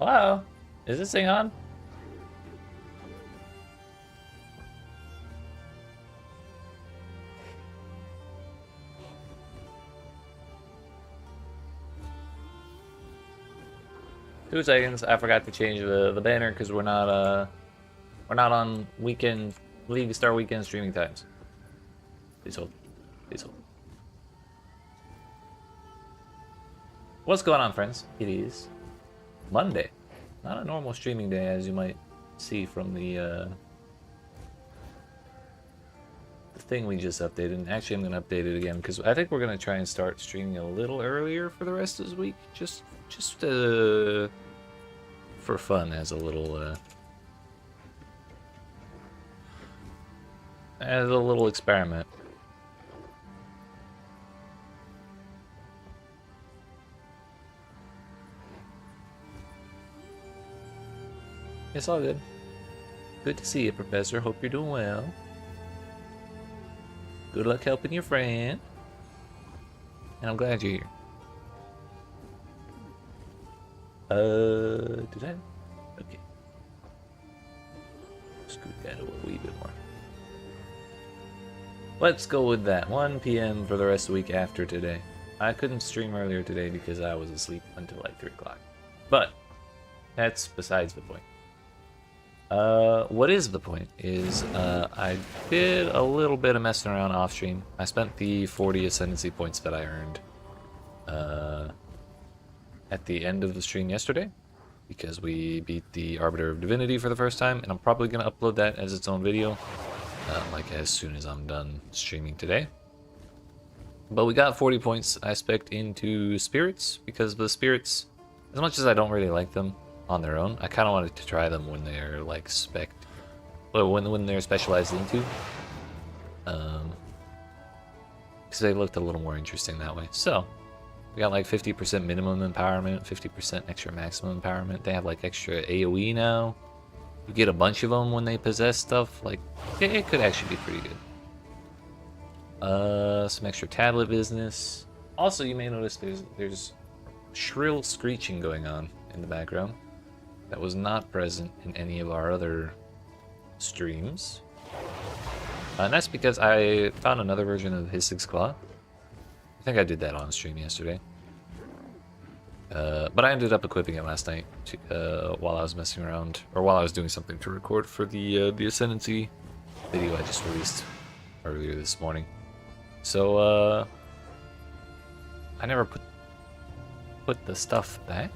Hello? Is this thing on? Two seconds. I forgot to change the banner because we're not on weekend League Star weekend streaming times. Please hold. Please hold. What's going on, friends? It is Monday. Not a normal streaming day, as you might see from the thing we just updated. And actually, I'm going to update it again because I think we're going to try and start streaming a little earlier for the rest of this week. Just for fun, as a little experiment. It's all good. Good to see you, Professor. Hope you're doing well. Good luck helping your friend. And I'm glad you're here. Did I? Okay. Scoot that a wee bit more. Let's go with that. 1 p.m. for the rest of the week after today. I couldn't stream earlier today because I was asleep until like 3 o'clock. But that's besides the point. What is the point is I did a little bit of messing around off stream. I spent the 40 ascendancy points that I earned at the end of the stream yesterday because we beat the Arbiter of Divinity for the first time, and I'm probably going to upload that as its own video like as soon as I'm done streaming today. But we got 40 points I spec'd into spirits because the spirits, as much as I don't really like them on their own, I kind of wanted to try them when they're like spec'd, well, when they're specialized into, because they looked a little more interesting that way. So we got like 50% minimum empowerment, 50% extra maximum empowerment. They have like extra AoE now. You get a bunch of them when they possess stuff. Like it could actually be pretty good. Some extra tablet business. Also, you may notice there's shrill screeching going on in the background that was not present in any of our other streams. And that's because I found another version of Hissig's Claw. I think I did that on stream yesterday. But I ended up equipping it last night while I was messing around, or while I was doing something to record for the Ascendancy video I just released earlier this morning. So I never put the stuff back.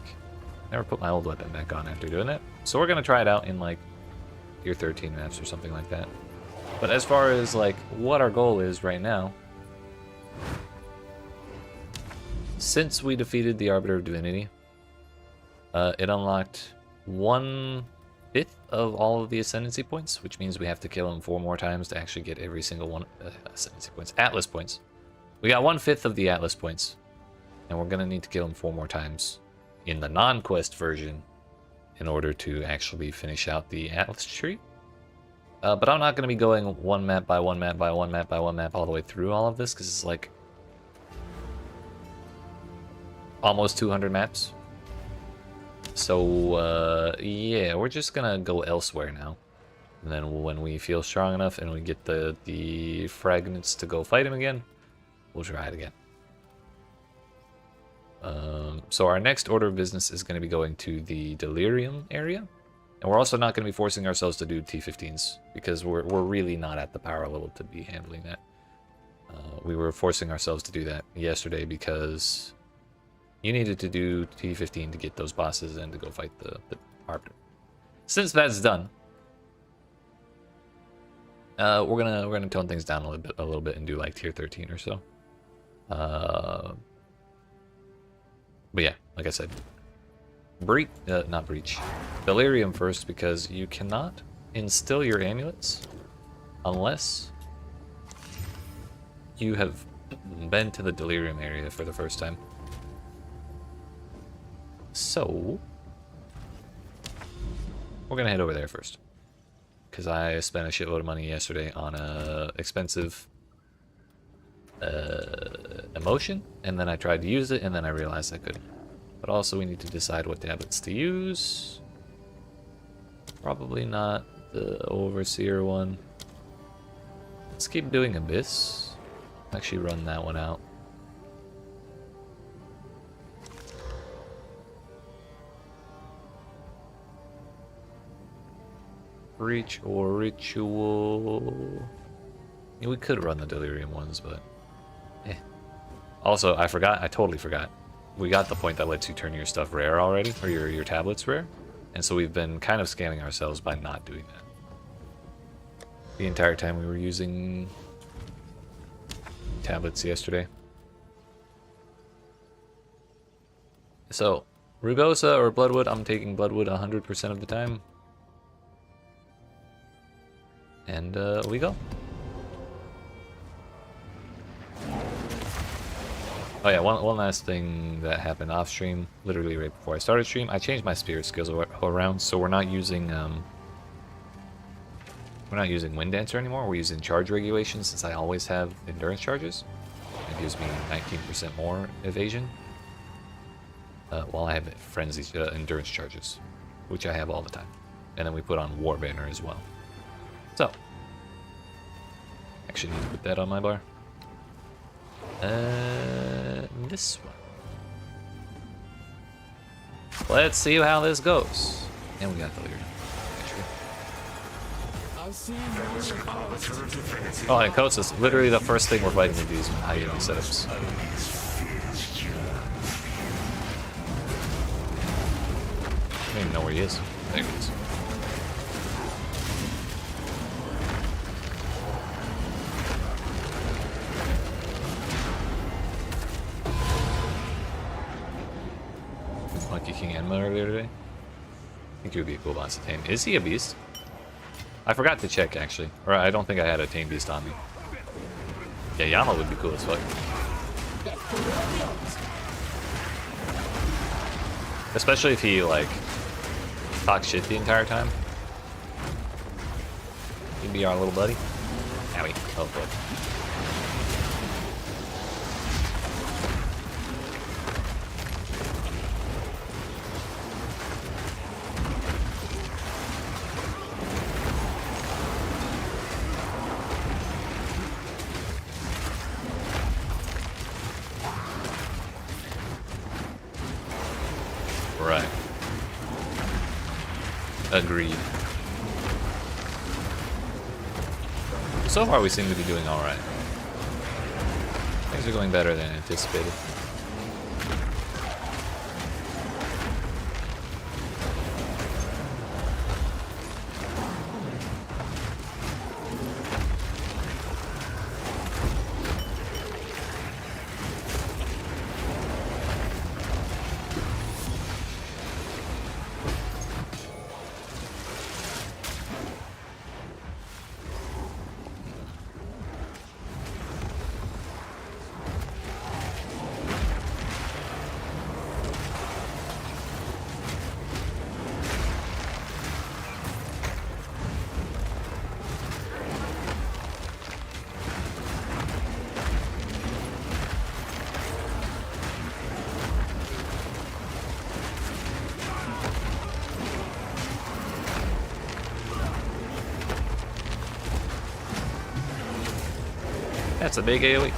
Never put my old weapon back on after doing it. So we're gonna try it out in like tier 13 maps or something like that. But as far as like what our goal is right now, since we defeated the Arbiter of Divinity, it unlocked 1/5 of all of the Ascendancy points, which means we have to kill him 4 more times to actually get every single one. Ascendancy points, Atlas points. We got 1/5 of the Atlas points, and we're gonna need to kill him 4 more times in the non-quest version in order to actually finish out the Atlas tree. But I'm not gonna be going one map by one map by one map by one map all the way through all of this, because it's like almost 200 maps. So yeah, we're just gonna go elsewhere now. And then when we feel strong enough and we get the fragments to go fight him again, we'll try it again. So our next order of business is going to be going to the Delirium area. And we're also not going to be forcing ourselves to do T15s because we're really not at the power level to be handling that. We were forcing ourselves to do that yesterday because you needed to do T15 to get those bosses and to go fight the Arbiter. Since that's done, we're gonna tone things down a little bit and do like tier 13 or so. But yeah, like I said, not breach, Delirium first, because you cannot instill your amulets unless you have been to the Delirium area for the first time. So we're gonna head over there first, because I spent a shitload of money yesterday on a expensive emotion, and then I tried to use it, and then I realized I couldn't. But also we need to decide what tablets to use. Probably not the Overseer one. Let's keep doing Abyss. Actually run that one out. Reach or Ritual. Yeah, we could run the Delirium ones, but Also, I totally forgot. We got the point that lets you turn your stuff rare already, or your tablets rare. And so we've been kind of scamming ourselves by not doing that. The entire time we were using tablets yesterday. So, Rugosa or Bloodwood, I'm taking Bloodwood 100% of the time. And we go. Oh yeah, one last thing that happened off stream, literally right before I started stream, I changed my spirit skills around, so we're not using Wind Dancer anymore. We're using charge regulation since I always have endurance charges. It gives me 19% more evasion, while I have frenzy endurance charges, which I have all the time. And then we put on War Banner as well. So, actually need to put that on my bar. This one. Let's see how this goes. And we got the Delirium. Oh, and Coats is literally the first thing we're fighting with these high-end setups. I don't even know where he is. There he is. Monkey King Enma earlier today. I think he would be a cool boss to tame. Is he a beast? I forgot to check actually. Or I don't think I had a tame beast on me. Yeah, Yama would be cool as fuck. Especially if he like talks shit the entire time. He'd be our little buddy. Owie. Oh fuck. Right. Agreed. So far we seem to be doing alright. Things are going better than anticipated. That's a big AoE.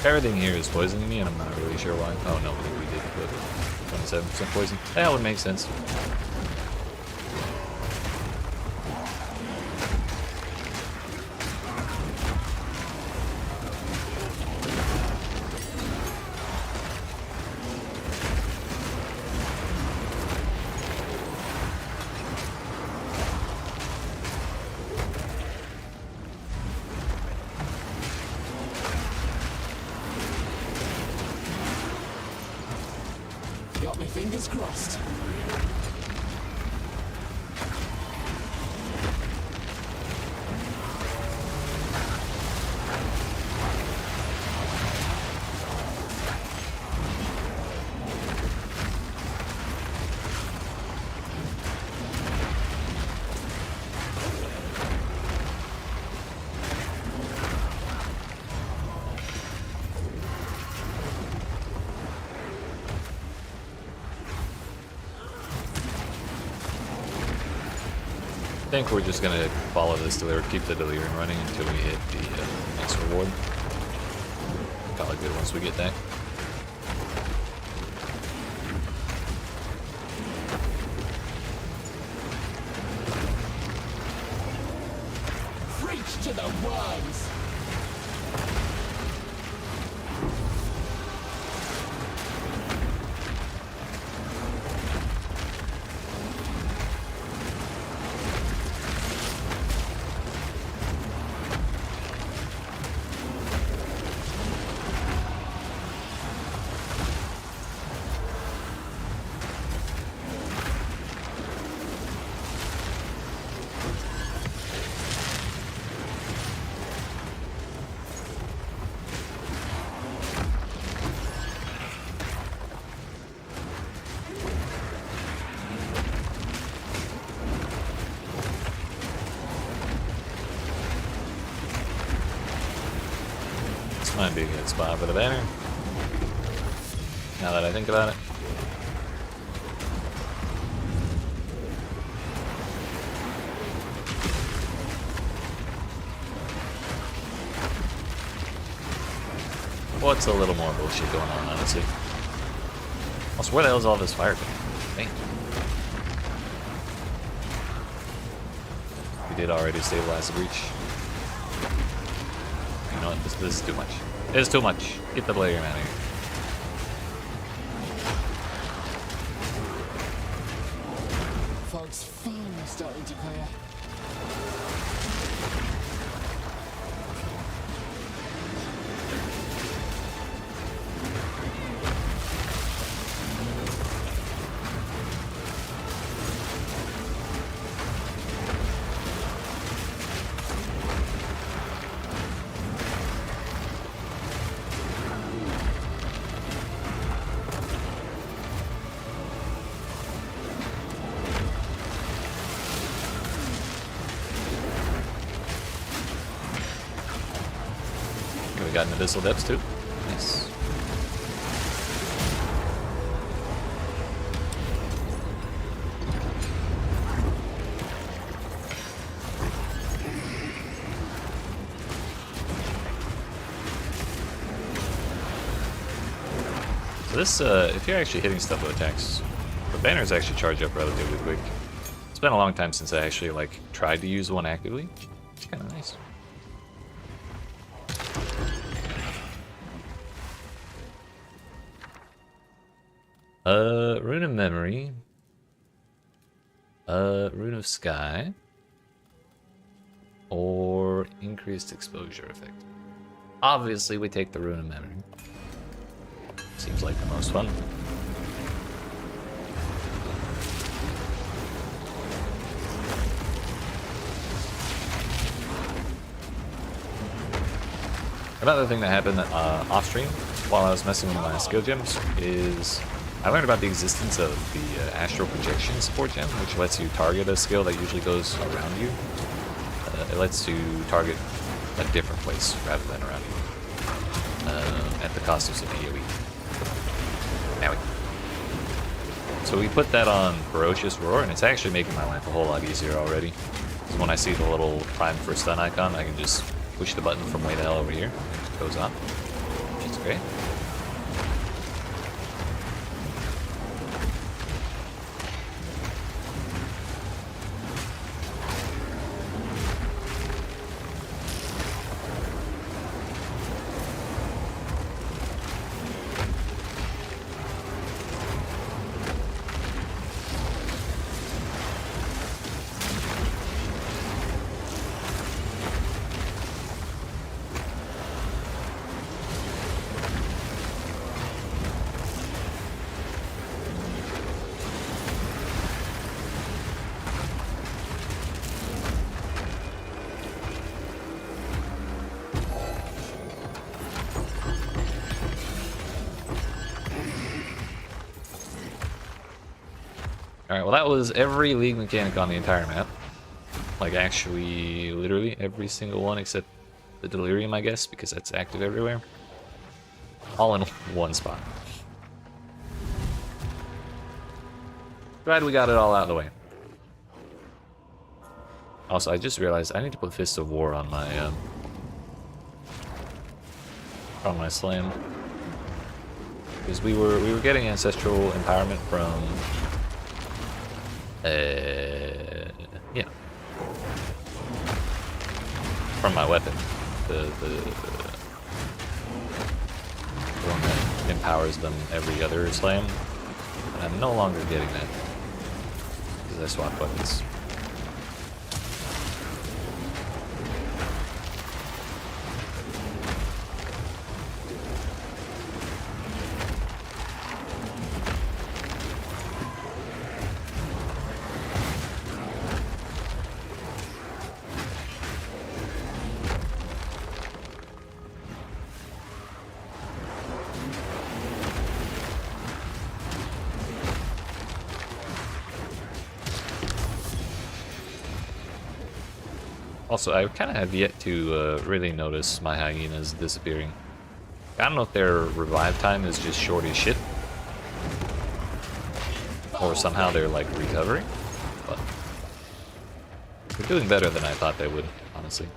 Everything here is poisoning me, and I'm not really sure why. Oh no, I think we did put 27% poison. That would make sense. Fingers crossed. I think we're just gonna follow this delirium, keep the delirium running until we hit the next reward. Call it good once we get that. Preach to the worms. Might be a good spot for the banner. Now that I think about it. What's a little more bullshit going on, honestly? Also, where the hell is all this fire coming? We did already stabilize the breach. You know what? This is too much. It's too much. Get the player out of here. Fog's finally starting to clear. We got an abyssal depths too. Nice. So this, if you're actually hitting stuff with attacks, the banners actually charge up relatively quick. It's been a long time since I actually like tried to use one actively. It's kind of nice. Rune of Memory. Rune of Sky. Or increased exposure effect. Obviously, we take the Rune of Memory. Seems like the most fun. Another thing that happened off stream while I was messing with my skill gems is I learned about the existence of the astral projection support gem, which lets you target a skill that usually goes around you. It lets you target a different place rather than around you, at the cost of some AoE. So we put that on Ferocious Roar, and it's actually making my life a whole lot easier already. So when I see the little prime for stun icon, I can just push the button from way the hell over here. It goes on. It's great. Alright, well that was every League mechanic on the entire map. Like actually, literally every single one except the Delirium, I guess, because that's active everywhere. All in one spot. Glad we got it all out of the way. Also, I just realized I need to put Fist of War on my slam. Because we were getting ancestral empowerment from yeah. From my weapon. The one that empowers them every other slam. And I'm no longer getting that. Because I swapped weapons. Also, I kind of have yet to really notice my hyenas disappearing. I don't know if their revive time is just short as shit, or somehow they're like recovering, but they're doing better than I thought they would, honestly.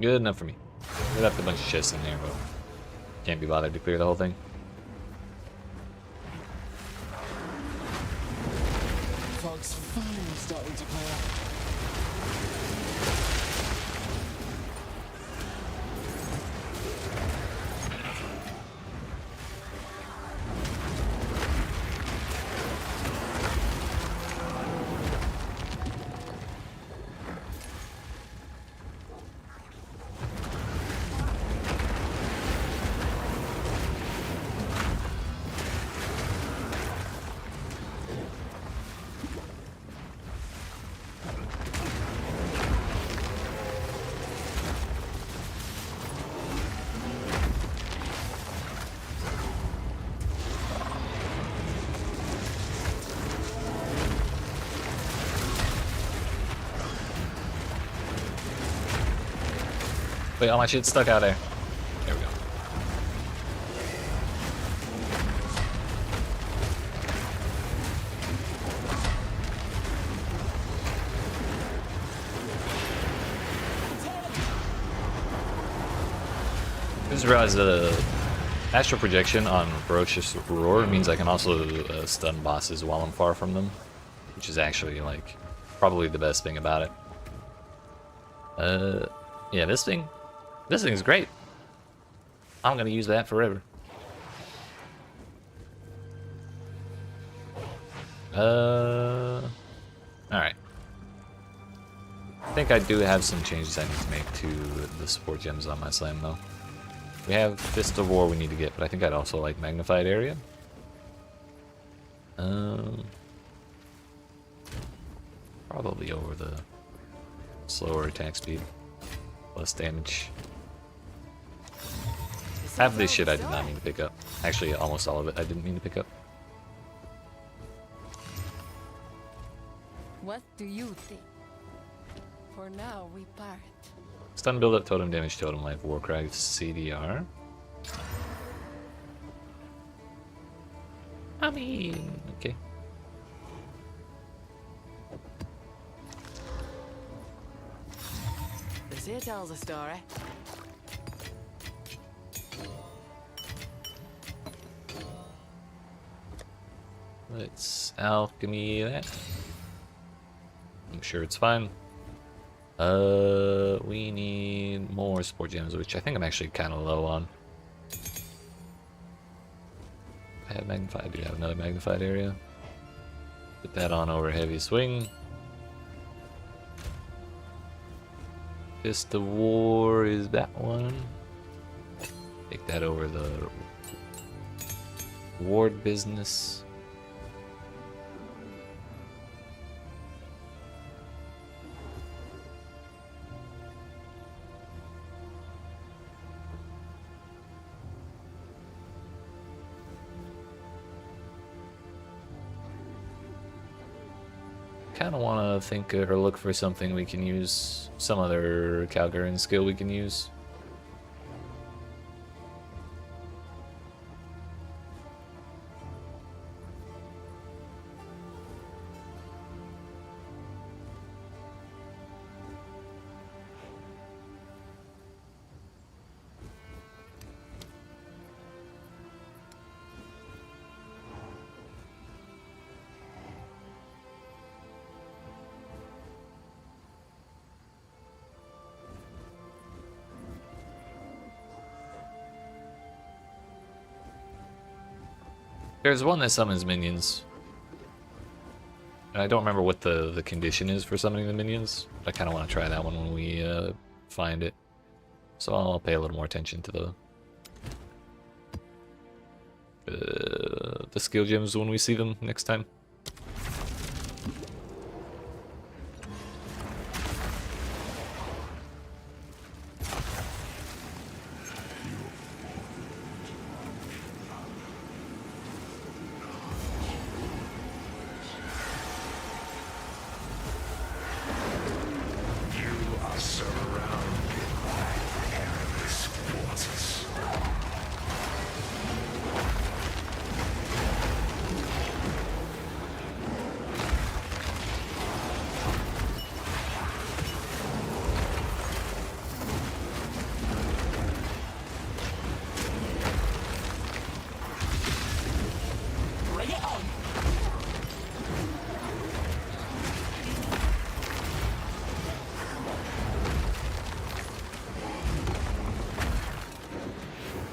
Good enough for me. We left a bunch of chests in there, but can't be bothered to clear the whole thing. Fog's finally starting to clear. Wait, all my shit's stuck out there. There we go. I just realized the astral projection on Ferocious Roar means I can also stun bosses while I'm far from them, which is actually like probably the best thing about it. Yeah, this thing is great. I'm gonna use that forever. Alright. I think I do have some changes I need to make to the support gems on my slam, though. We have Fist of War we need to get, but I think I'd also like Magnified Area. Probably over the slower attack speed. Less damage. Half of this shit I did not mean to pick up. Actually, almost all of it I didn't mean to pick up. What do you think? For now, we part. Stun build up, totem damage, totem life, Warcry, CDR. I mean, okay. This here tells a story. Let's alchemy that. I'm sure it's fine. We need more support gems, which I think I'm actually kind of low on. I have magnified. I do have another magnified area. Put that on over heavy swing. Fist of War is that one. Take that over the ward business. Kind of want to think or look for something we can use, some other Calgarian skill we can use. There's one that summons minions. I don't remember what the condition is for summoning the minions. But I kind of want to try that one when we find it. So I'll pay a little more attention to the skill gems when we see them next time.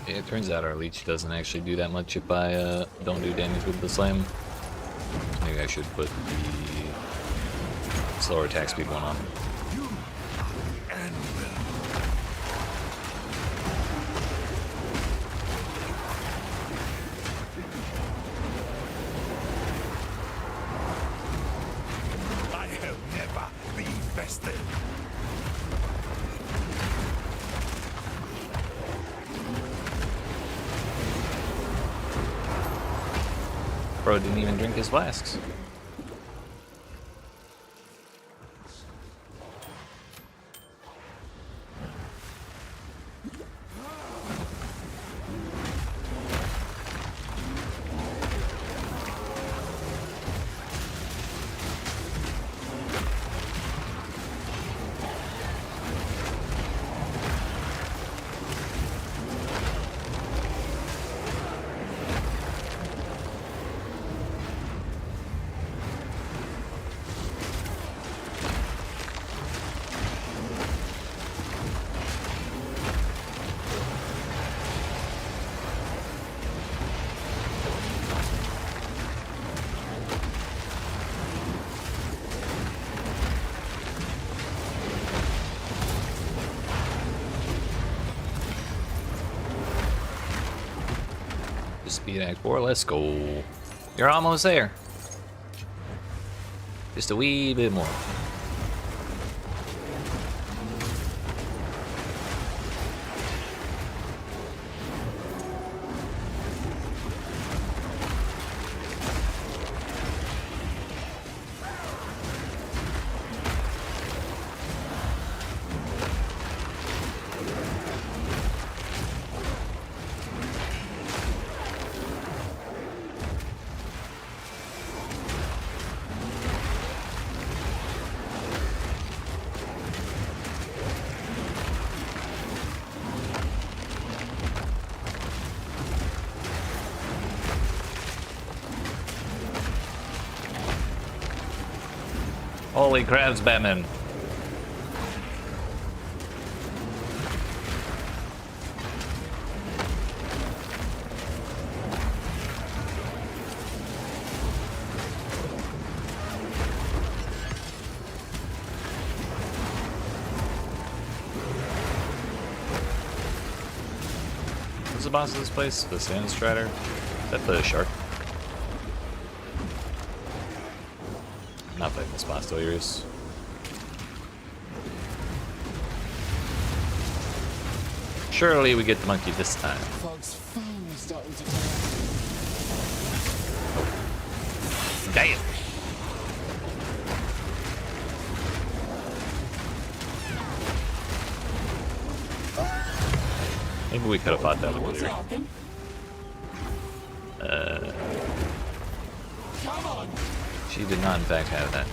Yeah, it turns out our leech doesn't actually do that much if I don't do damage with the slam. Maybe I should put the slower attack speed one on. I have never been bested. Bro didn't even drink his flasks. Speed Act 4, let's go. You're almost there. Just a wee bit more. Holy crabs, Batman. Who's the boss of this place? The Sand Strider? Is that the shark? Not fighting this boss, delirious. Surely we get the monkey this time. Fog's finally starting to clear. Damn! Maybe we could have fought that with her. Come on! She did not, in fact, have that.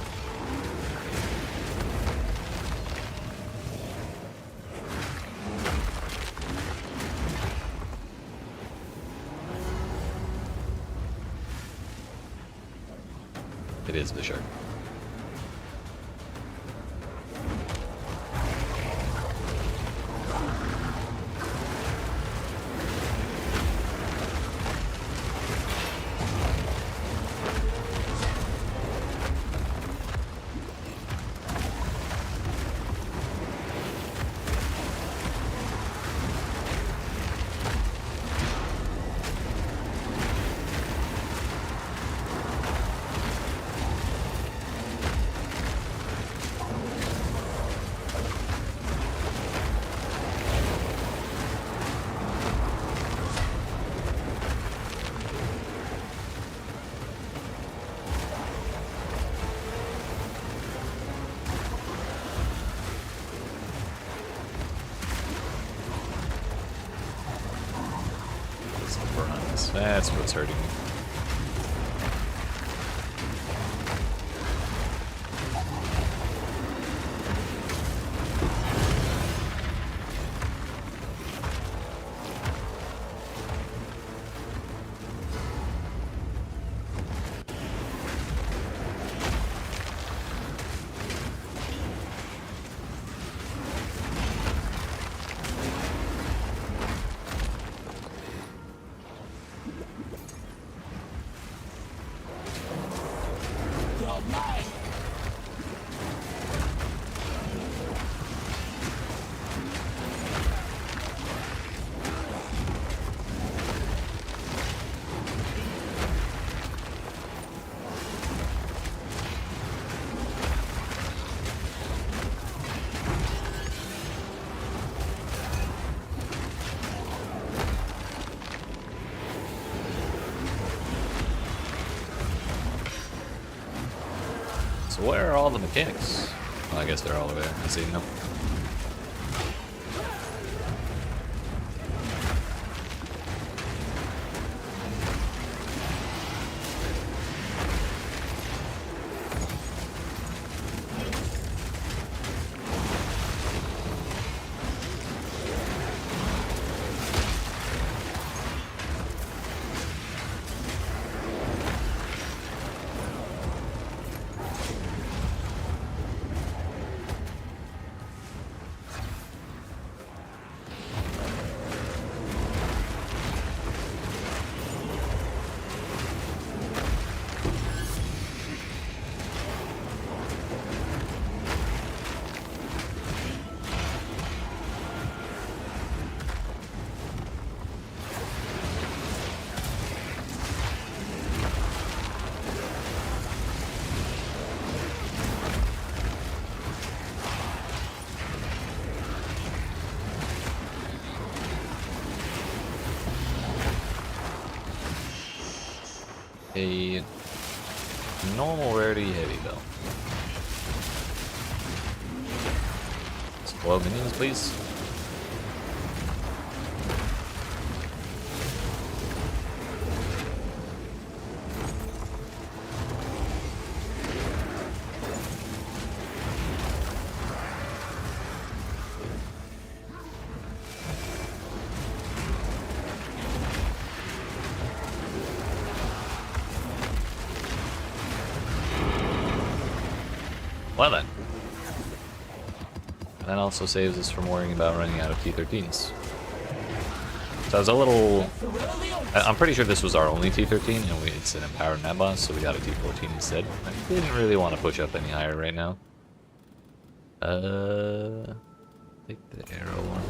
It is the shark. That's what's hurting me. So where are all the mechanics? Well, I guess they're all over there. I see them. a normal rarity heavy though. Spoil minions, please. Well then. That also saves us from worrying about running out of T13s. So I was a little... I'm pretty sure this was our only T13, and it's an empowered net boss, so we got a T14 instead. I didn't really want to push up any higher right now. Take the arrow one.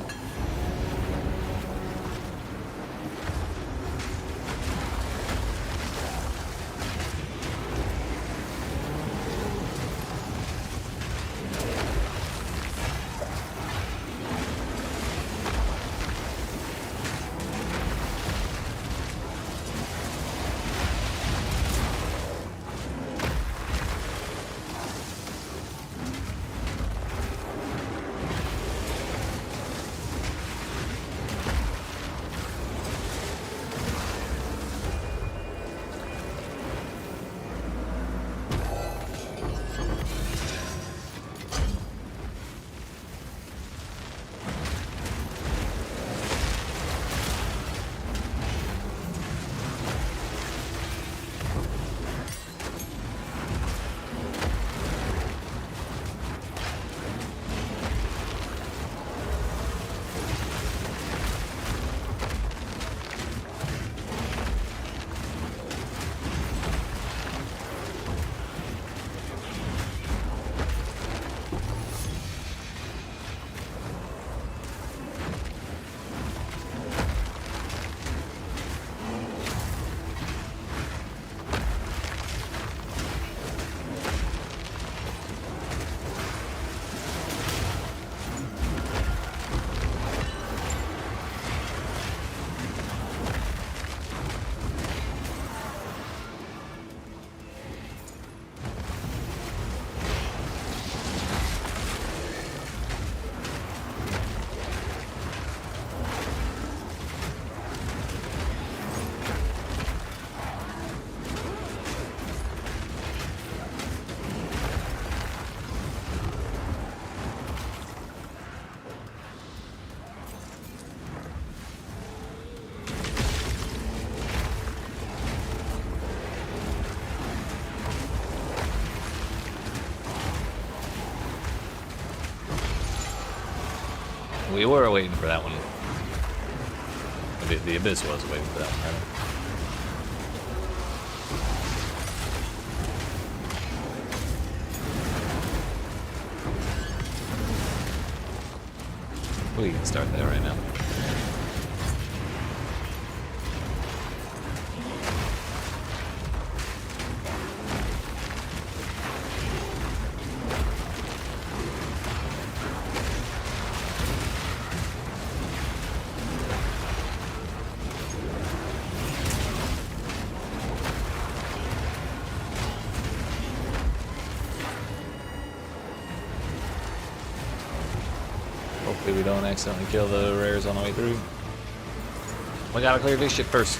We were waiting for that one. The Abyss was waiting for that one, right? We can start that right now. Hopefully we don't accidentally kill the rares on the way through. We gotta clear this shit first.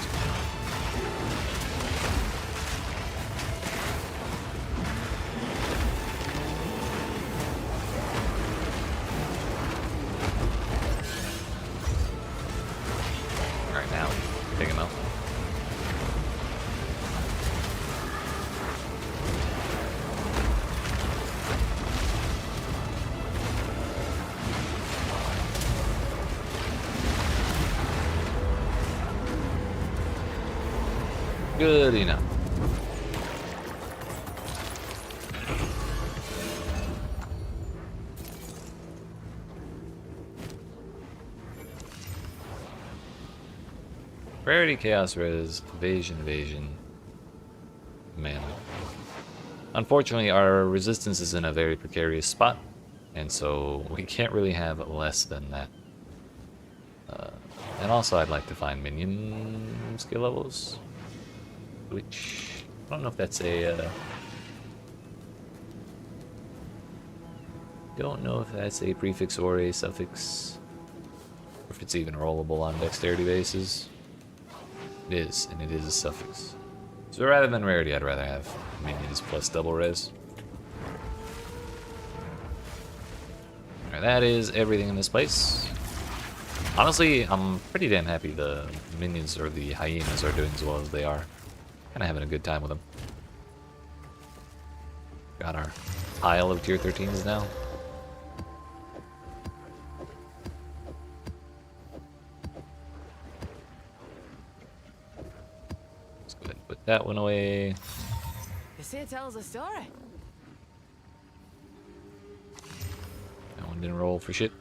Alright, now take him out. Good enough. Rarity, Chaos Res, Evasion. Man. Unfortunately, our resistance is in a very precarious spot, and so we can't really have less than that. And also, I'd like to find minion skill levels. Which I don't know if that's a... don't know if that's a prefix or a suffix. Or if it's even rollable on dexterity bases. It is, and it is a suffix. So rather than rarity, I'd rather have minions plus double res. Alright, that is everything in this place. Honestly, I'm pretty damn happy the minions or the hyenas are doing as well as they are. Kinda having a good time with them. Got our pile of tier 13s now. Let's go ahead and put that one away. You see, it tells a story. That one didn't roll for shit.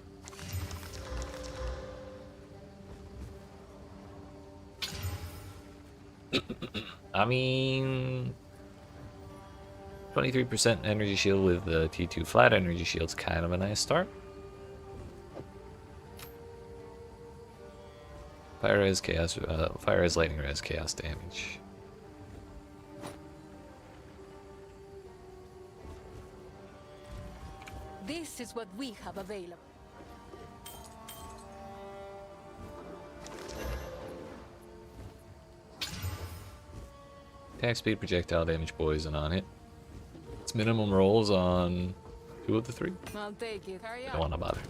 I mean, 23% energy shield with the T2 flat energy shield's kind of a nice start. Fire res chaos, fire res lightning res chaos damage. This is what we have available. Attack speed, projectile damage, poison on it. Its minimum rolls on 2 of the 3. I'll take it. Carry Don't on. want to bother.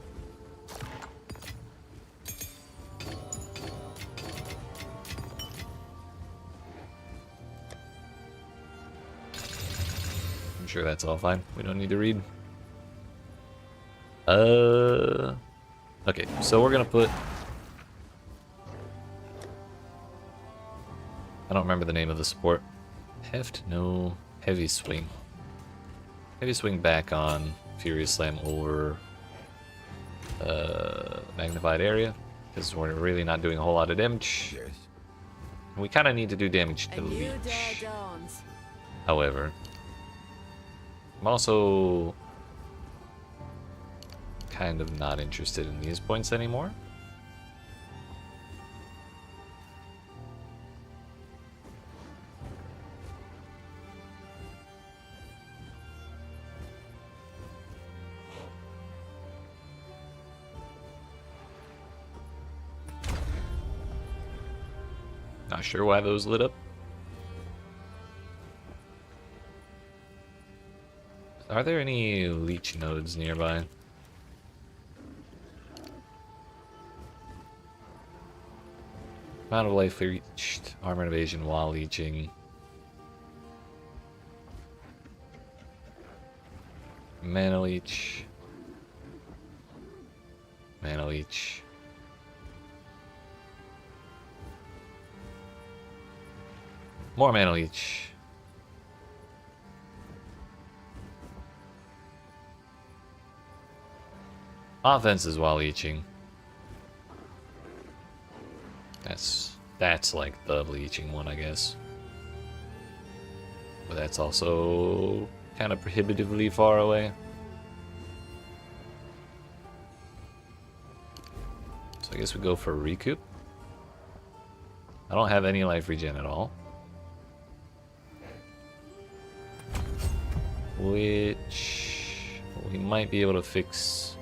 I'm sure that's all fine. We don't need to read. Okay, so we're gonna put... I don't remember the name of the support. Heft? No. Heavy swing. Heavy swing back on Furious Slam over magnified area, because we're really not doing a whole lot of damage. Yes. We kind of need to do damage to A new day leech. dawns. However, I'm also kind of not interested in these points anymore. Not sure why those lit up. Are there any leech nodes nearby? Amount of life reached, armor and evasion while leeching. Mana leech. Mana leech. More mana leech. Offenses while leeching. That's like the leeching one, I guess. But that's also kind of prohibitively far away. So I guess we go for recoup. I don't have any life regen at all. Which we might be able to fix.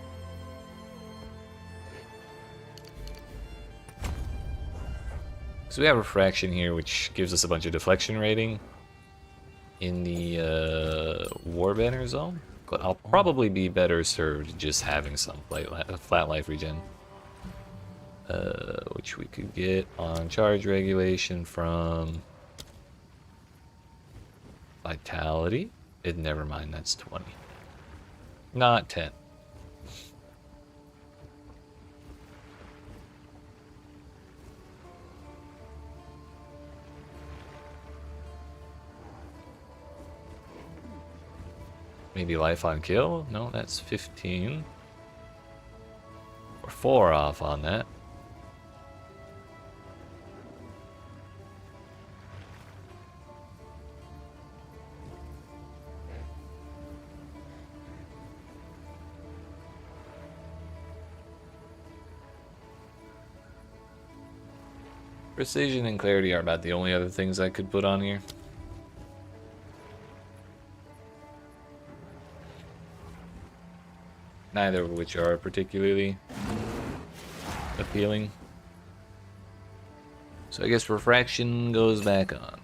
So we have refraction here, which gives us a bunch of deflection rating in the Warbanner zone. But I'll probably be better served just having some flat life regen. Which we could get on charge regulation from Vitality. Never mind, that's 20. Not 10. Maybe life on kill? No, that's 15. We're 4 off on that. Precision and clarity are about the only other things I could put on here. neither of which are particularly appealing. So I guess refraction goes back on.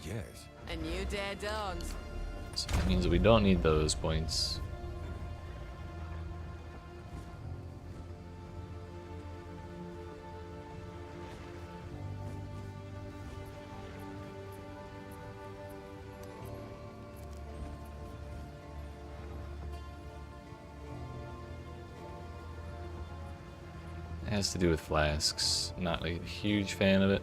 Yes. A new day dawns. So that means we don't need those points. It has to do with flasks. Not a huge fan of it.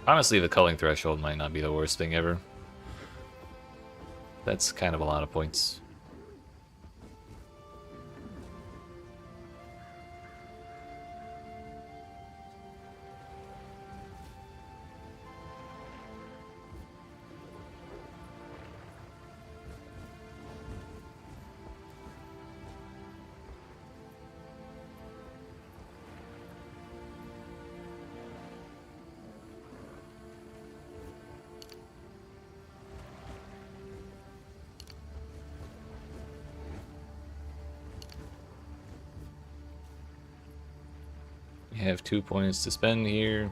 Honestly, the culling threshold might not be the worst thing ever. That's kind of a lot of points. We have 2 points to spend here.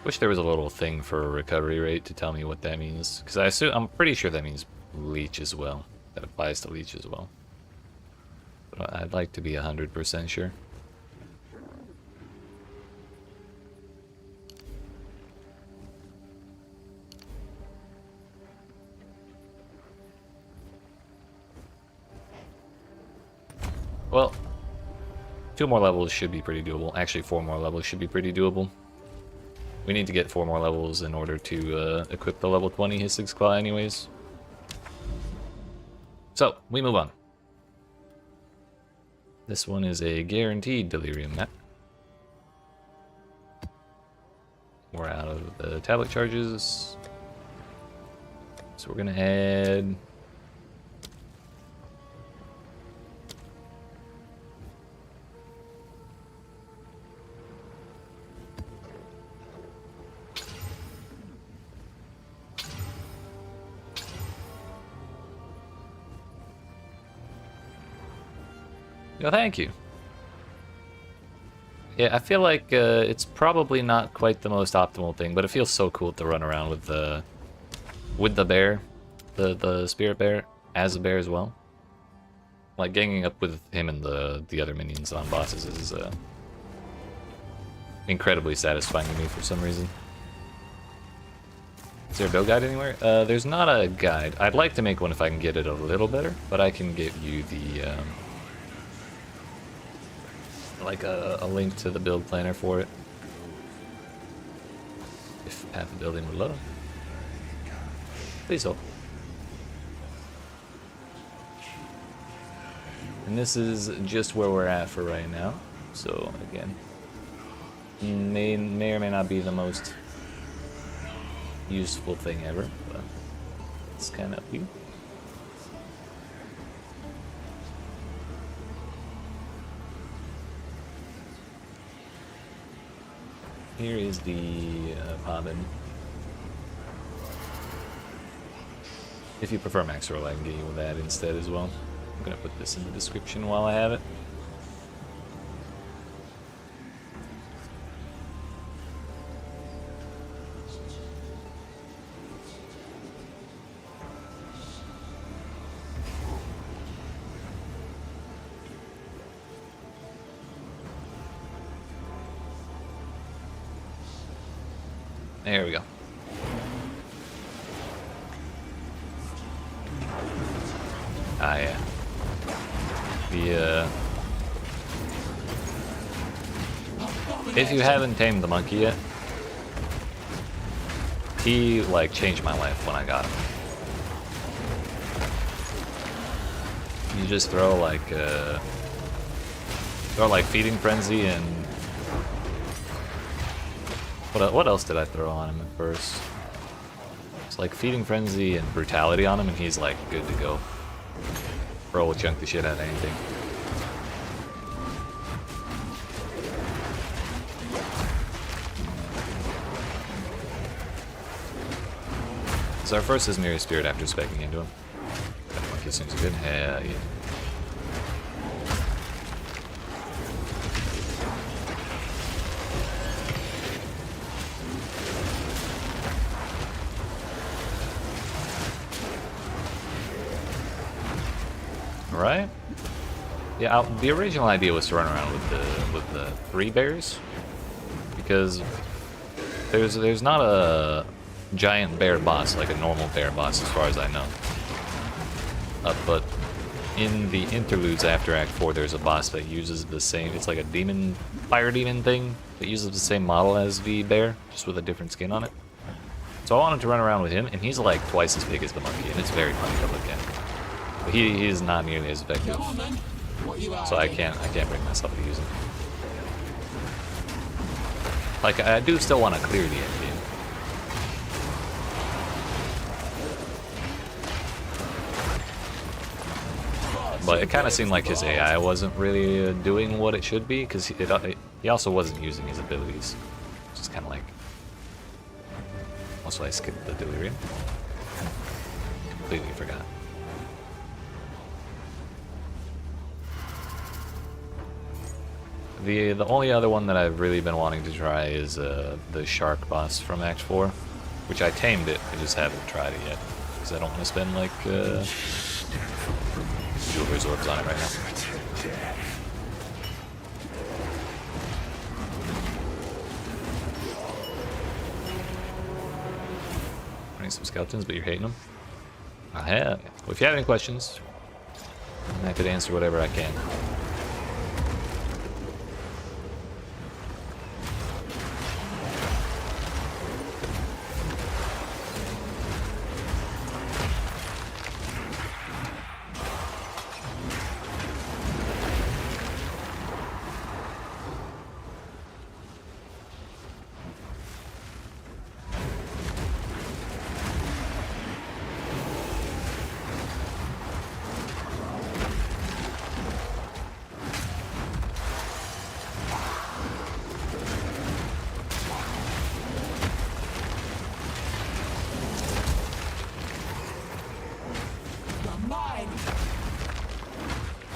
Wish there was a little thing for a recovery rate to tell me what that means, because I'm pretty sure that means leech as well. That applies to leech as well. But I'd like to be 100% sure. Well, 2 more levels should be pretty doable. Actually, 4 more levels should be pretty doable. We need to get 4 more levels in order to equip the level 20 Hissig's Claw anyways. So, we move on. This one is a guaranteed delirium map. We're out of the tablet charges. So we're gonna head... No, thank you. Yeah, I feel like it's probably not quite the most optimal thing, but it feels so cool to run around with the bear, the spirit bear, as a bear as well. Like ganging up with him and the other minions on bosses is incredibly satisfying to me for some reason. Is there a build guide anywhere? There's not a guide. I'd like to make one if I can get it a little better, but I can give you the like a link to the build planner for it. If path of building would load. Please hold. And this is just where we're at for right now. So again, may or may not be the most useful thing ever, but it's kind of up to you. Here is the Pobbin. If you prefer max roll, I can get you that instead as well. I'm gonna put this in the description while I have it. There we go. Ah, yeah. If you haven't tamed the monkey yet, he like changed my life when I got him. You just throw like feeding frenzy and what else did I throw on him at first? It's like feeding frenzy and brutality on him, and he's like good to go. Bro will chunk the shit out of anything. So our first is Mirror Spirit after speccing into him. That monkey seems good. Hell yeah. Right? Yeah, the original idea was to run around with the 3 bears, because there's not a giant bear boss like a normal bear boss as far as I know. But in the interludes after Act 4, there's a boss that uses the same. It's like a demon, fire demon thing that uses the same model as the bear, just with a different skin on it. So I wanted to run around with him, and he's like twice as big as the monkey, and it's very funny to look at. But he is not nearly as effective, so I can't bring myself to use him. Like, I do still want to clear the end game. But it kind of seemed like his AI wasn't really doing what it should be, because he also wasn't using his abilities. Just kind of like... Also, I skipped the delirium. Completely forgot. The only other one that I've really been wanting to try is the shark boss from Act 4, which I tamed it, I just haven't tried it yet, because I don't want to spend like Jeweler's orbs on it right now. Running some skeletons, but you're hating them? Well, if you have any questions, I'm happy to answer whatever I can.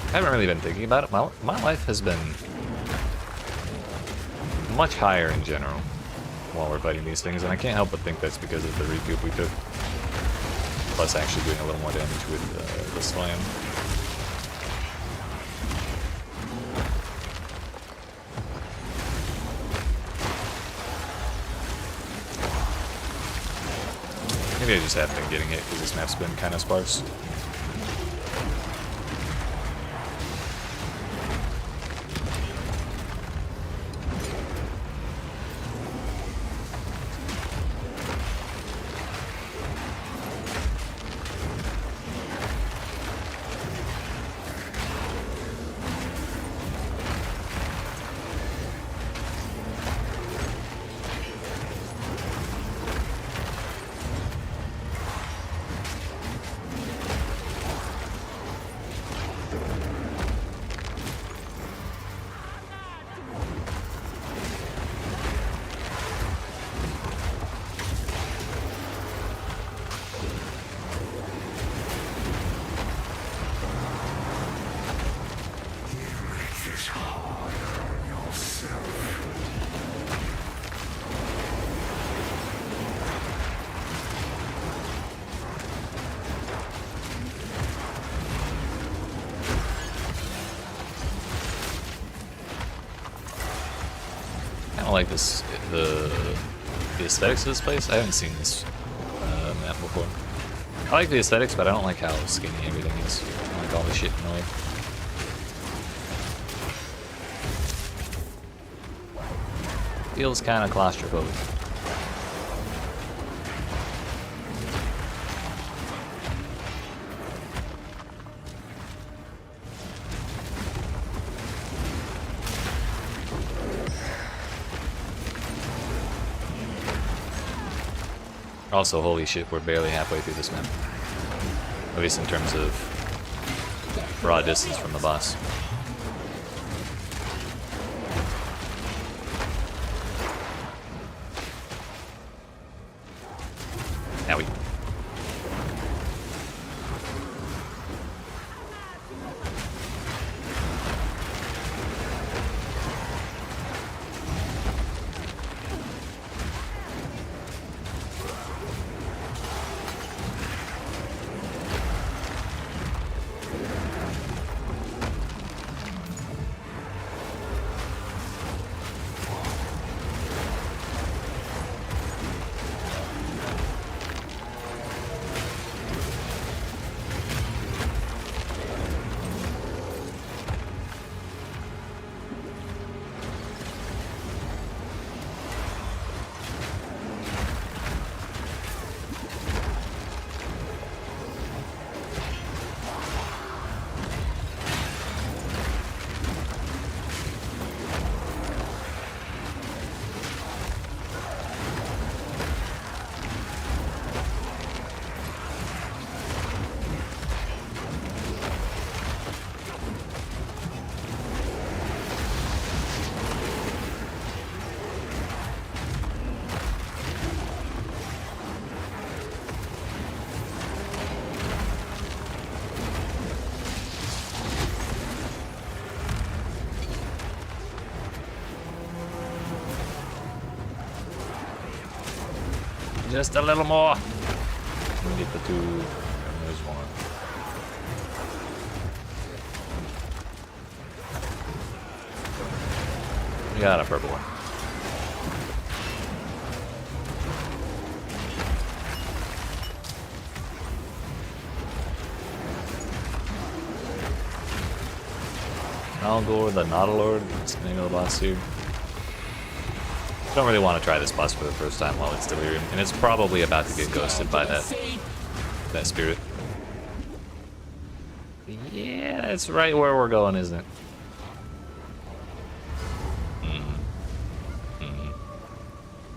I haven't really been thinking about it. My life has been much higher in general while we're fighting these things, and I can't help but think that's because of the recoup we took. Plus actually doing a little more damage with the slam. Maybe I just haven't been getting it because this map's been kind of sparse. I don't like this, the aesthetics of this place. I haven't seen this map before. I like the aesthetics, but I don't like how skinny everything is. I don't like all the shit in the way. Feels kind of claustrophobic. Also, holy shit, we're barely halfway through this map. At least in terms of raw distance from the boss. Now we... Just a little more. We get the two, and there's one. We got a purple one. Aldur, the Nautilord, that's the name of the boss here. Don't really want to try this boss for the first time while it's delirium, and it's probably about to get ghosted by that spirit. Yeah, that's right where we're going, isn't it?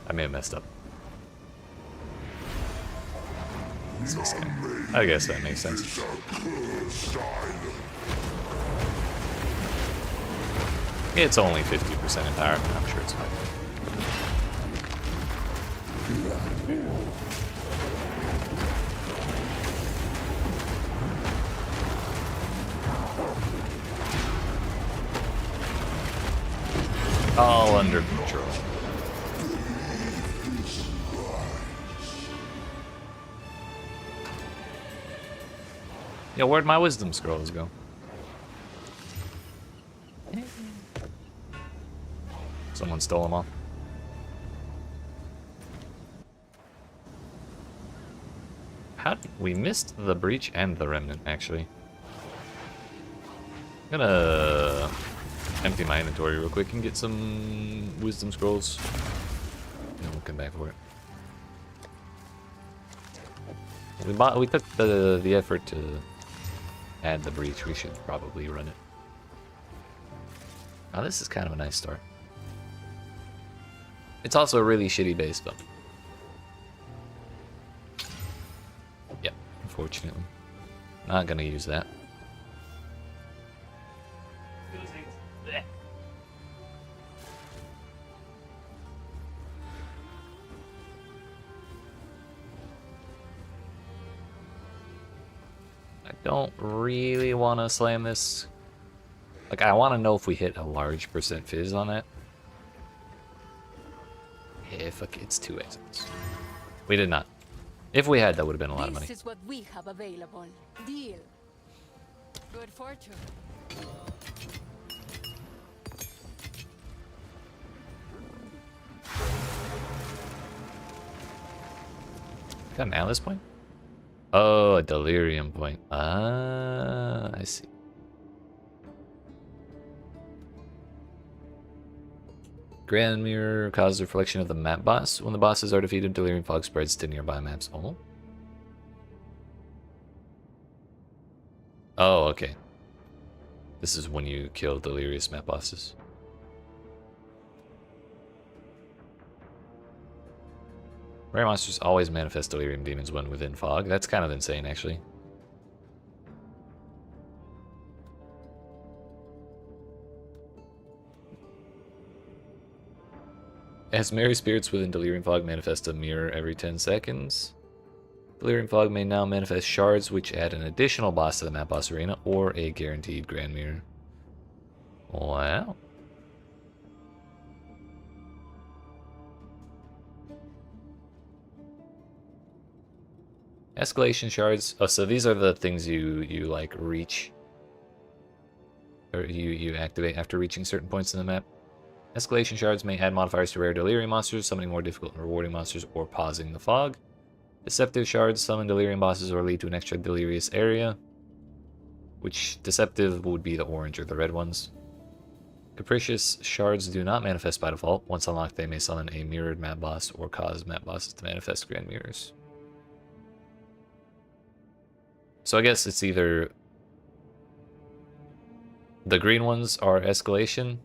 I may have messed up. It's this guy. I guess that makes sense. It's only 50% entire, I'm sure it's fine. All under control. Yeah, where'd my wisdom scrolls go? Someone stole them all. We missed the breach and the remnant, actually. I'm gonna empty my inventory real quick and get some wisdom scrolls. And we'll come back for it. We took the effort to add the breach. We should probably run it. Now this is kind of a nice start. It's also a really shitty base, though. Yep, unfortunately. Not gonna use that. I don't really want to slam this. Like, I want to know if we hit a large percent fizz on that. Yeah, fuck, it's 2 exits. We did not. If we had, that would have been a lot of money. This is what we have available. Deal. Good fortune. Got an Alice point? Oh, a delirium point. Ah, I see. Grand Mirror causes reflection of the map boss. When the bosses are defeated, Delirium Fog spreads to nearby maps. Oh. Oh, okay. This is when you kill delirious map bosses. Rare monsters always manifest delirium demons when within fog. That's kind of insane, actually. As merry spirits within delirium fog manifest a mirror every 10 seconds. Delirium fog may now manifest shards, which add an additional boss to the map boss arena, or a guaranteed grand mirror. Wow. Escalation shards. Oh, so these are the things you like reach, or you activate after reaching certain points in the map. Escalation shards may add modifiers to rare delirium monsters, summoning more difficult and rewarding monsters, or pausing the fog. Deceptive shards summon delirium bosses or lead to an extra delirious area, which deceptive would be the orange or the red ones. Capricious shards do not manifest by default. Once unlocked, they may summon a mirrored map boss or cause map bosses to manifest grand mirrors. So I guess it's either the green ones are escalation.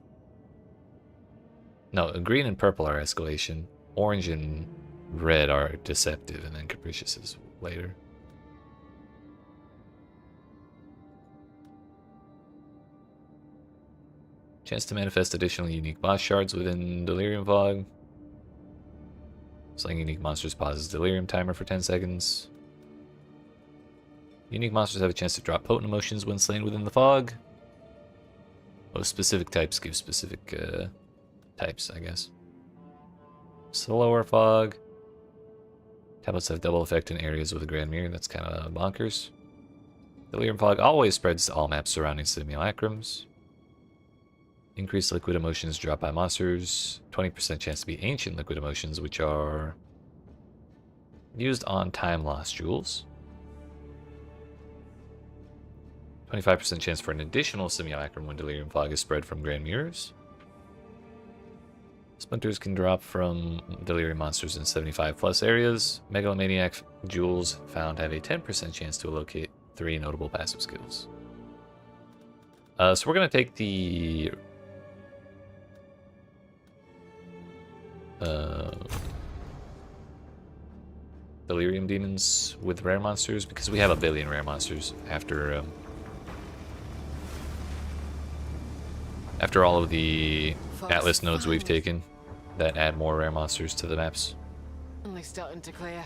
No, green and purple are escalation. Orange and red are deceptive, and then capricious is later. Chance to manifest additional unique boss shards within Delirium Fog. Slaying unique monsters pauses Delirium timer for 10 seconds. Unique monsters have a chance to drop potent emotions when slain within the fog. Oh, specific types give specific types, I guess. Slower fog. Tablets have double effect in areas with a grand mirror. That's kind of bonkers. Delirium fog always spreads to all maps surrounding simulacrums. Increased liquid emotions dropped by monsters. 20% chance to be ancient liquid emotions, which are used on time loss jewels. 25% chance for an additional simulacrum when delirium fog is spread from grand mirrors. Splinters can drop from delirium monsters in 75 plus areas. Megalomaniac jewels found have a 10% chance to locate 3 notable passive skills. So we're going to take the delirium demons with rare monsters, because we have a billion rare monsters after all of the Atlas nodes we've taken that add more rare monsters to the maps. Only starting to clear.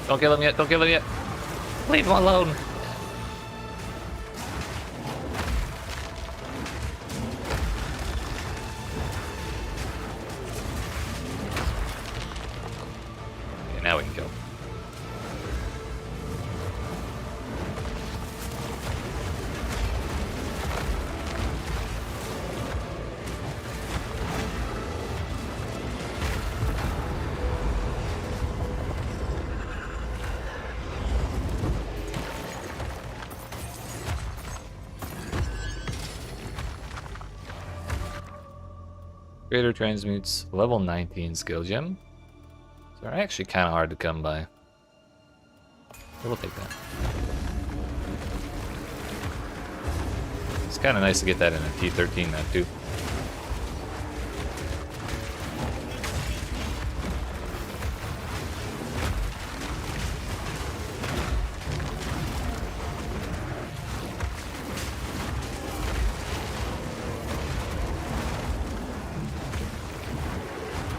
Don't kill him yet, don't kill him yet. Leave him alone. Okay, now we can kill him. Creator transmutes level 19 skill gem. So they're actually kind of hard to come by. So we'll take that. It's kind of nice to get that in a T13 map too.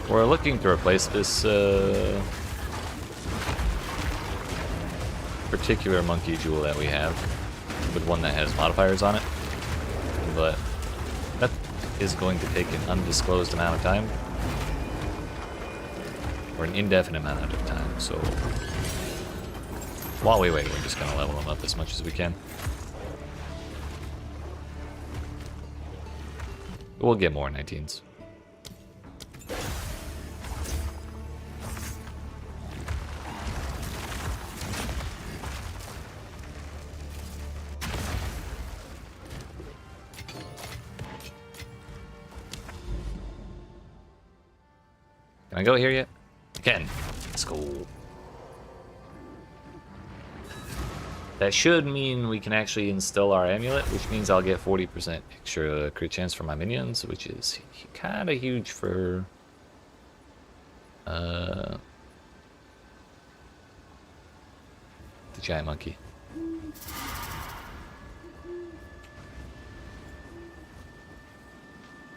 We're looking to replace this particular monkey jewel that we have with one that has modifiers on it, but that is going to take an undisclosed amount of time, or an indefinite amount of time, so while we wait, we're just going to level them up as much as we can. We'll get more 19s. Can I go here yet? I can. Let's go. That should mean we can actually instill our amulet, which means I'll get 40% extra crit chance for my minions, which is kind of huge for the giant monkey.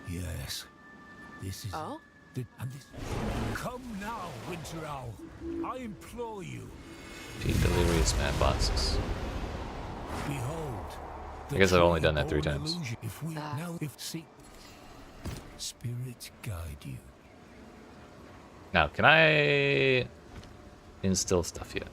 Yes. This is Oh? Come now, Winter Owl. I implore you. Defeat delirious mad bosses. Behold. I guess I've only done that 3 times. If we now see spirits guide you. Now, can I instill stuff yet?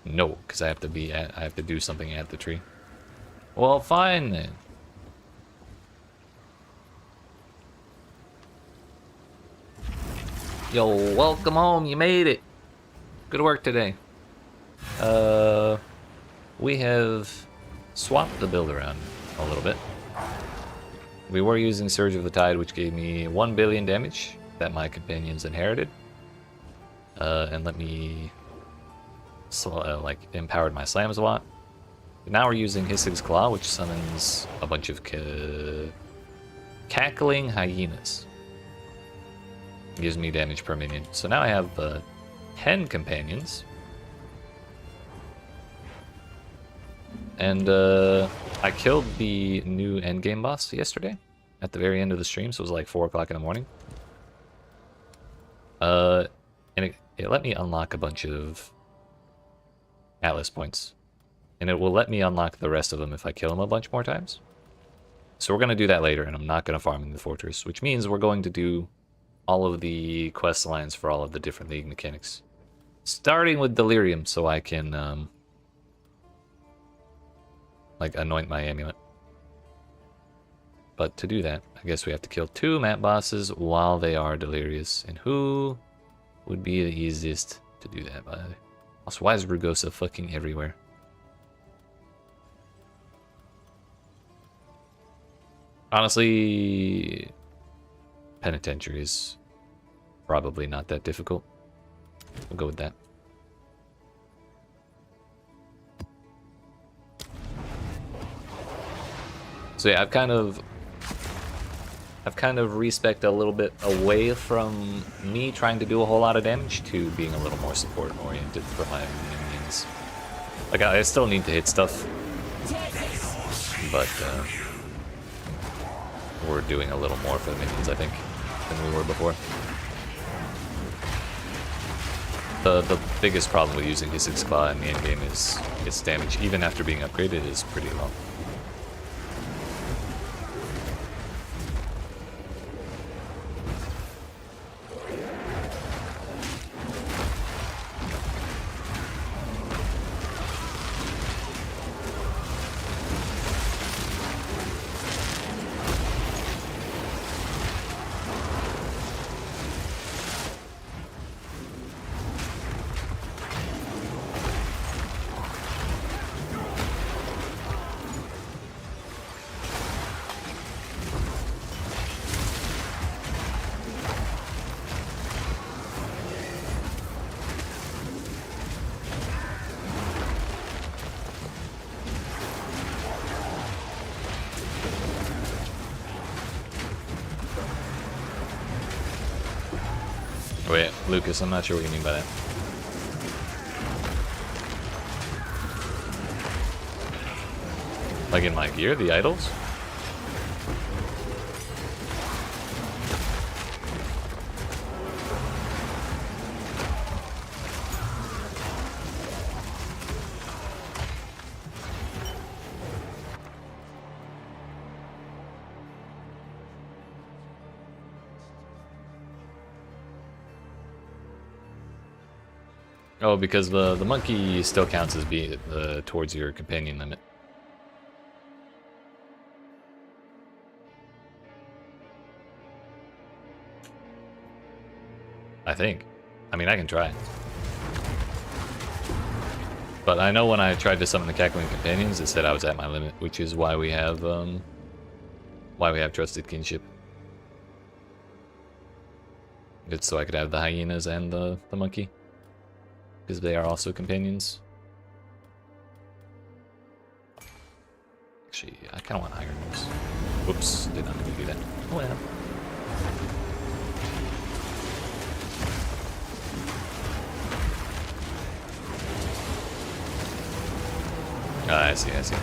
No, because I have to do something at the tree. Well, fine then. Yo, welcome home. You made it. Good work today. We have swapped the build around a little bit. We were using Surge of the Tide, which gave me 1 billion damage that my companions inherited. And let me like empowered my slams a lot. But now we're using Hissig's Claw, which summons a bunch of cackling hyenas. Gives me damage per minion. So now I have 10 companions. And I killed the new endgame boss yesterday at the very end of the stream, so it was like 4 o'clock in the morning. And it let me unlock a bunch of Atlas points. And it will let me unlock the rest of them if I kill them a bunch more times. So we're going to do that later, and I'm not going to farm in the fortress, which means we're going to do all of the quest lines for all of the different league mechanics. Starting with Delirium, so I can like anoint my amulet. But to do that, I guess we have to kill 2 map bosses while they are delirious. And who would be the easiest to do that by? Also, why is Rugosa fucking everywhere? Honestly, Penitentiary is probably not that difficult. We'll go with that. So yeah, I've kind of respec'd a little bit away from me trying to do a whole lot of damage to being a little more support oriented for my minions. Like I still need to hit stuff, but we're doing a little more for the minions, I think, than we were before. The biggest problem with using Hissig's Claw in the endgame is its damage, even after being upgraded, is pretty low. Wait, Lucas, I'm not sure what you mean by that. Like in my gear, the idols? Oh, because the monkey still counts as being towards your companion limit. I think. I mean, I can try. But I know when I tried to summon the cackling companions, it said I was at my limit, which is why we have trusted kinship. It's so I could have the hyenas and the monkey, because they are also companions. Actually, I kind of want iron moves. Whoops, did not mean to do that. Oh well. I see, I see.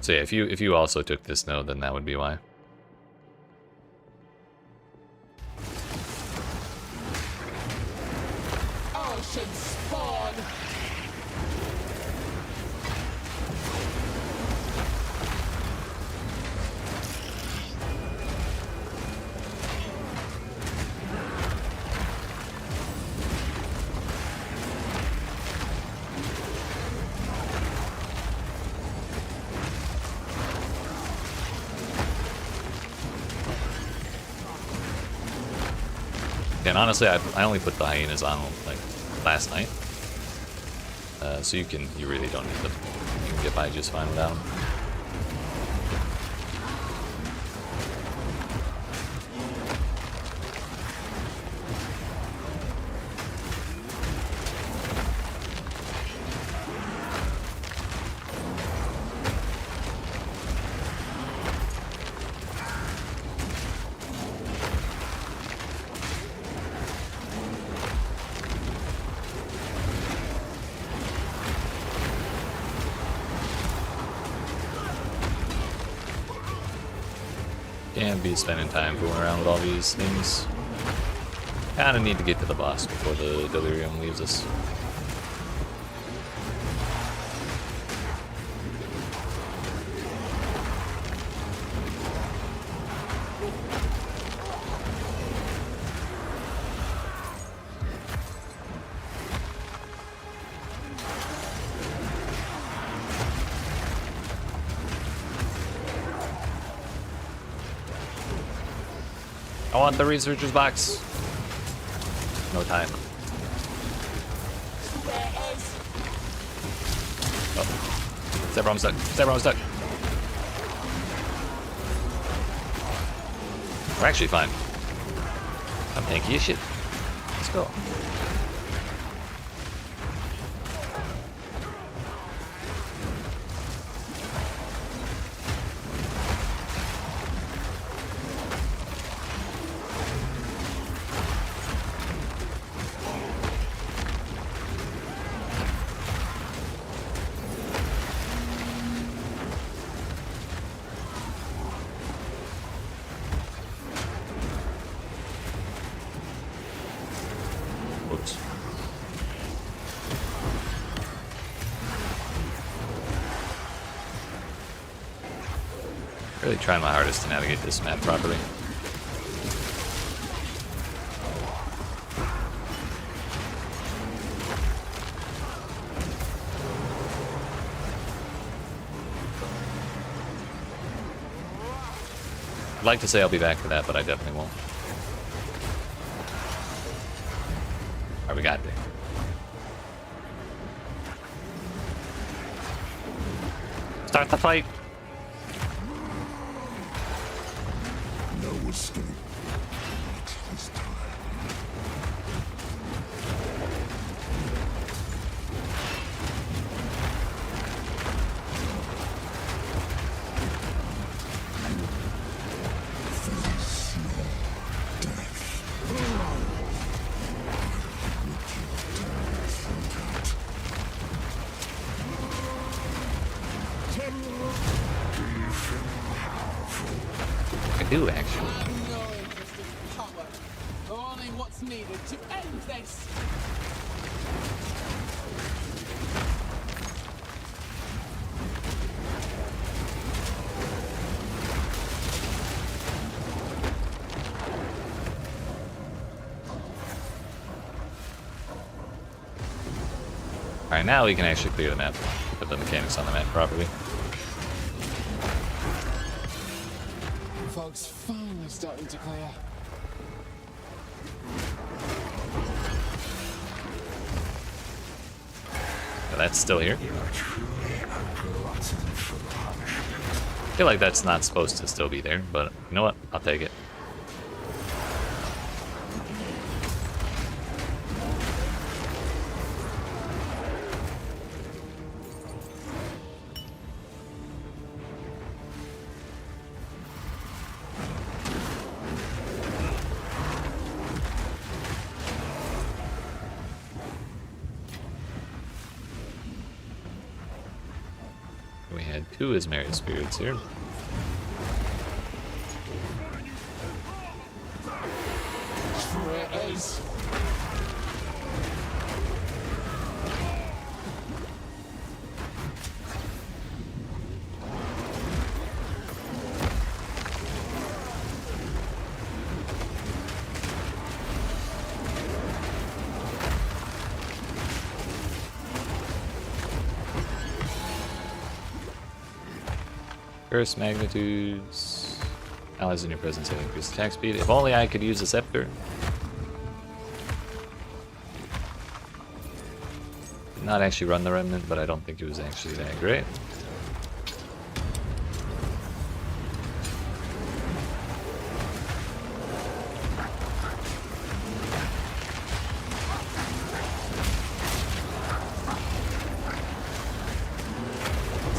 So yeah, if you also took this node, then that would be why. Ocean spawn! And honestly, I only put the hyenas on like last night, so you really don't need them. You can get by just fine without them. Can't be spending time fooling around with all these things. Kinda need to get to the boss before the delirium leaves us. I want the researcher's box. No time. Oh. Step I'm stuck. Step I'm stuck. We're actually fine. I'm tanky as shit. Let's go. Oops. Really trying my hardest to navigate this map properly. I'd like to say I'll be back for that, but I definitely won't. Alright, we got there. Start the fight! No escape. Not this time. do, actually. I have no interest in power. Only what's needed to end this. Alright, now we can actually clear the map. Put the mechanics on the map properly. Fog's finally starting to clear. But that's still here. I feel like that's not supposed to still be there, but you know what? I'll take it. We had two Ismarian spirits here. Traitors. Curse magnitudes. Allies in your presence have increased attack speed. If only I could use a scepter. Did not actually run the remnant, but I don't think it was actually that great.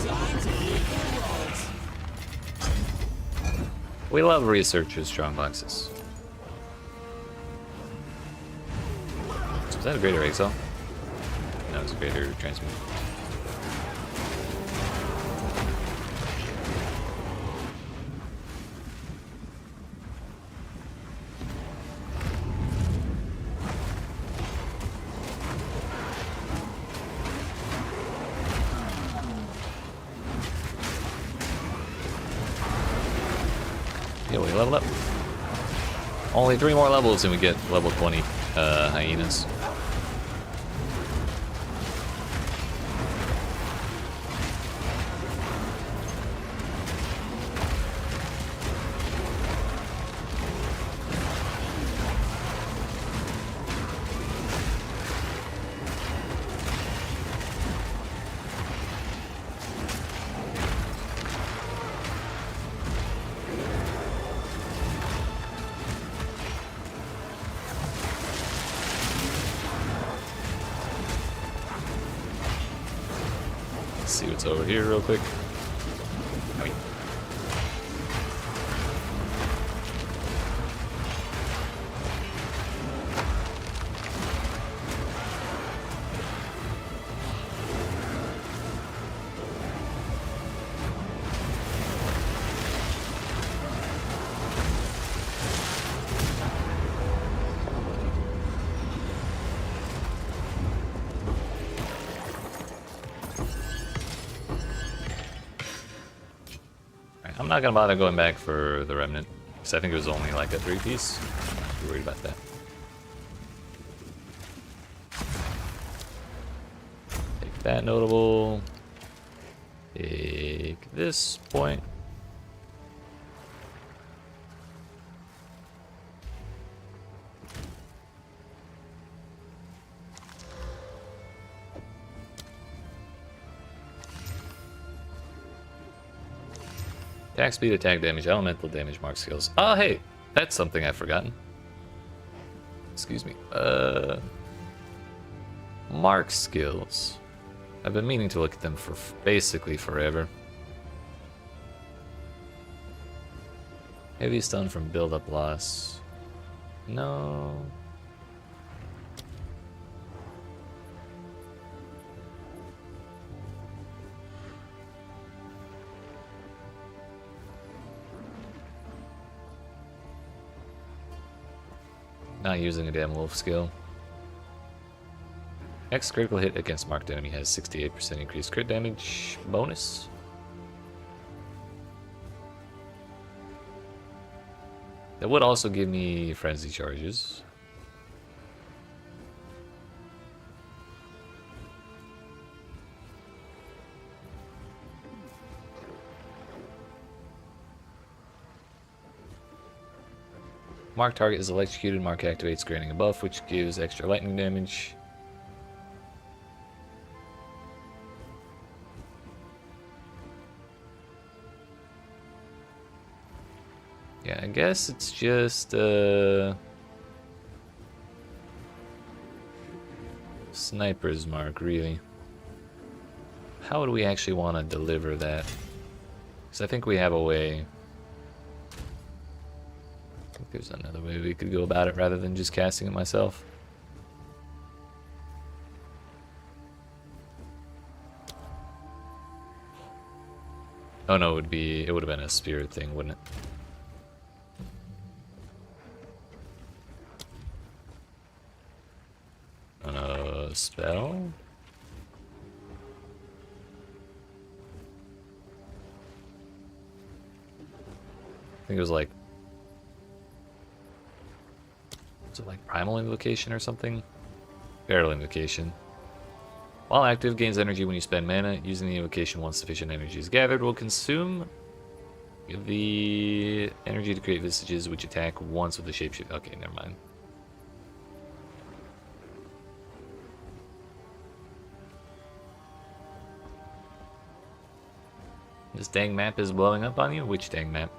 Time to leave the world. We love researchers' strong boxes. So was that a greater Exile? No, it was a greater transmute. Yeah, we level up. Only 3 more levels and we get level 20 hyenas. Let's see what's over here real quick. I'm not gonna bother going back for the remnant, because I think it was only like a 3-piece. I'm not too worried about that. Take that notable. Take this point. Attack speed, attack damage, elemental damage, mark skills. Oh, hey, that's something I've forgotten. Excuse me. Mark skills. I've been meaning to look at them for basically forever. Heavy stun from build-up loss. No. Not using a damn wolf skill. X critical hit against marked enemy has 68% increased crit damage bonus. That would also give me frenzy charges. Mark target is electrocuted. Mark activates, granting a buff, which gives extra lightning damage. Yeah, I guess it's just sniper's mark, really. How would we actually want to deliver that? Because I think we have a way. I think there's another way we could go about it rather than just casting it myself. Oh no, it would have been a spirit thing, wouldn't it? Spell? I think it was like... Was it like Primal Invocation or something? Barrel Invocation. While active, gains energy when you spend mana. Using the invocation once sufficient energy is gathered will consume the energy to create visages which attack once with the shapeshift. Okay, never mind. This dang map is blowing up on you? Which dang map?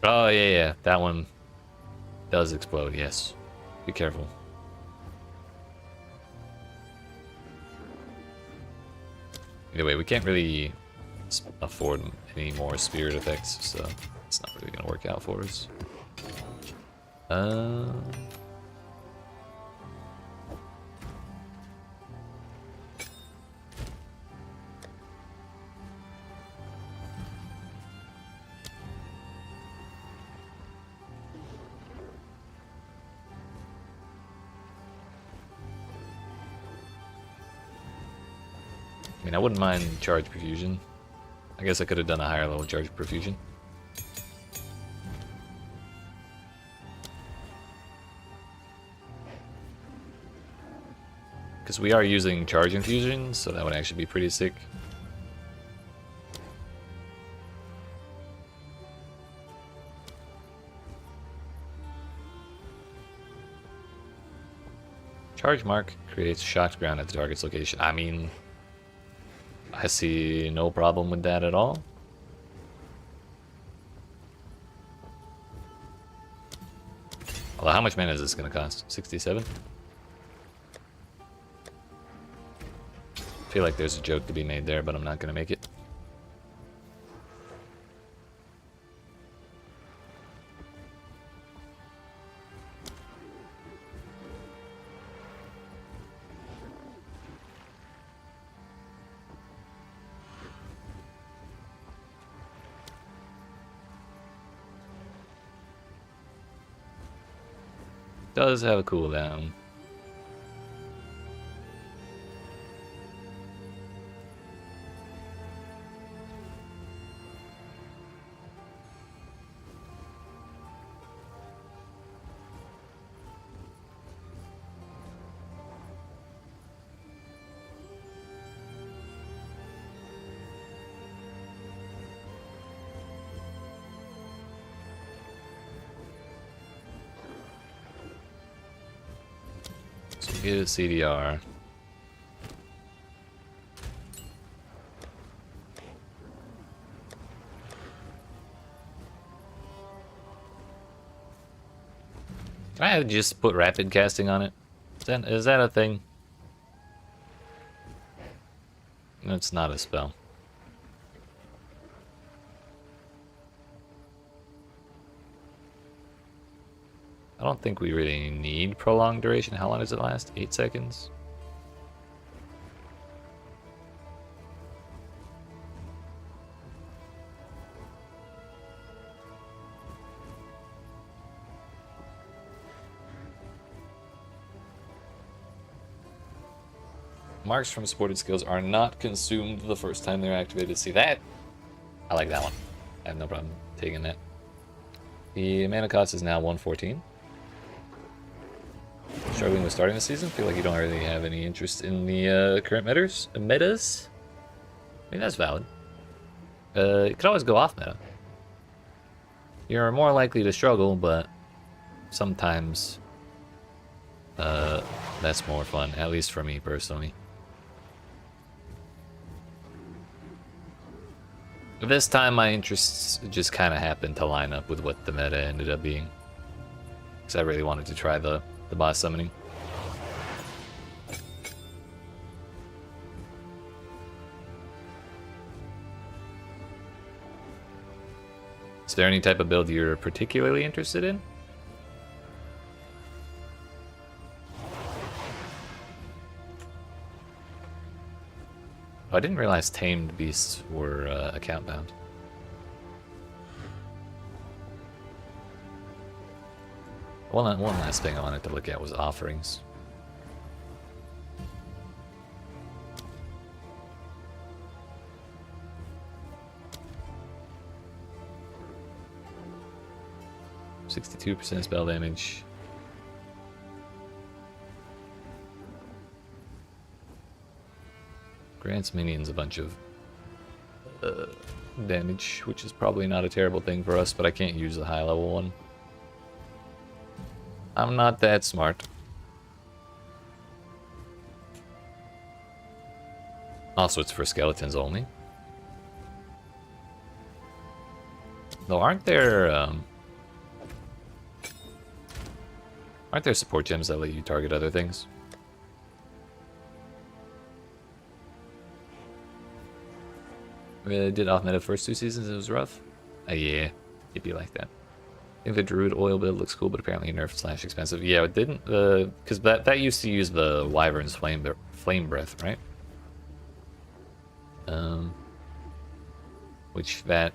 Oh, yeah, that one does explode, yes. Be careful. Anyway, we can't really afford any more spirit effects, so it's not really gonna work out for us. I mean, I wouldn't mind charge perfusion. I guess I could have done a higher level charge perfusion. Because we are using charge infusion, so that would actually be pretty sick. Charge mark creates shocked ground at the target's location. I mean, I see no problem with that at all. Although, how much mana is this going to cost? 67? I feel like there's a joke to be made there, but I'm not going to make it. Does have a cooldown. Get a CDR. Can I just put rapid casting on it? Is that a thing? It's not a spell. I don't think we really need prolonged duration. How long does it last? 8 seconds? Marks from supported skills are not consumed the first time they're activated. See that? I like that one. I have no problem taking that. The mana cost is now 114. Struggling with starting the season? Feel like you don't really have any interest in the current metas? I mean, that's valid. You could always go off meta. You're more likely to struggle, but sometimes that's more fun, at least for me personally. This time my interests just kind of happened to line up with what the meta ended up being. Because I really wanted to try the boss summoning. Is there any type of build you're particularly interested in? Oh, I didn't realize tamed beasts were account bound. One last thing I wanted to look at was offerings. %62% spell damage. Grants minions a bunch of damage, which is probably not a terrible thing for us, but I can't use the high level one. I'm not that smart. Also, it's for skeletons only. Though, aren't there support gems that let you target other things? Did off meta first 2 seasons, it was rough. Yeah, it'd be like that. I think the Druid oil build looks cool, but apparently nerfed / expensive. Yeah, it didn't, because that used to use the Wyvern's flame breath, right? Which that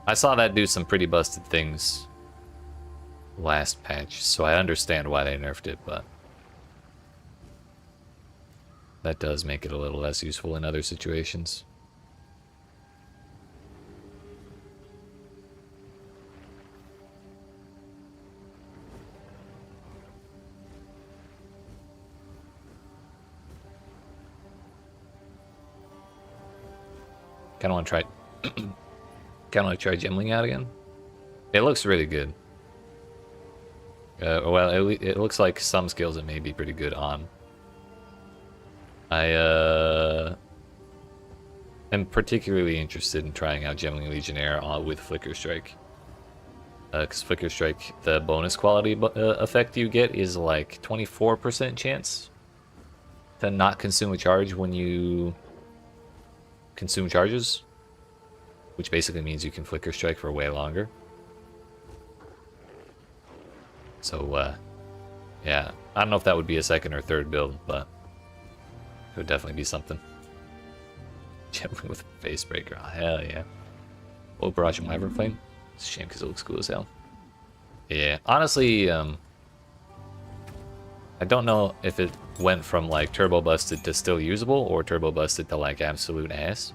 I saw that do some pretty busted things last patch, so I understand why they nerfed it, but that does make it a little less useful in other situations. Kind of want to try, gemling out again. It looks really good. Well, it looks like some skills it may be pretty good on. I am particularly interested in trying out Gemling Legionnaire with Flicker Strike. Because Flicker Strike, the bonus quality effect you get is like 24% chance to not consume a charge when you consume charges, which basically means you can Flicker Strike for way longer. So, yeah, I don't know if that would be a second or third build, but it would definitely be something. Gemling with Face Breaker, oh, hell yeah. Oh, Barrage and Wyvern Flame. It's a shame because it looks cool as hell. Yeah, honestly, I don't know if it went from like turbo busted to still usable or turbo busted to like absolute ass.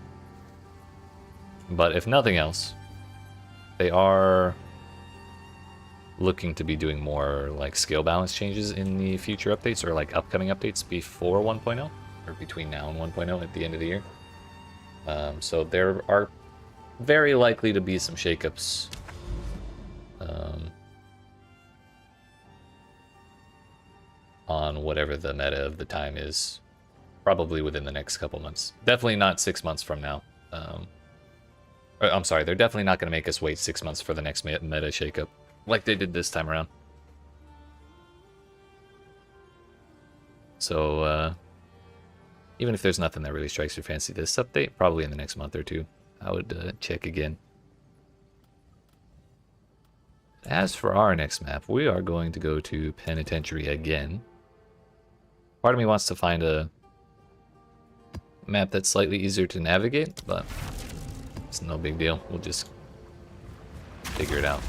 But if nothing else, they are looking to be doing more like skill balance changes in the future updates or like upcoming updates before 1.0 or between now and 1.0 at the end of the year. So there are very likely to be some shakeups on whatever the meta of the time is, probably within the next couple months. Definitely not 6 months from now. I'm sorry, they're definitely not going to make us wait 6 months for the next meta shakeup, like they did this time around. So, even if there's nothing that really strikes your fancy this update, probably in the next month or two, I would check again. As for our next map, we are going to go to Penitentiary again. Part of me wants to find a map that's slightly easier to navigate, but it's no big deal. We'll just figure it out.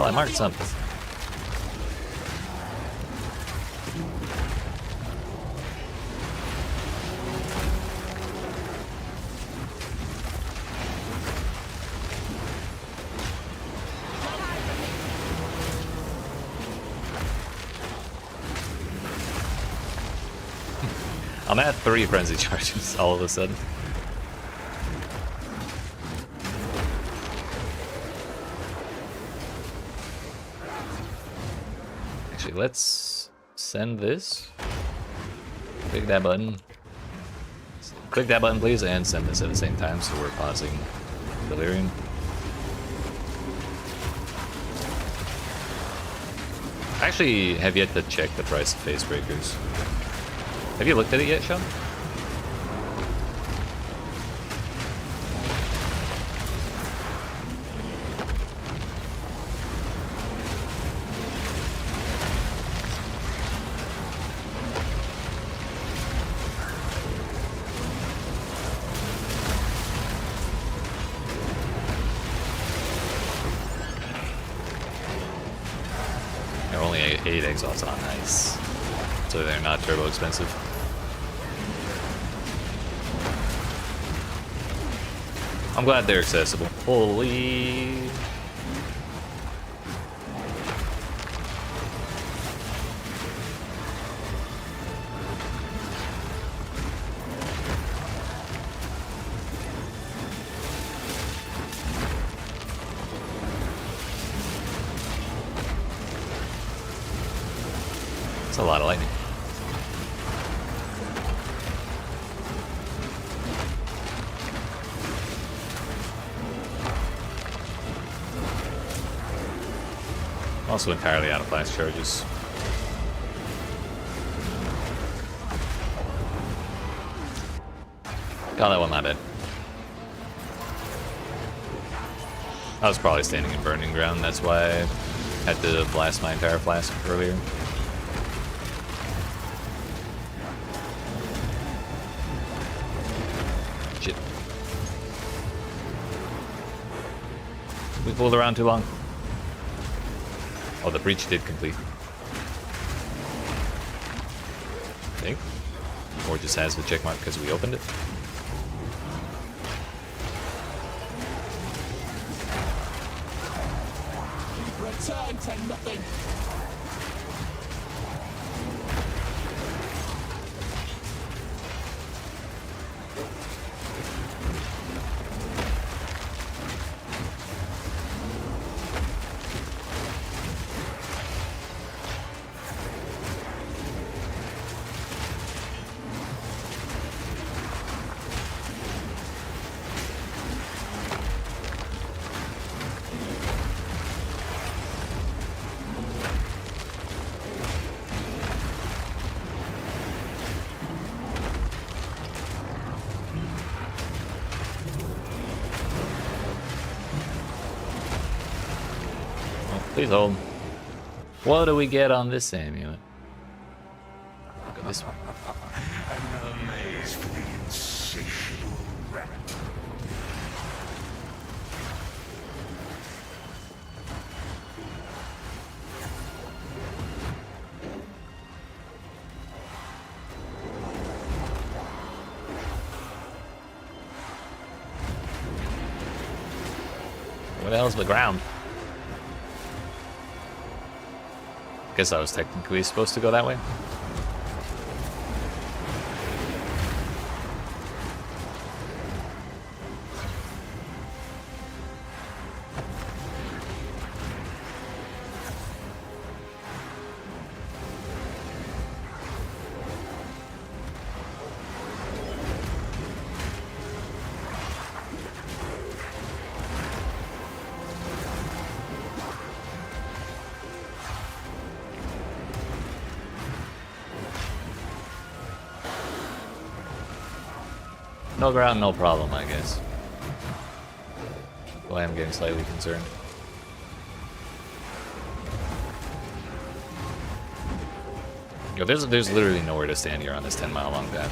Well, I marked something. I'm at 3 frenzy charges all of a sudden. Actually, let's send this. Click that button. Click that button, please, and send this at the same time, so we're pausing Delirium. I actually have yet to check the price of Face Breakers. Have you looked at it yet, Sean? They're only 8 exalts on, nice. So they're not turbo expensive. I'm glad they're accessible. Holy. That's a lot of lightning. Also entirely out of flash charges. God, that one not dead. I was probably standing in burning ground, that's why I had to blast my entire flask earlier. Shit. We fooled around too long. Oh, the breach did complete. I think. Or just has the check mark because we opened it. Return to nothing. Please hold. What do we get on this amulet? Look at this one. I'm amazed for the insatiable rat. Where the hell's the ground? Guess I was technically supposed to go that way. No ground, no problem, I guess. Well, I am getting slightly concerned. Yo, there's literally nowhere to stand here on this 10-mile long path.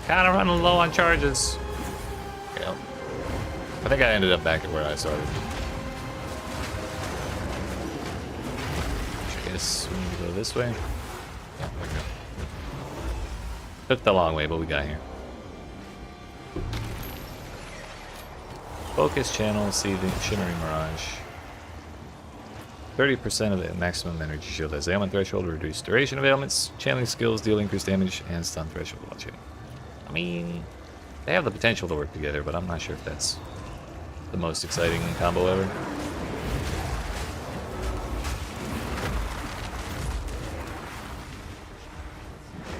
Kind of running low on charges. Yep. I think I ended up back at where I started. I guess we need to go this way. Yeah, there we go. Took the long way, but we got here. Focus channel, seething, shimmering mirage. 30% of the maximum energy shield has ailment threshold, reduced duration of ailments, channeling skills deal increased damage, and stun threshold while shooting. I mean, they have the potential to work together, but I'm not sure if that's the most exciting combo ever.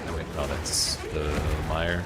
Oh wait, no, that's the Mire.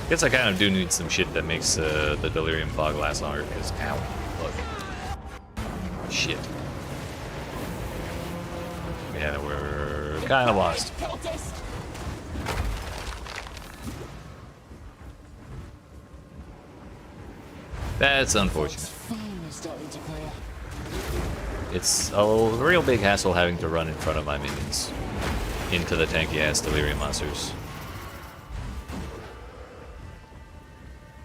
Guess I kind of do need some shit that makes the Delirium Fog last longer, because, ow, look. Shit. Yeah, we're kind of lost. That's unfortunate. It's a real big hassle having to run in front of my minions into the tanky-ass Delirium monsters.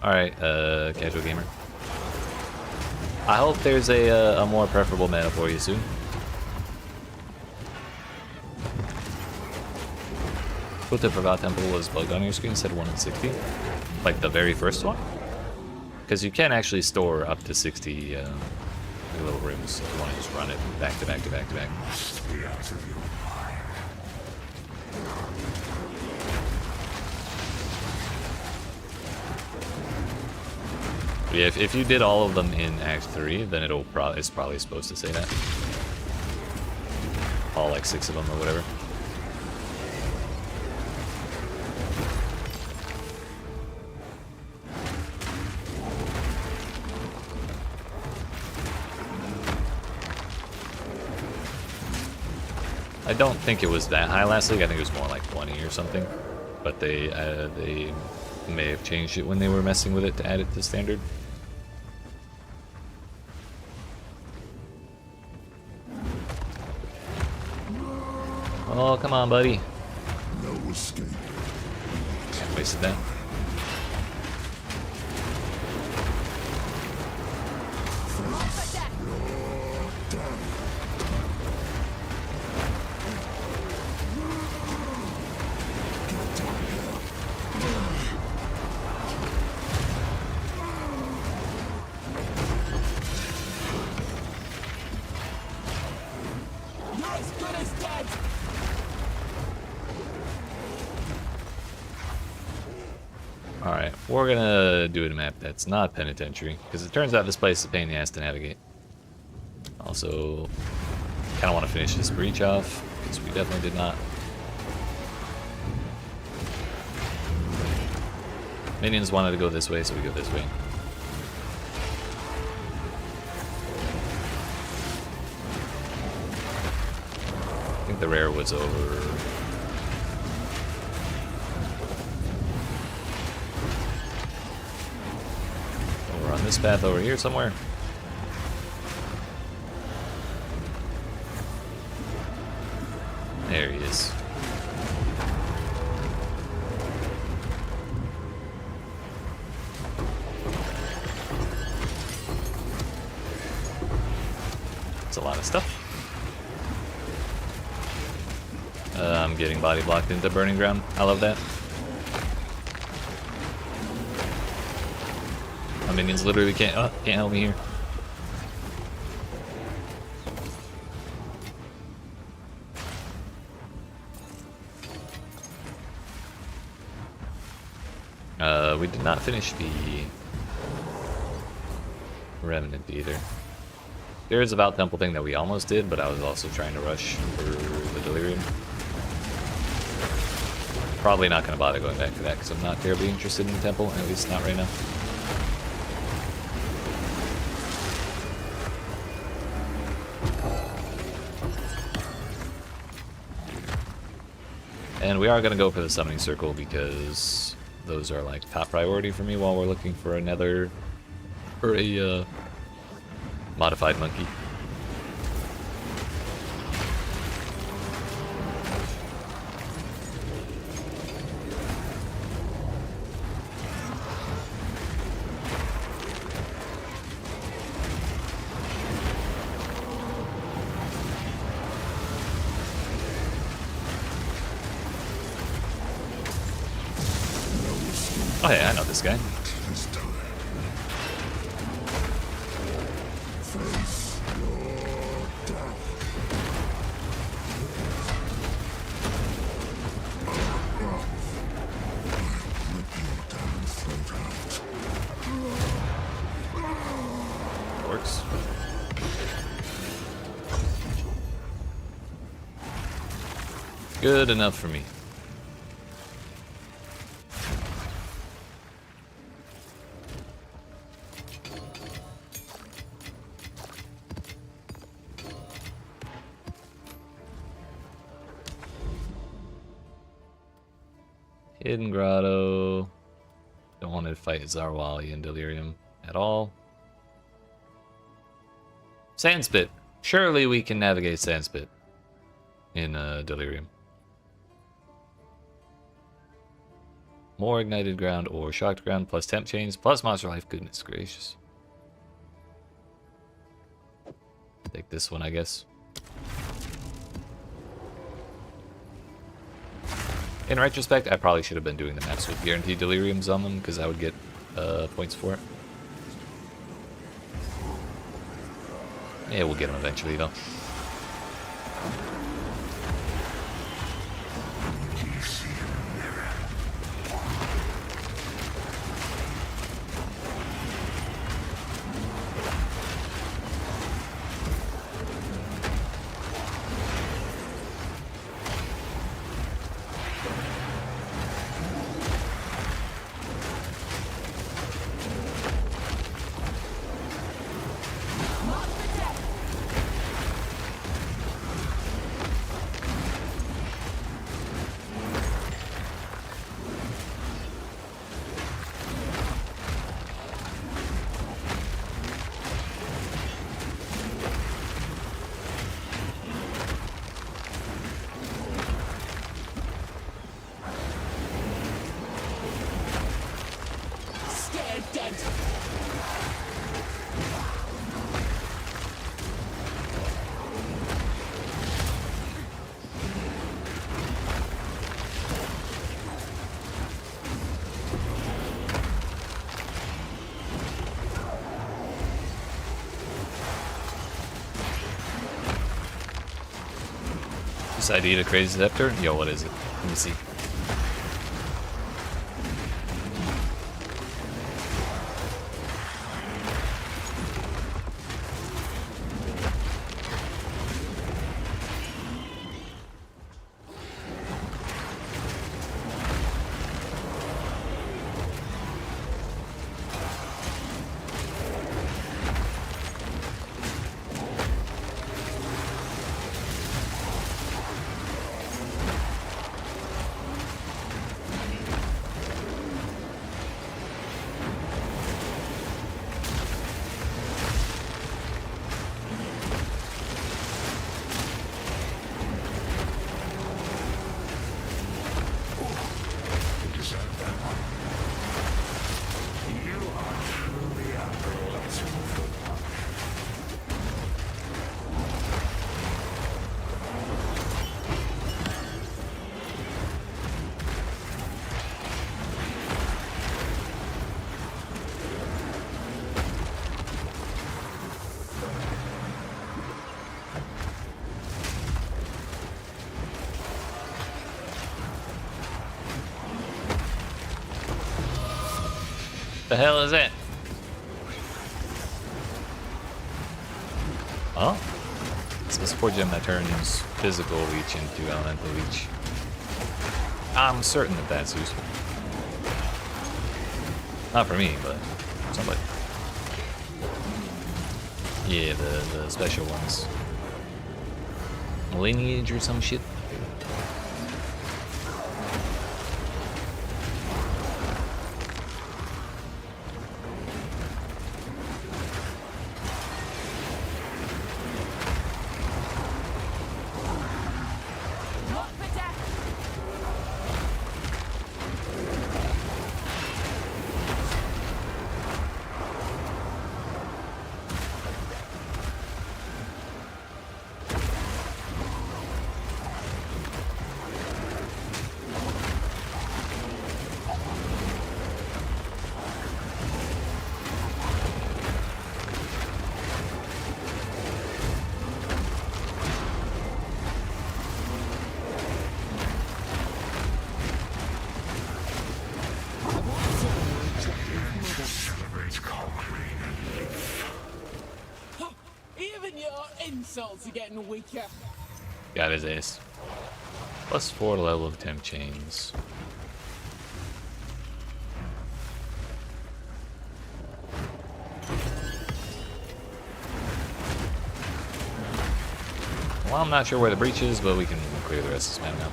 Alright, casual gamer. I hope there's a more preferable meta for you soon. Put the Forgot Temple was bugged on your screen, said 1 in 60. Like the very first one? Because you can actually store up to 60 little rooms if you want to just run it back to back to back to back. Yeah, if you did all of them in Act 3, then it's probably supposed to say that. All like 6 of them or whatever. I don't think it was that high last league. I think it was more like 20 or something. But they may have changed it when they were messing with it to add it to standard. Oh, come on, buddy. No escape. Can't waste that. Alright, we're gonna do a map that's not penitentiary, because it turns out this place is a pain in the ass to navigate. Also, kinda want to finish this breach off, because we definitely did not. Minions wanted to go this way, so we go this way. I think the rare was over. Over on this path over here somewhere. There he is. That's a lot of stuff. I'm getting body blocked into Burning Ground. I love that. My minions literally can't help me here. We did not finish the Remnant either. There's a Vault Temple thing that we almost did, but I was also trying to rush for the Delirium. Probably not going to bother going back to that because I'm not terribly interested in the Temple, at least not right now. And we are going to go for the Summoning Circle because those are like top priority for me while we're looking for another, or a modified monkey. Oh yeah, I know this guy. Works. Good enough for me. Hidden Grotto. Don't want to fight Zarwali and Delirium at all. Sandspit. Surely we can navigate Sandspit in Delirium. More Ignited Ground or Shocked Ground plus Temp Chains plus Monster Life. Goodness gracious. Take this one, I guess. In retrospect, I probably should have been doing the maps with guaranteed Deliriums on them because I would get points for it. Yeah, we'll get them eventually though. Decide to eat a Crazy Scepter? Yo, what is it? Let me see. hell is that? Oh? It's a support gem that turns physical leech into elemental leech. I'm certain that that's useful. Not for me, but somebody. Yeah, the special ones. Lineage or some shit. Even your insults are getting weaker. Got his ace. +4 level of temp chains. Well, I'm not sure where the breach is, but we can clear the rest of this map now.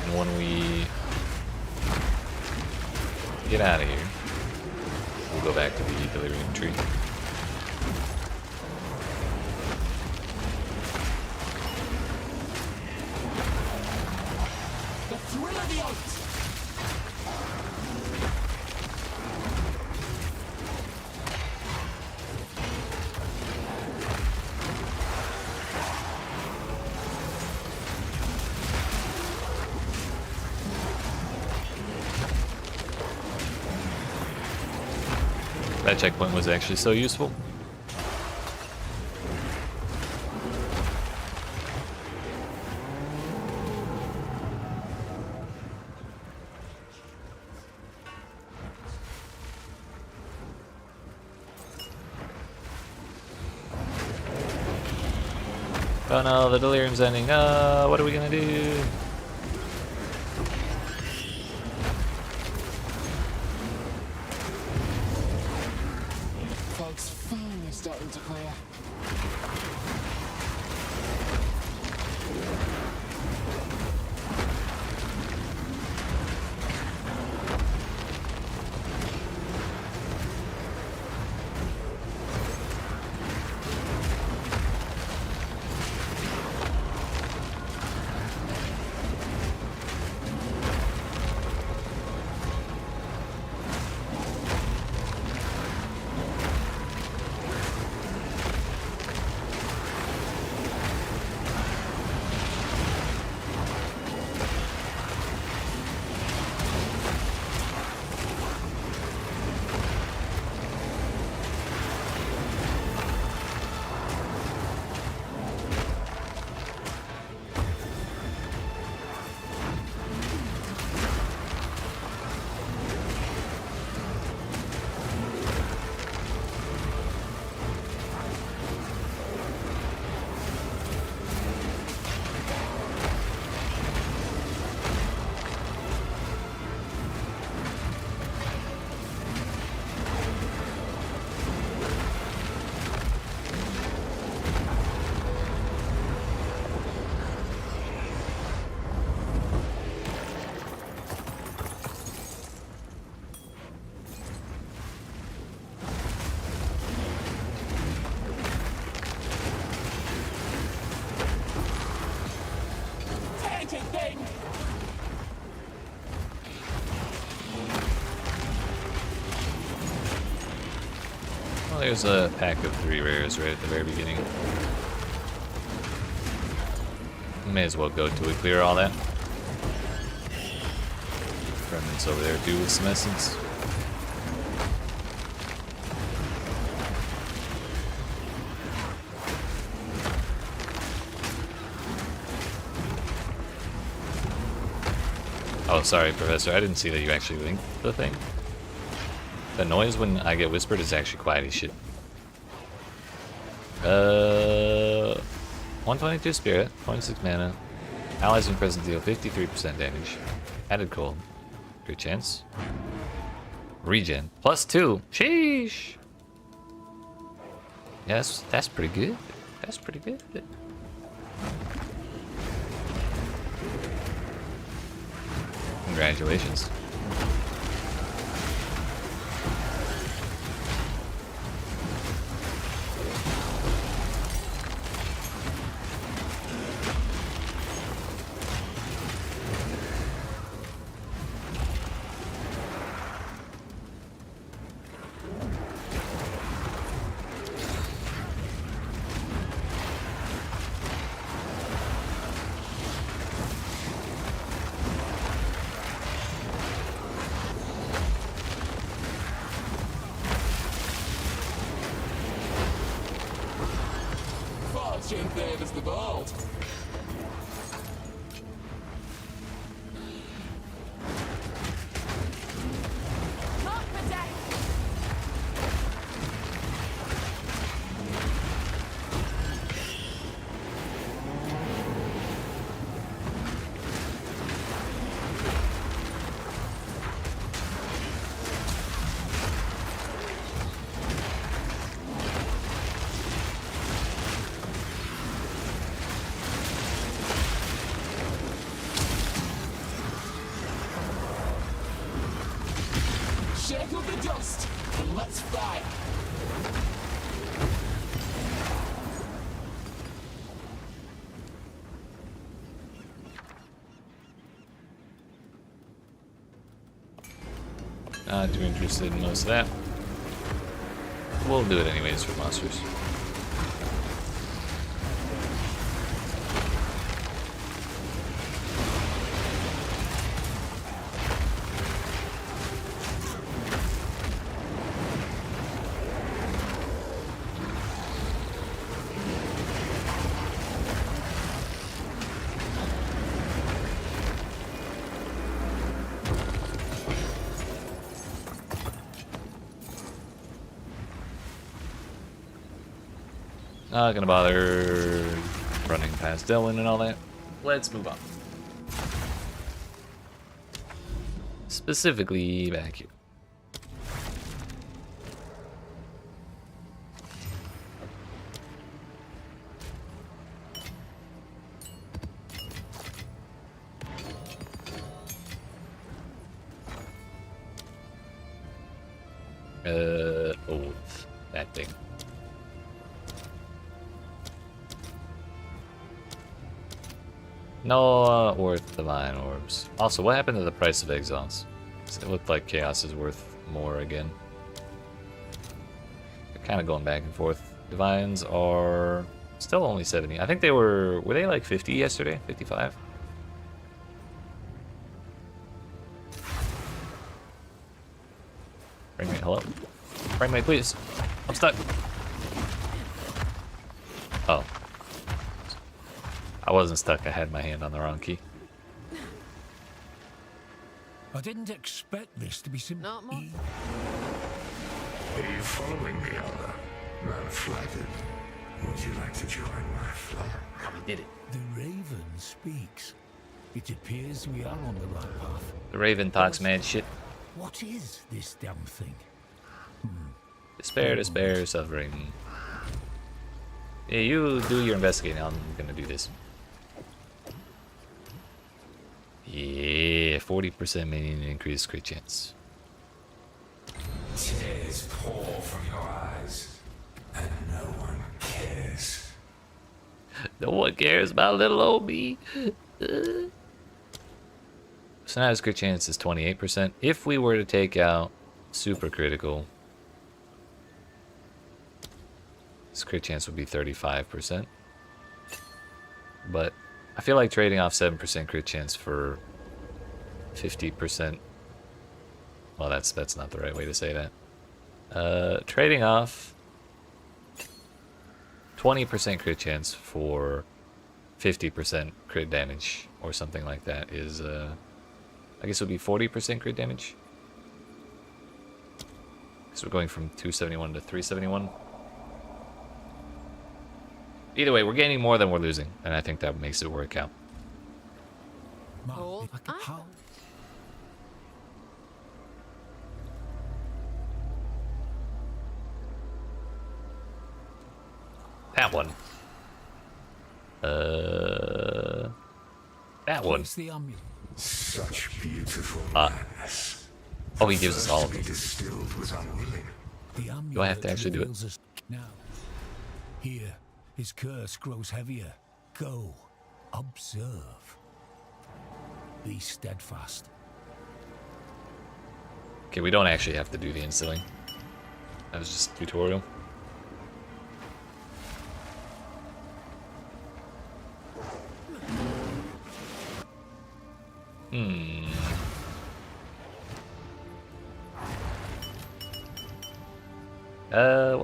And when we get out of here, we'll go back to the Delirium tree. The thrill of the hunt. That checkpoint was actually so useful. Oh no, the delirium's ending. What are we gonna do? Fog's finally starting to clear. Well, there's a pack of 3 rares right at the very beginning. May as well go till we clear all that. Remnants over there do with some essence. Oh, sorry, Professor. I didn't see that you actually linked the thing. The noise when I get whispered is actually quiet as shit. 122 spirit, 26 mana. Allies in present deal 53% damage. Added cold. Good chance. Regen. +2. Sheesh. Yes, that's pretty good. That's pretty good. Congratulations. Fortune favours the bold. Not protect! Shake up the dust and let's fire. Not too interested in most of that. We'll do it anyways for monsters. Not gonna bother running past Delwyn and all that. Let's move on. Specifically back here. Oh, that thing. No worth divine orbs. Also, what happened to the price of exiles? It looked like chaos is worth more again. They're kind of going back and forth. Divines are still only 70. I think they were they like 50 yesterday? 55? Bring me, hello? Bring me, please. I'm stuck. Oh. I wasn't stuck, I had my hand on the wrong key. I didn't expect this to be simple. Not more. Are you following me, Elder? I'm flattered. Would you like to join my flock? We did it. The Raven speaks. It appears we are on the right path. The Raven talks mad shit. What is this damn thing? Despair, despair, suffering. Yeah, you do your investigating. I'm gonna do this. Yeah, 40% minion increase crit chance. Tears pour from your eyes, and no one cares. No one cares about little old me. So now his crit chance is 28%. If we were to take out super critical, his crit chance would be 35%. But I feel like trading off 7% crit chance for 50%. Well, that's not the right way to say that. Trading off 20% crit chance for 50% crit damage or something like that is, I guess it would be 40% crit damage. So we're going from 271 to 371. Either way, we're gaining more than we're losing, and I think that makes it work out. Hold on. How? That one. That one. Place the amulet. Such beautiful madness. Oh, he gives us all of Be them. distilled was unwilling. The amulet Do I have to actually do it? reveals us now. Here, his curse grows heavier. Go, observe. Be steadfast. Okay, we don't actually have to do the instilling. That was just a tutorial.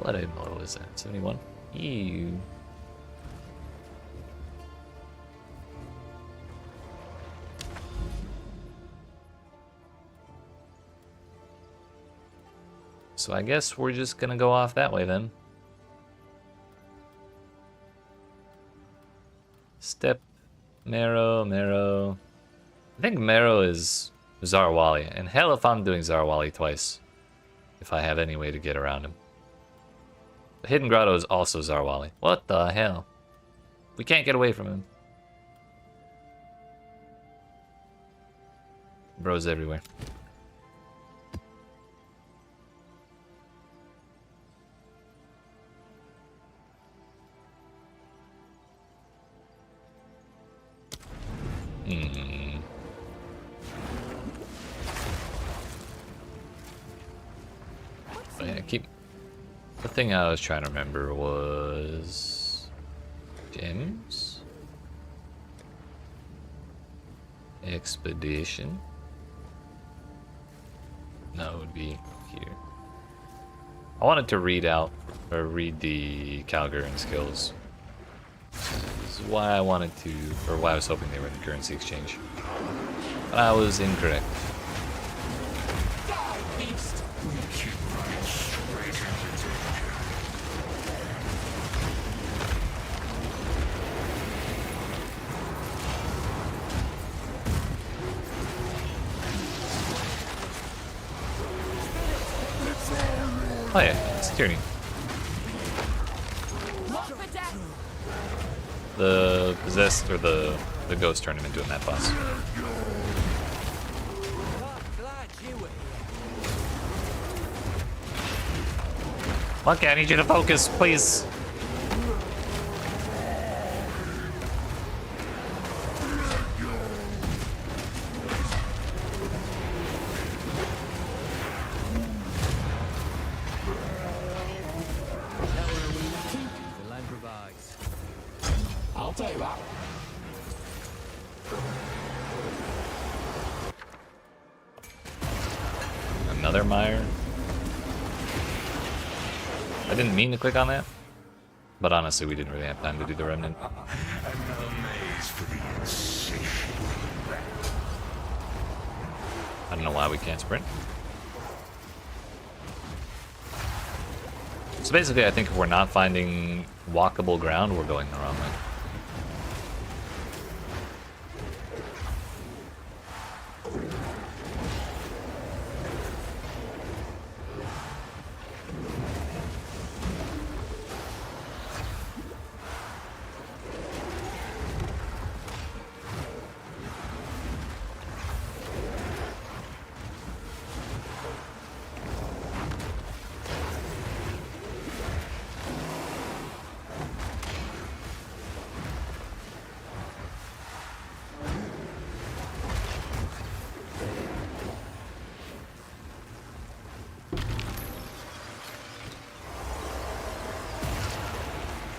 What item model is that? 71? Ew. So I guess we're just gonna go off that way then. Step, Marrow. I think Marrow is Zarwali, and hell if I'm doing Zarwali twice. If I have any way to get around him. The Hidden Grotto is also Zarwali. What the hell? We can't get away from him. Bros everywhere. But yeah, keep. The thing I was trying to remember was gems, expedition. No, it would be here. I wanted to read the Calgarian skills. This is why I wanted to, or why I was hoping they were in the currency exchange. But I was incorrect. Die, beast! We keep running straight into danger. Oh yeah, it's Tyranny. Walk for death. The possessed or the ghost turned him into a mad boss. Monkey, I need you to focus, please. I'll tell you that. Another mire. I didn't mean to click on that, but honestly, we didn't really have time to do the remnant. Another maze for the insatiable rat. I don't know why we can't sprint. So basically, I think if we're not finding walkable ground, we're going the wrong way.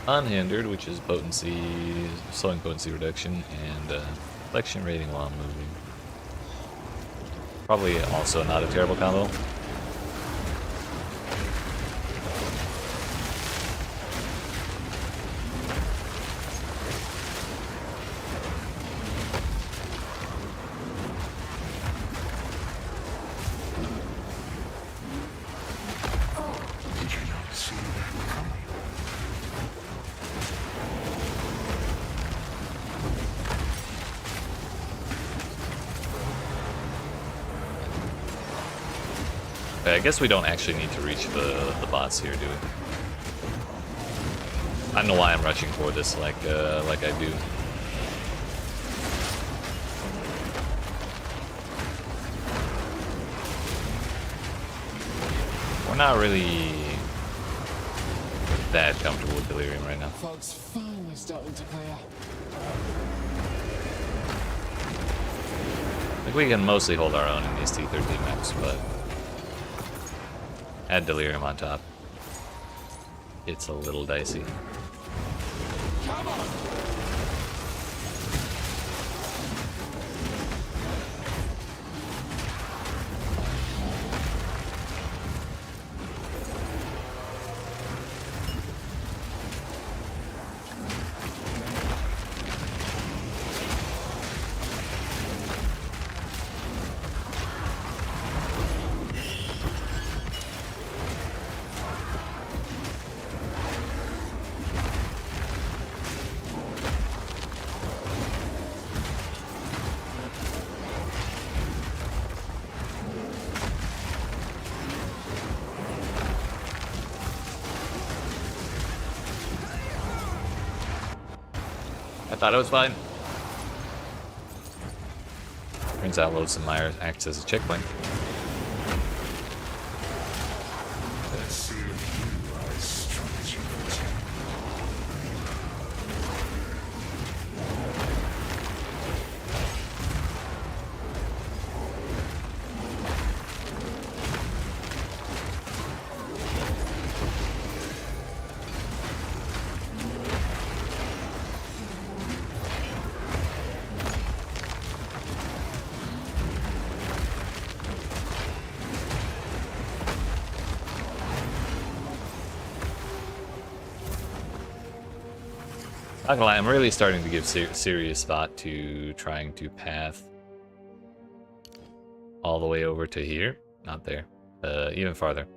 Unhindered, which is potency, slowing potency reduction, and flexion rating while moving. Probably also not a terrible combo. I guess we don't actually need to reach the bots here, do we? I don't know why I'm rushing for this like I do. We're not really that comfortable with Delirium right now. Fog's finally starting to clear. I think we can mostly hold our own in these T13 maps, but add Delirium on top. It's a little dicey. Come on! I thought it was fine. Turns out Loathsome Mire acts as a checkpoint. Let's see if you are as strong as you pretend. Not gonna lie, I'm really starting to give serious thought to trying to path all the way over to here. Not there. Even farther.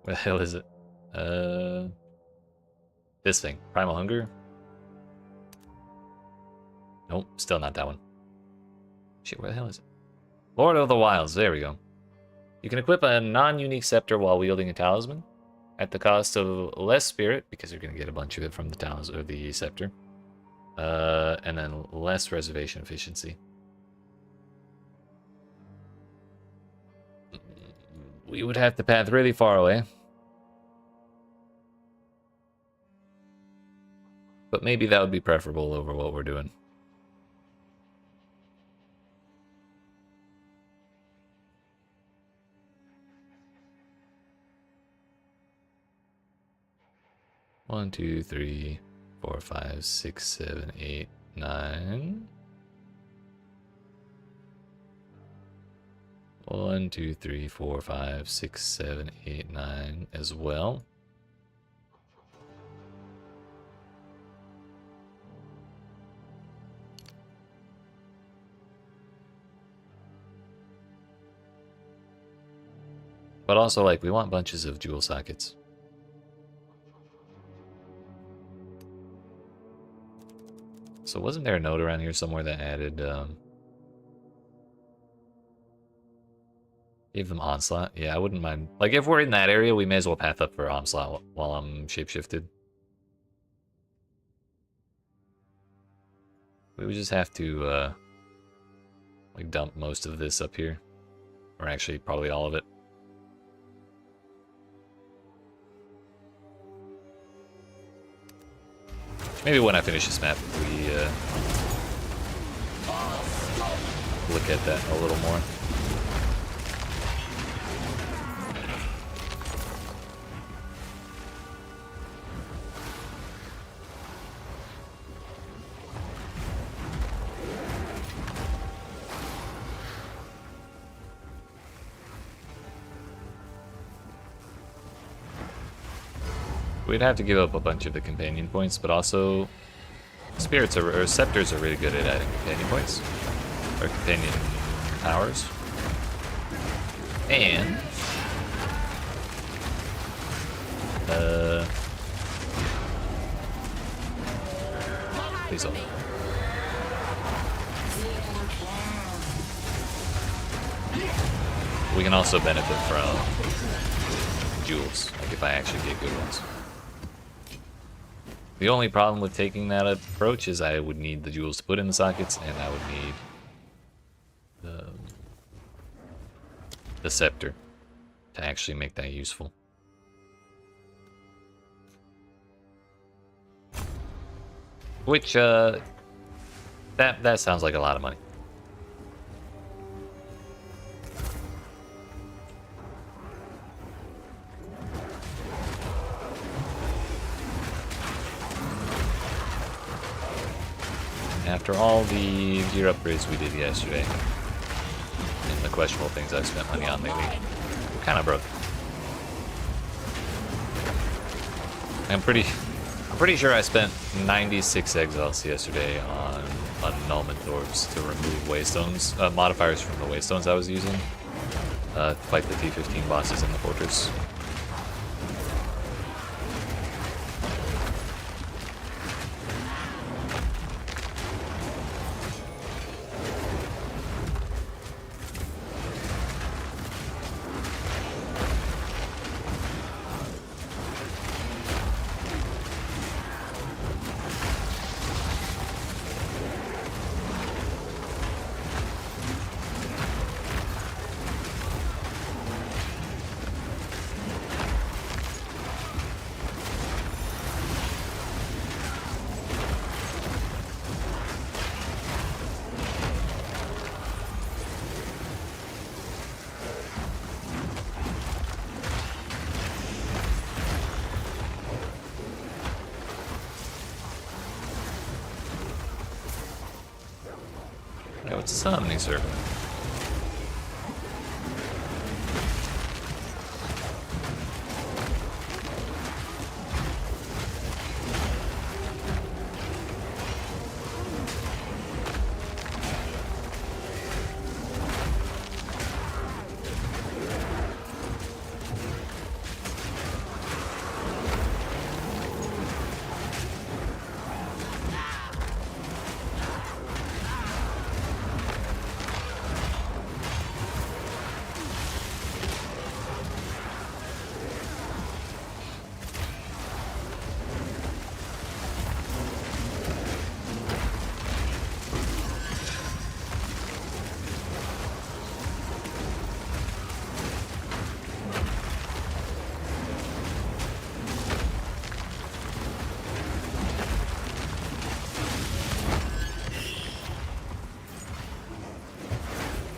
Where the hell is it? This thing. Primal Hunger? Nope, still not that one. Shit, where the hell is it? Lord of the Wilds, there we go. You can equip a non-unique scepter while wielding a talisman, at the cost of less spirit, because you're going to get a bunch of it from the talisman or the scepter, and then less reservation efficiency. We would have to path really far away. But maybe that would be preferable over what we're doing. One, two, three, 4, 5, 6, 7, 8, 9. 1, 2, 3, 4, 5, 6, 7, 8, 9 as well. But also, like, we want bunches of jewel sockets. So wasn't there a note around here somewhere that added, gave them Onslaught? Yeah, I wouldn't mind. Like, if we're in that area, we may as well path up for Onslaught while I'm shapeshifted. We would just have to, like, dump most of this up here. Or actually, probably all of it. Maybe when I finish this map, we look at that a little more. We'd have to give up a bunch of the companion points, but also spirits or scepters are really good at adding companion points or companion powers. And please hold. can also benefit from jewels, like if I actually get good ones. The only problem with taking that approach is I would need the jewels to put in the sockets, and I would need the scepter to actually make that useful. Which, that sounds like a lot of money. After all the gear upgrades we did yesterday, and the questionable things I've spent money on lately, I'm kind of broke. I'm pretty sure I spent 96 exiles yesterday on annulment orbs to remove waystones, modifiers from the waystones I was using to fight the T15 bosses in the fortress. Hey, what's a summoning circle?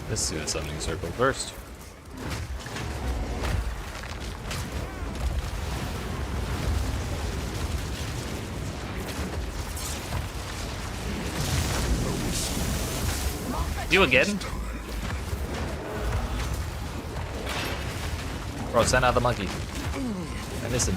Let's do the summoning circle first. You again? Bro, send out the monkey. I missed him.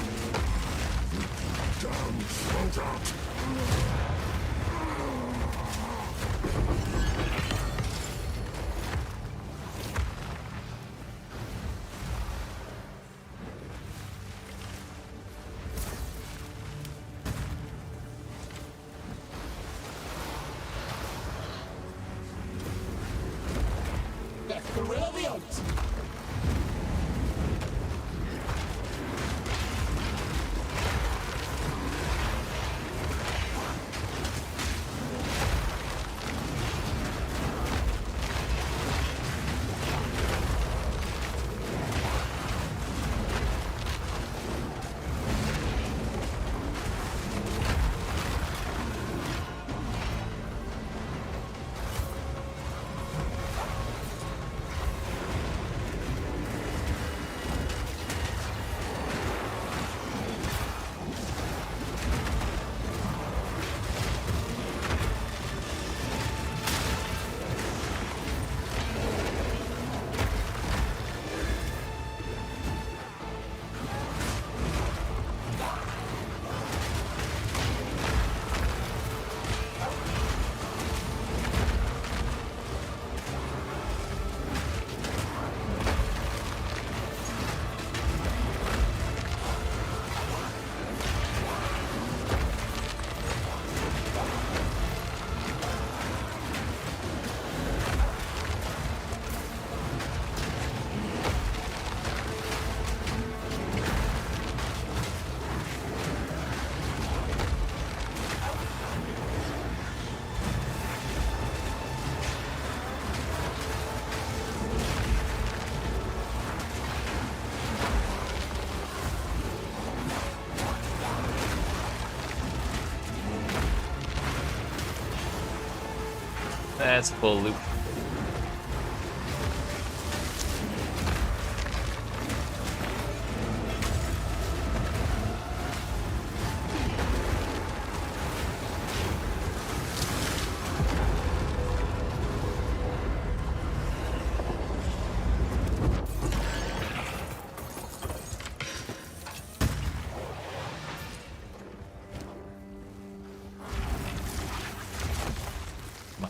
That's a full loop.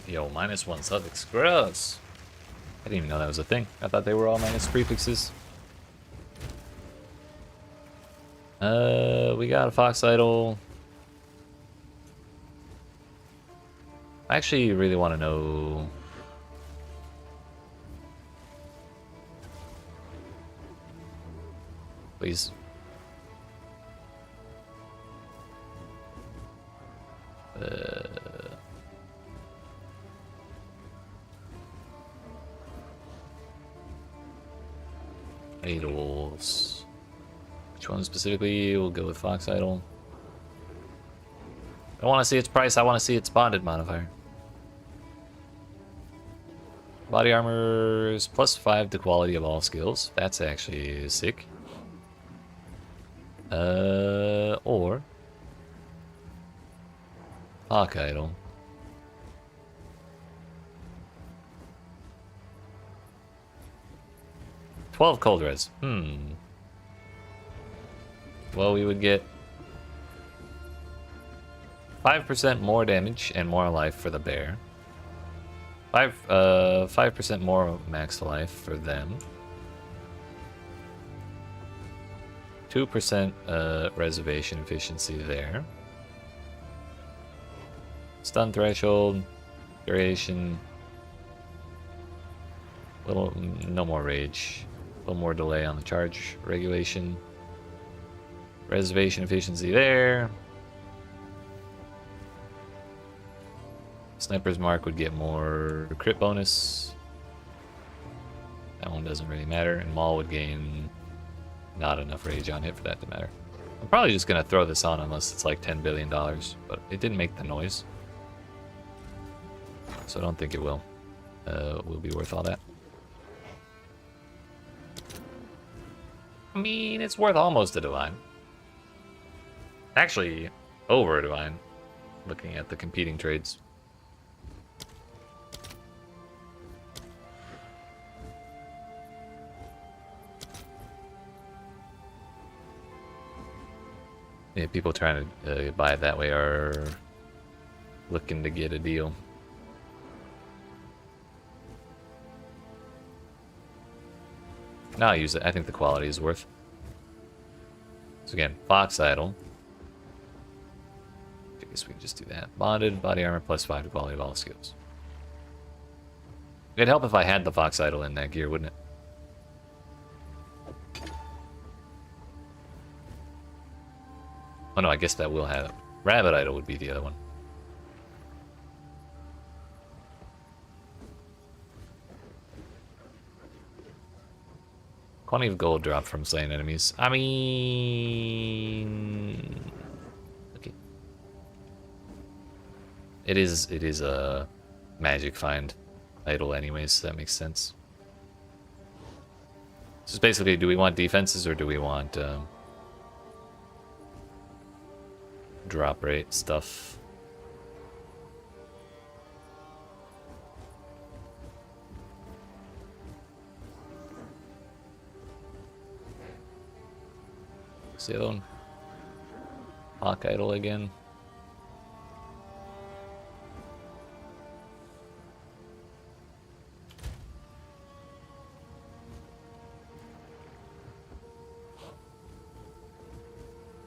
Yo, -1 suffix. Gross. I didn't even know that was a thing. I thought they were all minus prefixes. We got a Fox Idol. I actually really want to know. Please. Idols. Which one specifically? We'll go with Fox Idol. I don't want to see its price, I want to see its bonded modifier. Body armor is +5 to quality of all skills. That's actually sick. Or Hawk Idol. $12 cold res. Well, we would get 5% more damage and more life for the bear. 5% more max life for them. 2% reservation efficiency there. Stun threshold, duration. No more rage. A little more delay on the charge regulation. Reservation efficiency there. Sniper's Mark would get more crit bonus. That one doesn't really matter. And Maul would gain not enough rage on hit for that to matter. I'm probably just going to throw this on unless it's like $10 billion. But it didn't make the noise. So I don't think it will. Will be worth all that. I mean, it's worth almost a divine. Actually, over a divine. Looking at the competing trades. Yeah, people trying to buy it that way are looking to get a deal. No, I'll use it. I think the quality is worth. So again, Fox Idol. I guess we can just do that. Bonded, body armor, +5 to quality of all skills. It'd help if I had the Fox Idol in that gear, wouldn't it? Oh no, I guess that will have it. Rabbit Idol would be the other one. Quantity of gold dropped from slain enemies. I mean, okay. It is a magic find idol anyways, so that makes sense. So it's basically, do we want defenses or do we want drop rate stuff? What's the other one? Hawk Idol again.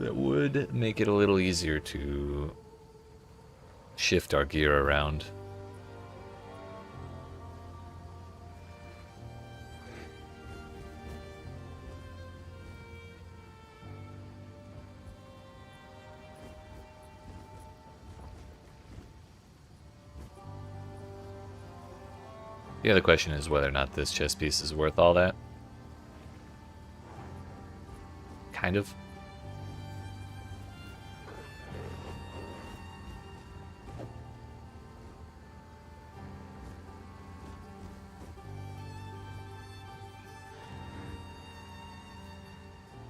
That would make it a little easier to shift our gear around. The other question is whether or not this chest piece is worth all that. Kind of.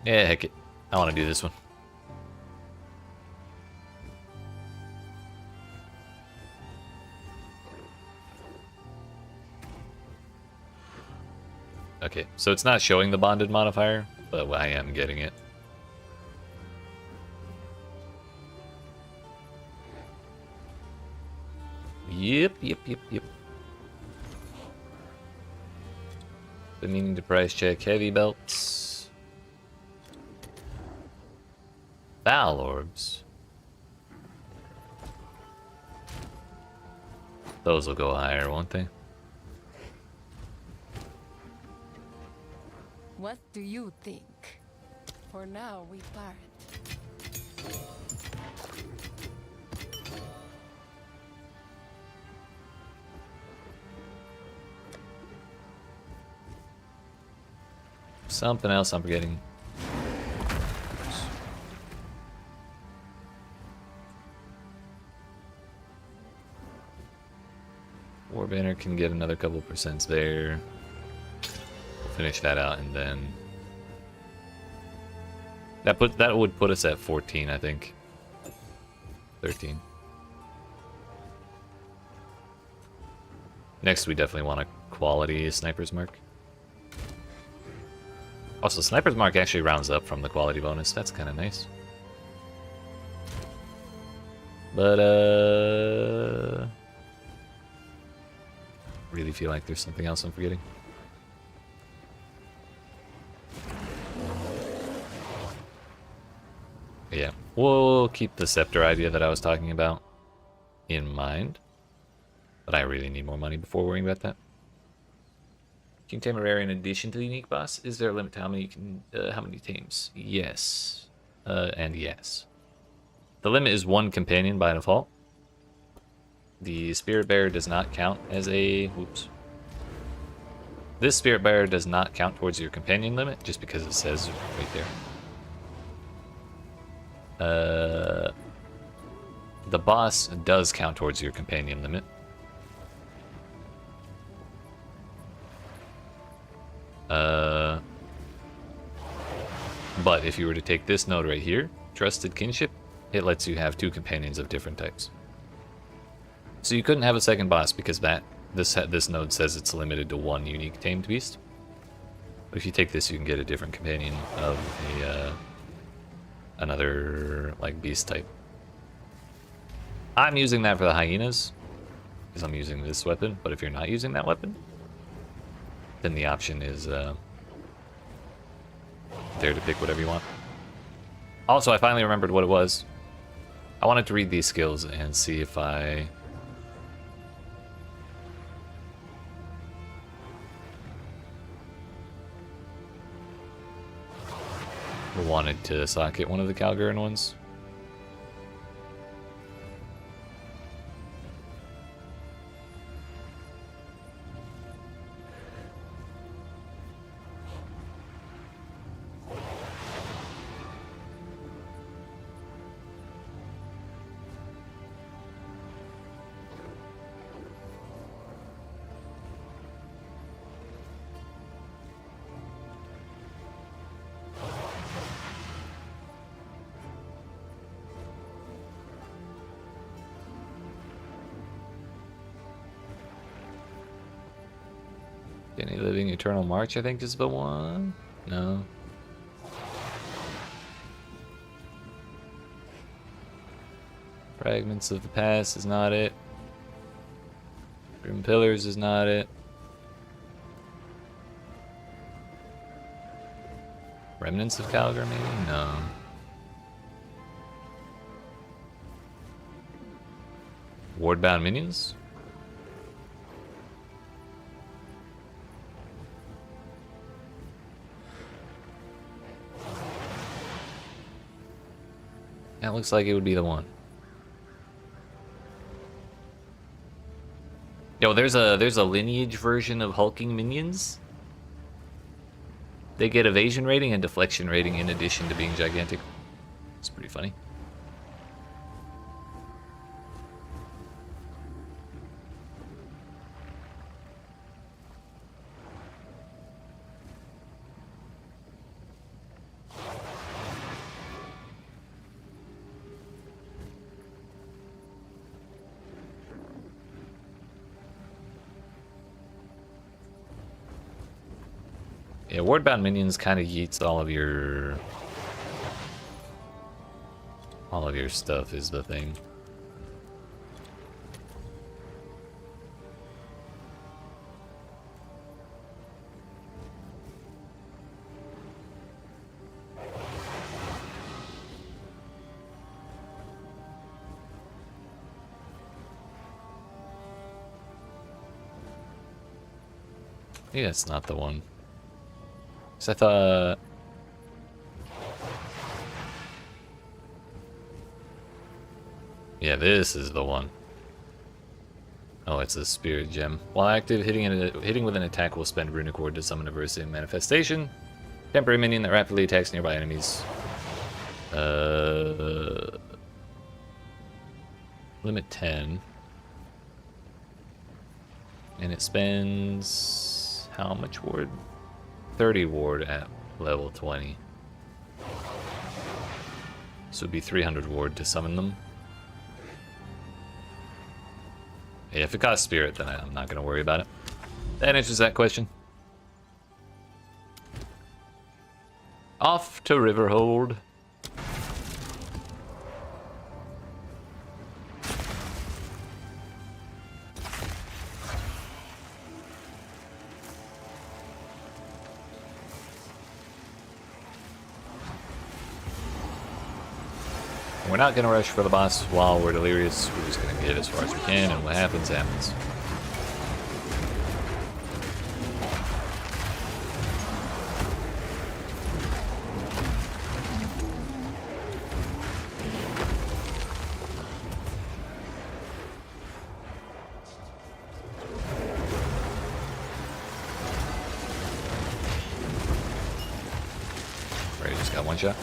Yeah, heck it. I want to do this one. Okay, so it's not showing the bonded modifier, but I am getting it. Yep. Been meaning to price check heavy belts. Foul orbs. Those will go higher, won't they? What do you think? For now, we part. Something else I'm forgetting. War banner can get another couple percents there. We'll finish that out, and then that would put us at 14, I think. 13. Next, we definitely want a quality sniper's mark. Also, sniper's mark actually rounds up from the quality bonus. That's kind of nice. But really feel like there's something else I'm forgetting. Yeah, we'll keep the scepter idea that I was talking about in mind. But I really need more money before worrying about that. Can you tame a rare in addition to the unique boss? Is there a limit to how many you can, how many tames? Yes, and yes. The limit is 1 companion by default. The spirit bearer does not count as a. Whoops. This spirit bearer does not count towards your companion limit, just because it says right there. The boss does count towards your companion limit. But if you were to take this node right here, Trusted Kinship, it lets you have 2 companions of different types. So you couldn't have a second boss because this node says it's limited to 1 unique tamed beast. But if you take this, you can get a different companion of another like beast type. I'm using that for the hyenas because I'm using this weapon. But if you're not using that weapon, then the option is there to pick whatever you want. Also, I finally remembered what it was. I wanted to read these skills and see if I wanted to socket one of the Calgarian ones. Any Living Eternal March, I think, is the one. No. Fragments of the Past is not it. Grim Pillars is not it. Remnants of Calgar, maybe? No. Wardbound Minions? That looks like it would be the one. Yo, there's a lineage version of hulking minions. They get evasion rating and deflection rating in addition to being gigantic. It's pretty funny. Yeah, ward-bound minions kind of yeets all of your stuff is the thing. Maybe that's not the one. 'Cause I thought... Yeah, this is the one. Oh, it's a spirit gem. While active, hitting with an attack will spend runic ward to summon a Versian manifestation. Temporary minion that rapidly attacks nearby enemies. Limit 10. And it spends how much ward? 30 ward at level 20. So it'd be 300 ward to summon them. Yeah, if it costs spirit, then I'm not going to worry about it. That answers that question. Off to Riverhold. We're not going to rush for the boss while we're delirious. We're just going to get as far as we can, and what happens, happens. Right, just got one shot.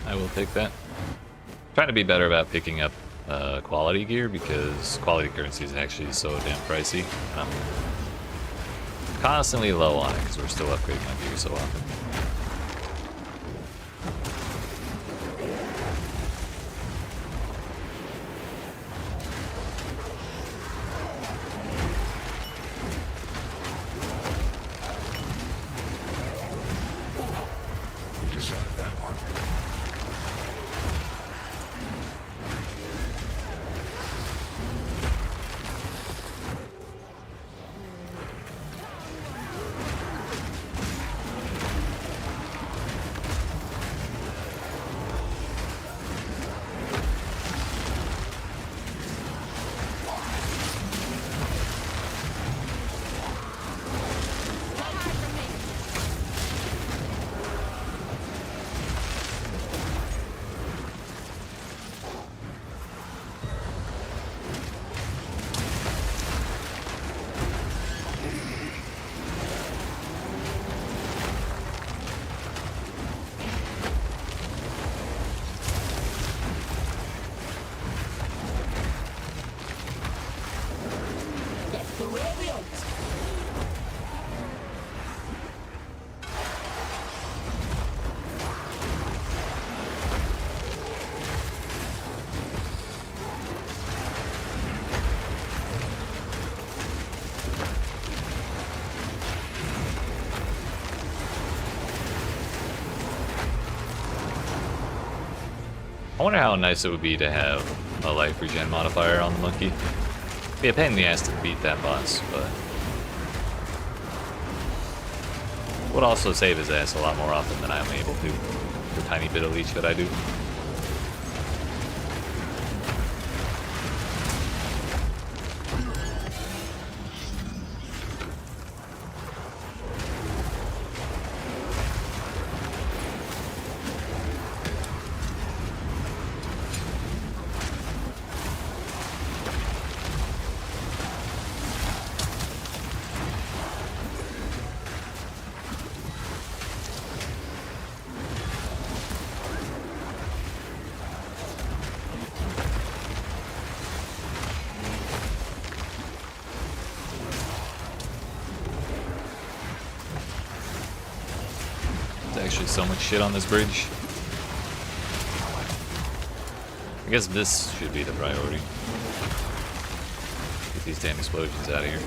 I will take that. Trying to be better about picking up quality gear because quality currency is actually so damn pricey. I'm constantly low on it because we're still upgrading my gear so often. I wonder how nice it would be to have a life regen modifier on the monkey. Be a pain in the ass to beat that boss, but would also save his ass a lot more often than I'm able to. The tiny bit of leech that I do. Actually so much shit on this bridge. I guess this should be the priority. Get these damn explosions out of here.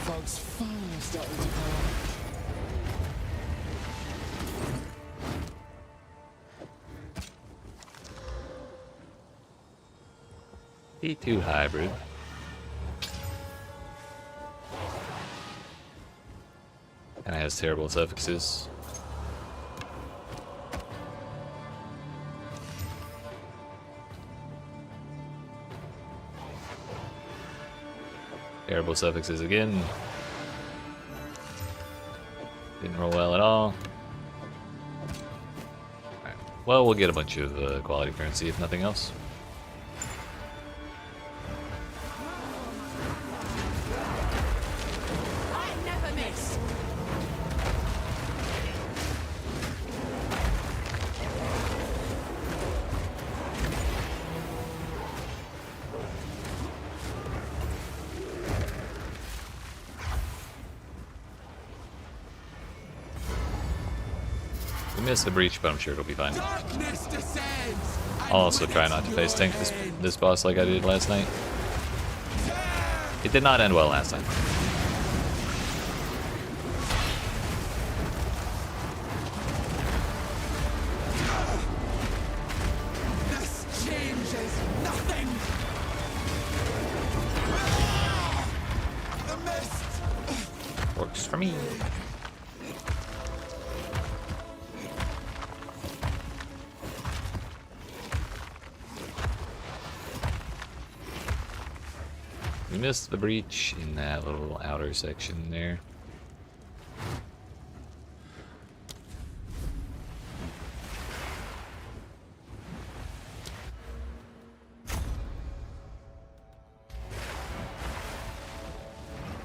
Fog's finally starting to come. P2 hybrid. And it has terrible suffixes. Terrible suffixes again. Didn't roll well at all. Alright. Well, we'll get a bunch of quality currency if nothing else. We missed the breach, but I'm sure it'll be fine. I'll also try not to face tank this boss like I did last night. It did not end well last time. This changes nothing. The mist. Works for me. We missed the breach in that little outer section there.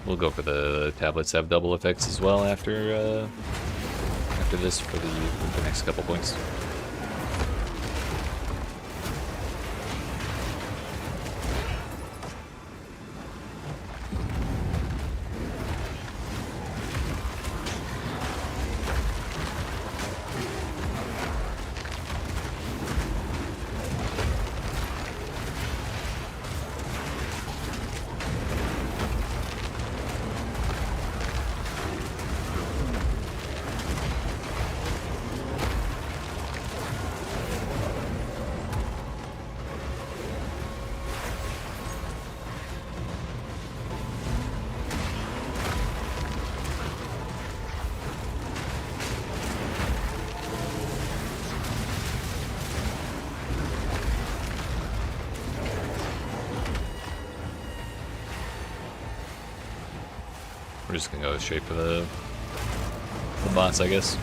We'll go for the tablets have double effects as well after this for the next couple points. We're just gonna go straight for the boss, I guess.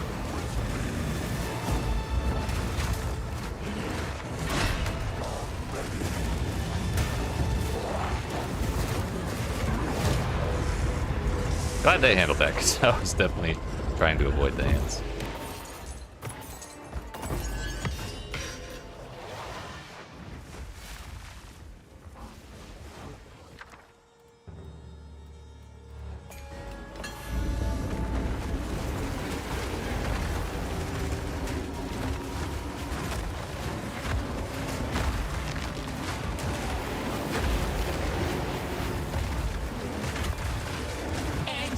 Glad they handled that, because I was definitely trying to avoid the hands.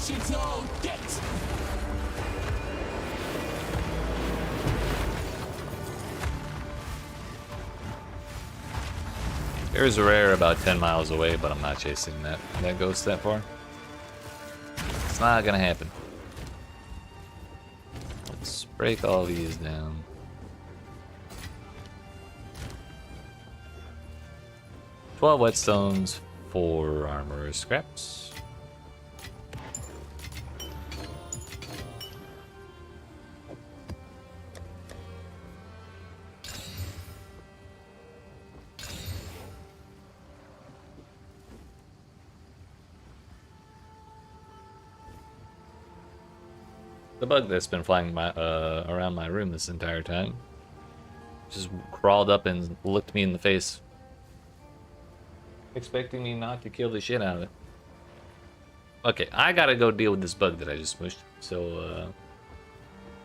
Watch it all get! There's a rare about 10 miles away, but I'm not chasing that ghost that far. It's not gonna happen. Let's break all these down. "12 whetstones, 4 armor scraps." The bug that's been flying around my room this entire time just crawled up and looked me in the face, expecting me not to kill the shit out of it. Okay, I gotta go deal with this bug that I just smushed. So,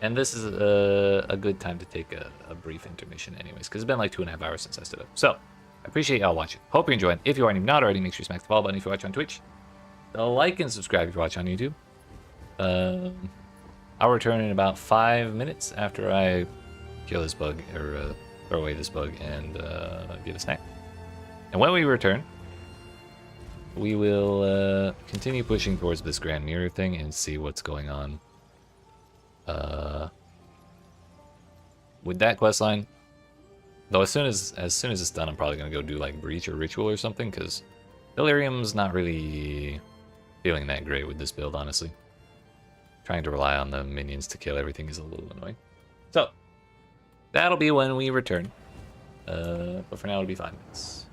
and this is a good time to take a brief intermission anyways, because it's been like 2.5 hours since I stood up. So, I appreciate y'all watching. Hope you're enjoying. If you are not already, make sure you smack the follow button if you watch on Twitch. Like and subscribe if you watch on YouTube. I'll return in about 5 minutes after I kill this bug, or throw away this bug, and get a snack. And when we return, we will continue pushing towards this Grand Mirror thing and see what's going on with that questline. Though as soon as it's done, I'm probably gonna go do like Breach or Ritual or something, because Delirium's not really feeling that great with this build, honestly. Trying to rely on the minions to kill everything is a little annoying. So, that'll be when we return. But for now, it'll be 5 minutes.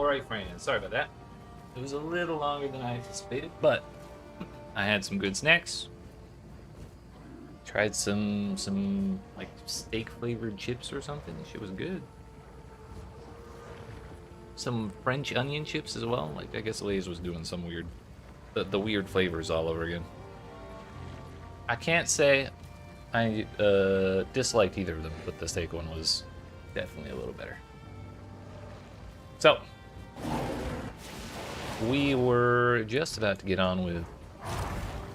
Alright, friends. Sorry about that. It was a little longer than I anticipated, but I had some good snacks. Tried some like steak flavored chips or something. Shit was good. Some French onion chips as well. Like I guess Lay's was doing some weird, the weird flavors all over again. I can't say I disliked either of them, but the steak one was definitely a little better. So we were just about to get on with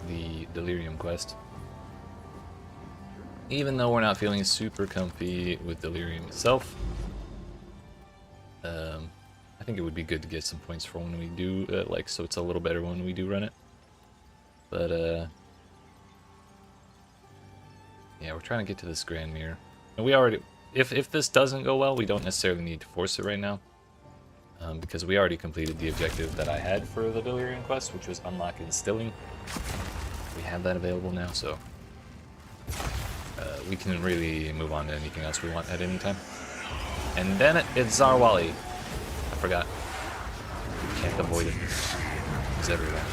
the Delirium quest. Even though we're not feeling super comfy with Delirium itself, I think it would be good to get some points for when we do, like, so it's a little better when we do run it. But, yeah, we're trying to get to this Grand Mirror. And we already, if this doesn't go well, we don't necessarily need to force it right now. Because we already completed the objective that I had for the Delirium quest, which was unlock instilling. We have that available now, so we can really move on to anything else we want at any time. And then it's Zarwali. I forgot. Can't avoid it. It's everywhere.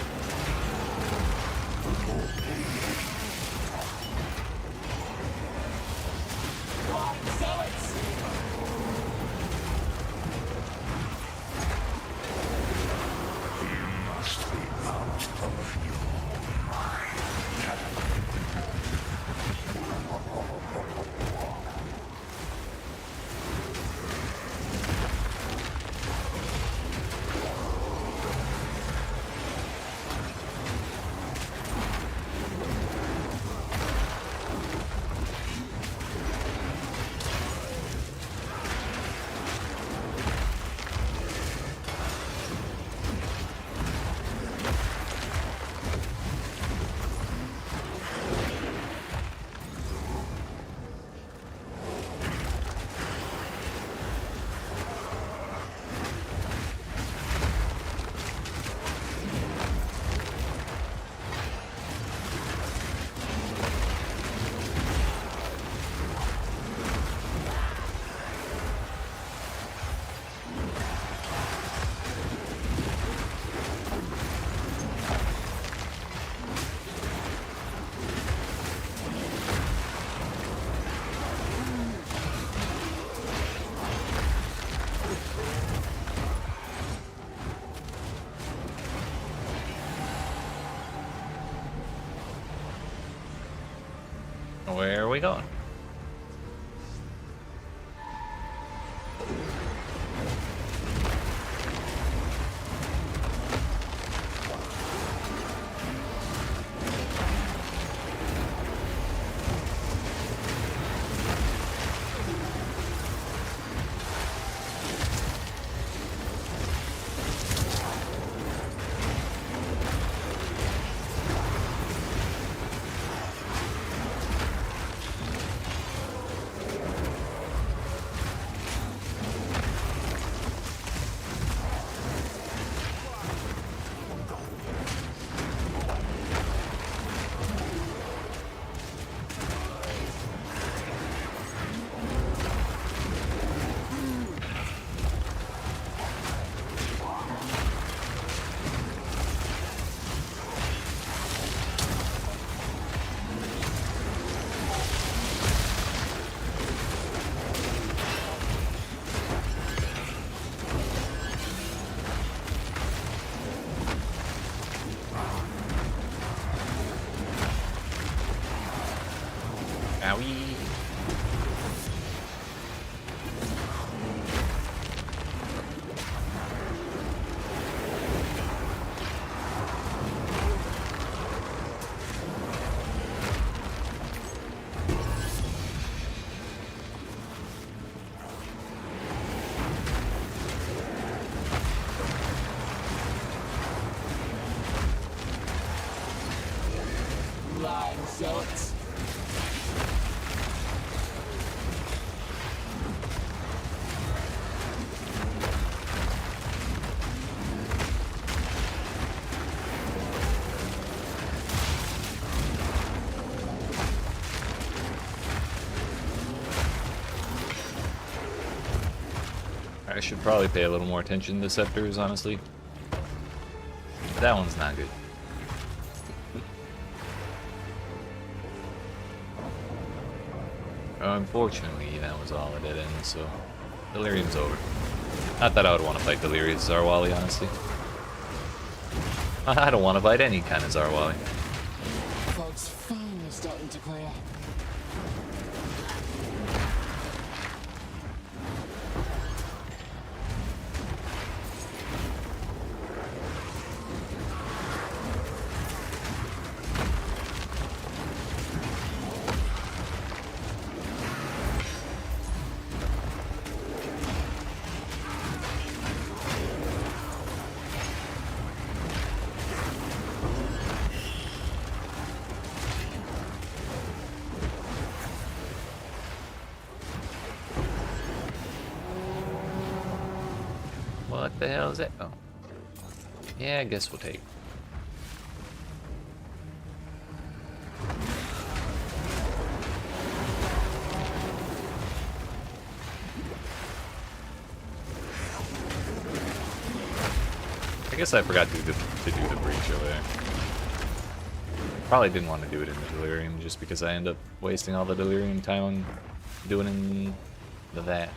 Where are we going? I should probably pay a little more attention to scepters, honestly. But that one's not good. Unfortunately, that was all a dead end, so Delirium's over. Not that I would want to fight Delirious Zarwali, honestly. I don't want to fight any kind of Zarwali. Fog's finally starting to clear. What the hell is that? Oh. Yeah, I guess we'll take it. I guess I forgot to do the breach over there. Probably didn't want to do it in the Delirium just because I end up wasting all the Delirium time on doing in that.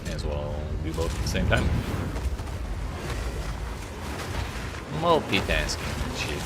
May as well do both at the same time. Multitasking and shit.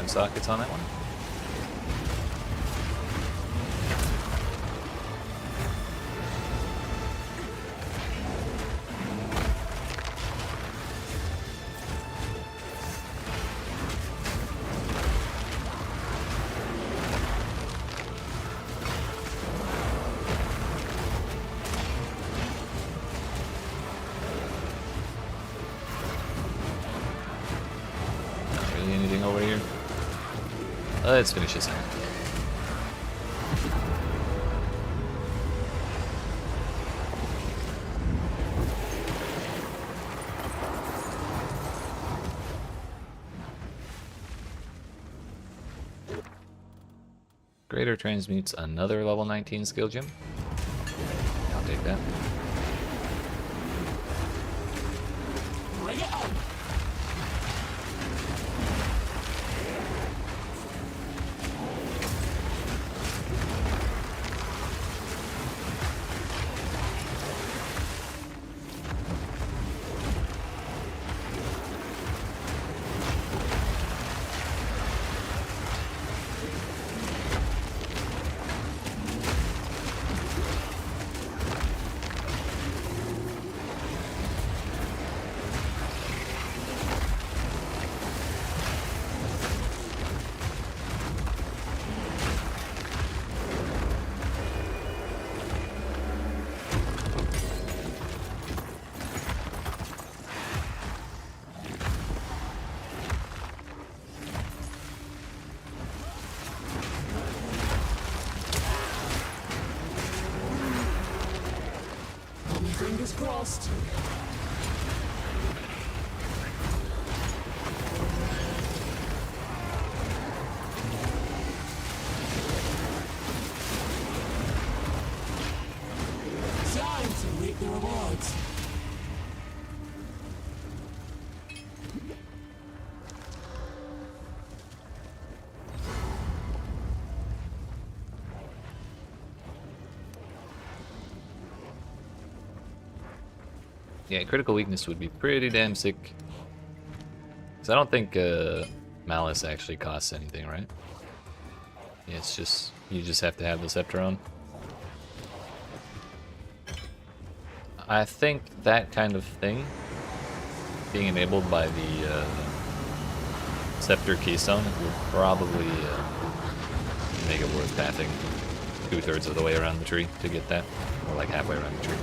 Sockets on that one. Not really anything over here. Let's finish this out. Greater transmutes another level 19 skill gem. I'll take that. Bring it on! Fingers crossed. Time to reap the rewards. Yeah, critical weakness would be pretty damn sick. Because I don't think Malice actually costs anything, right? Yeah, it's just, you just have to have the Scepter on. I think that kind of thing being enabled by the Scepter Keystone will probably make it worth pathing 2/3 of the way around the tree to get that, or like halfway around the tree.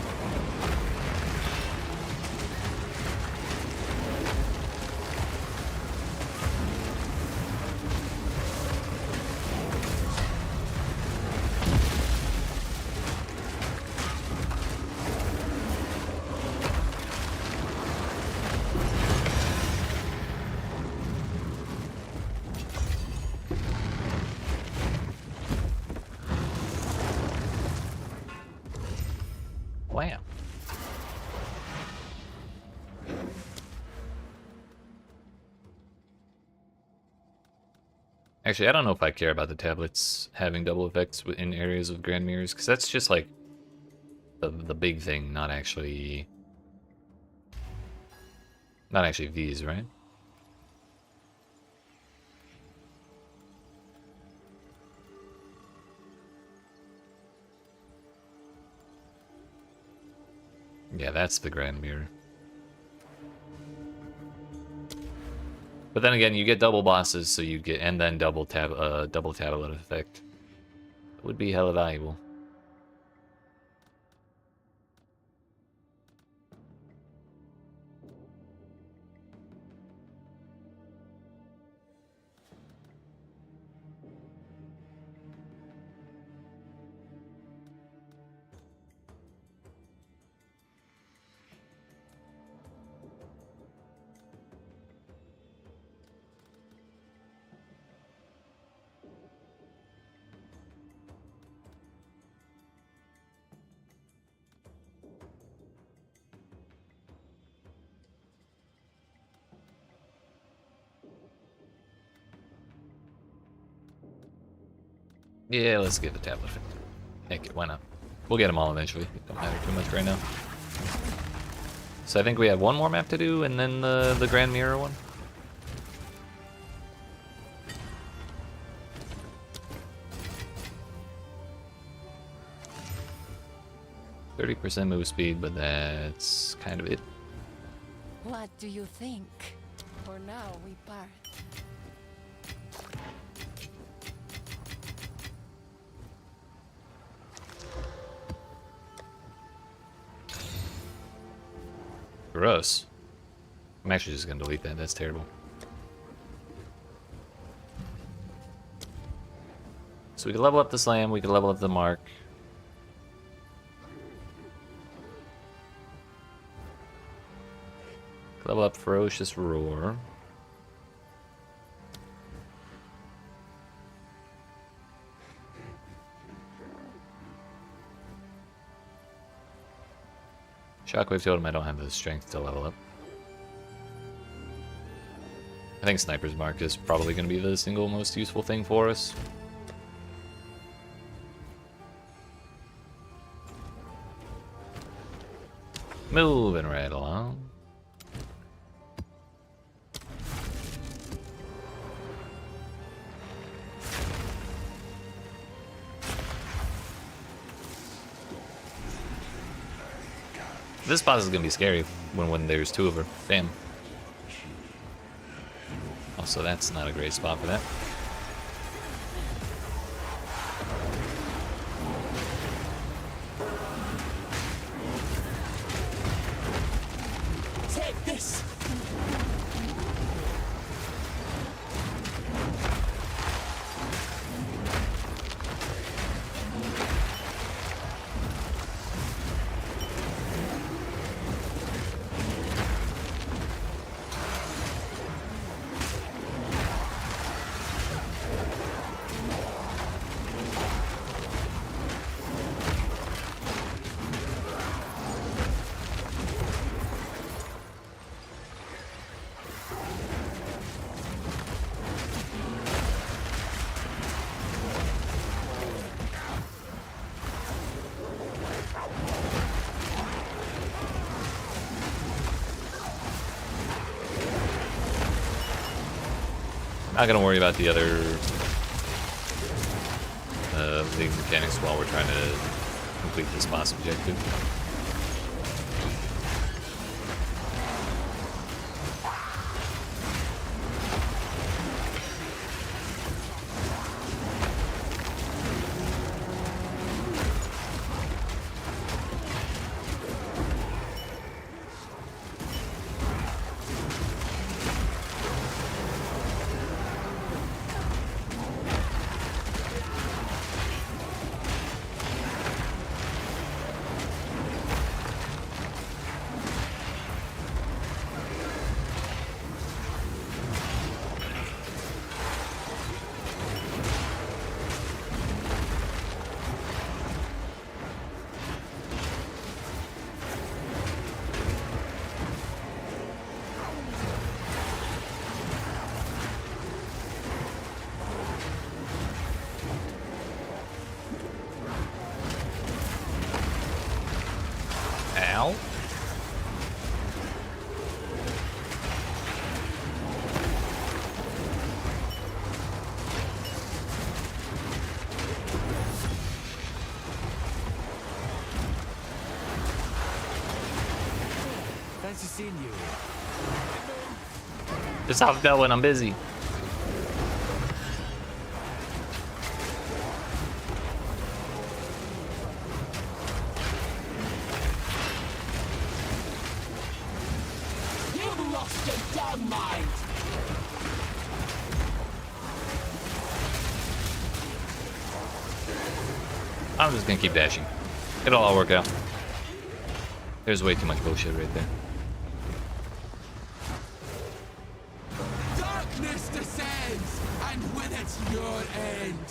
Wow. Actually, I don't know if I care about the tablets having double effects in areas of Grand Mirrors, because that's just like the big thing, not actually these, right? Yeah, that's the Grand Mirror. But then again, you get double bosses, so you get, and then double tablet effect. It would be hella valuable. Yeah, let's get the tablet effect. Heck it, why not? We'll get them all eventually. It don't matter too much right now. So I think we have one more map to do, and then the Grand Mirror one. %30 move speed, but that's kind of it. What do you think? For now, we part. Gross. I'm actually just gonna delete that. That's terrible. So we could level up the Slam, we could level up the Mark. Level up Ferocious Roar. Shockwave Totem, I don't have the strength to level up. I think Sniper's Mark is probably going to be the single most useful thing for us. Moving right along. This boss is gonna be scary when there's two of her. Damn. Also, that's not a great spot for that. Take this! Not gonna worry about the other league mechanics while we're trying to complete this boss objective. Fancy seeing you. Just hop going, I'm busy. You've lost your damn mind! I'm just gonna keep dashing. It'll all work out. There's way too much bullshit right there. Darkness descends, and with it, your end.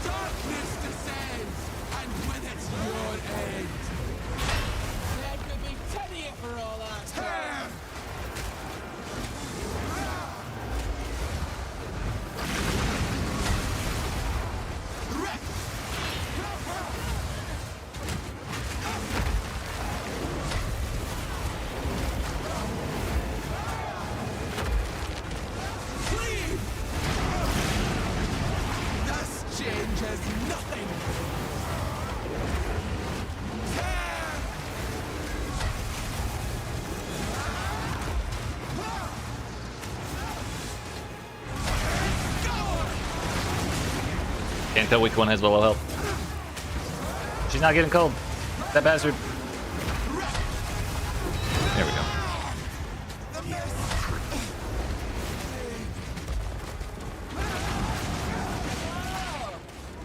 Darkness descends, and with it, your end. There could be 10 of you for all that. Cleave! This changes nothing. Tear! Can't tell which one has low health. She's not getting cold. That bastard. There we go.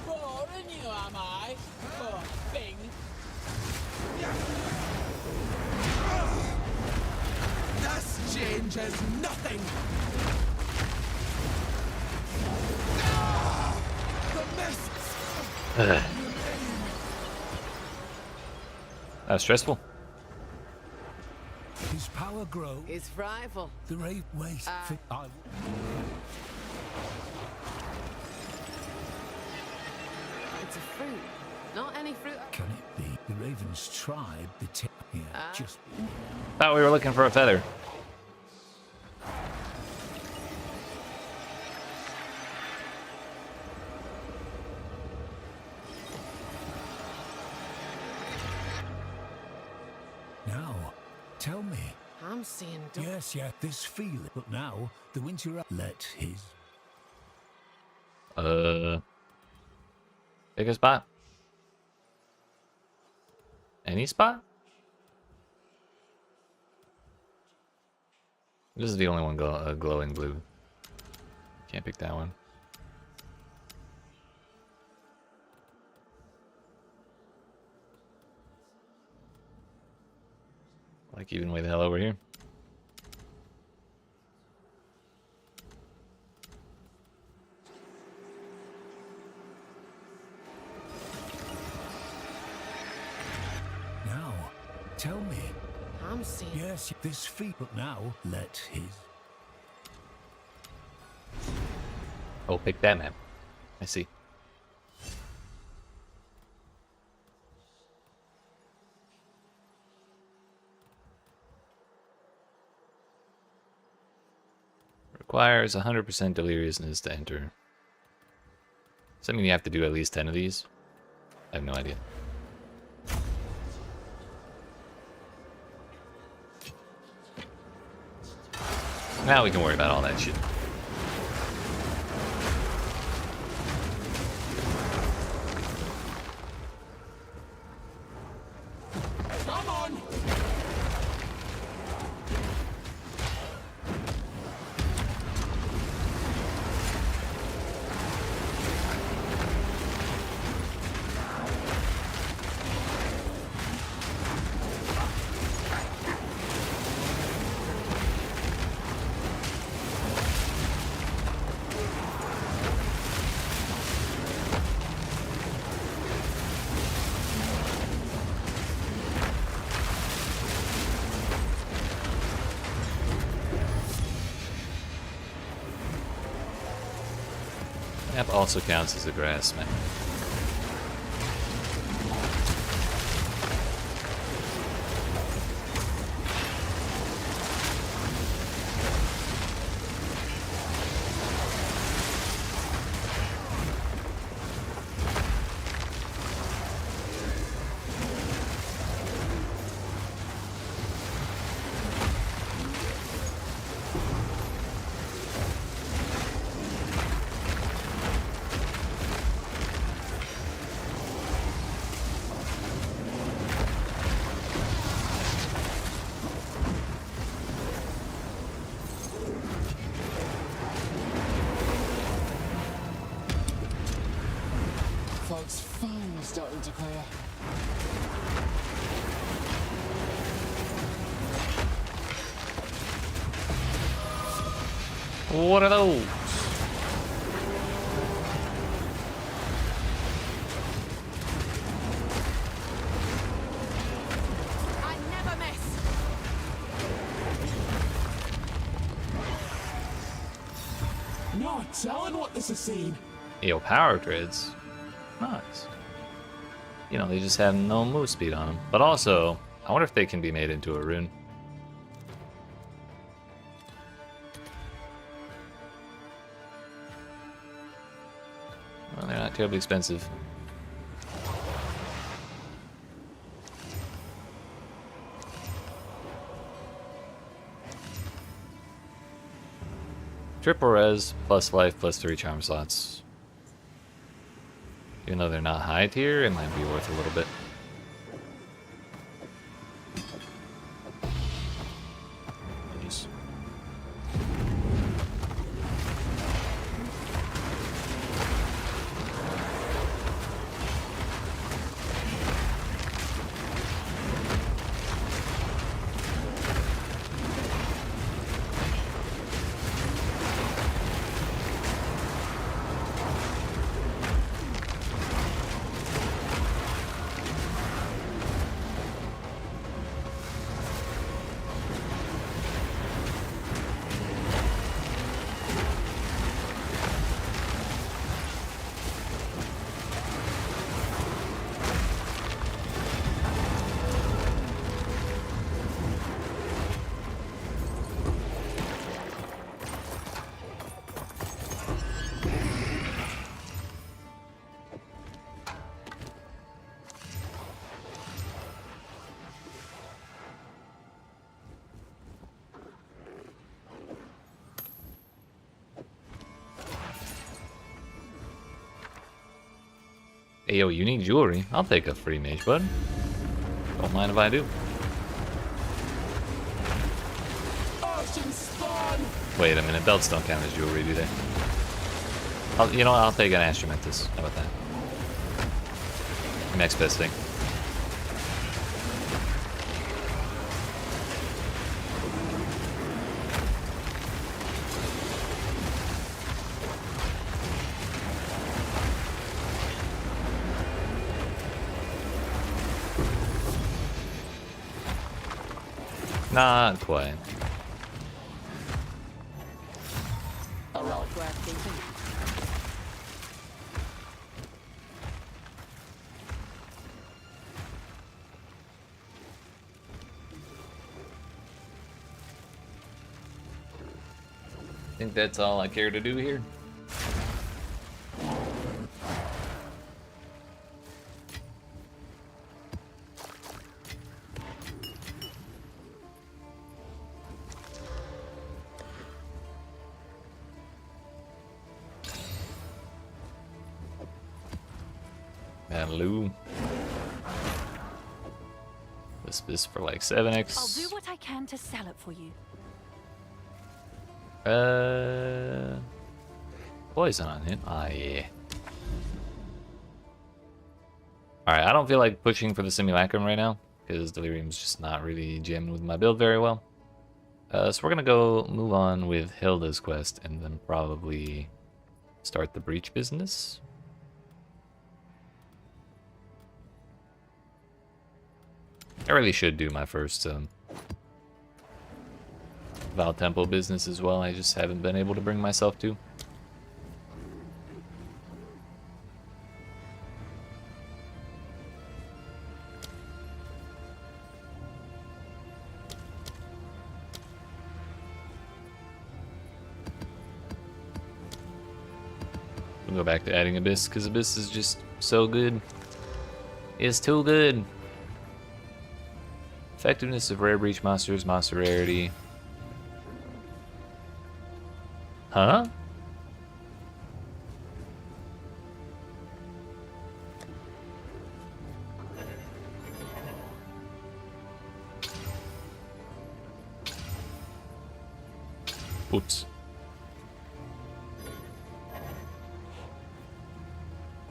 Boring you, am I? Poor thing. This changes nothing. The mists. Ugh. That was stressful. His power grows. It's frightful. The rate waste. It's a fruit. Not any fruit. Can it be the Raven's tribe? Here, just Thought we were looking for a feather. now. Tell me. I'm seeing Yes, this feeling. But now the winter let his. Pick a spot. Any spot? This is the only one glowing blue. Can't pick that one. Like even way the hell over here. Now, tell me. I'm seeing. Yes, this feet. But now let his. Oh, pick that map. I see. Requires 100% deliriousness to enter. Does that mean you have to do at least 10 of these? I have no idea. Now we can worry about all that shit. Come on! Map also counts as a grass map. clear. What are those? I never miss. Not telling what this is seen. Yo, power grids. Nice. You know, they just have no move speed on them. But also, I wonder if they can be made into a rune. Well, they're not terribly expensive. Triple res, plus life, plus 3 charm slots. Even though they're not high tier, it might be worth a little bit. Jeez. Hey, yo, you need jewelry. I'll take a free mage, bud. Don't mind if I do. Ocean spawn! Wait a minute, belts don't count as jewelry, do they? You know what, I'll take an Astromantis. How about that? Next best thing. Not quite. A lot worth thinking. I think that's all I care to do here. Lou. This for like 7x. I'll do what I can to sell it for you. Poison on him. Ah, yeah. Alright, I don't feel like pushing for the Simulacrum right now, because Delirium's just not really jamming with my build very well. So we're gonna go move on with Hilda's quest, and then probably start the breach business. I really should do my first Val Temple business as well. I just haven't been able to bring myself to. We'll go back to adding Abyss, because Abyss is just so good. It's too good. Effectiveness of rare breach monsters, monster rarity. Huh? Oops.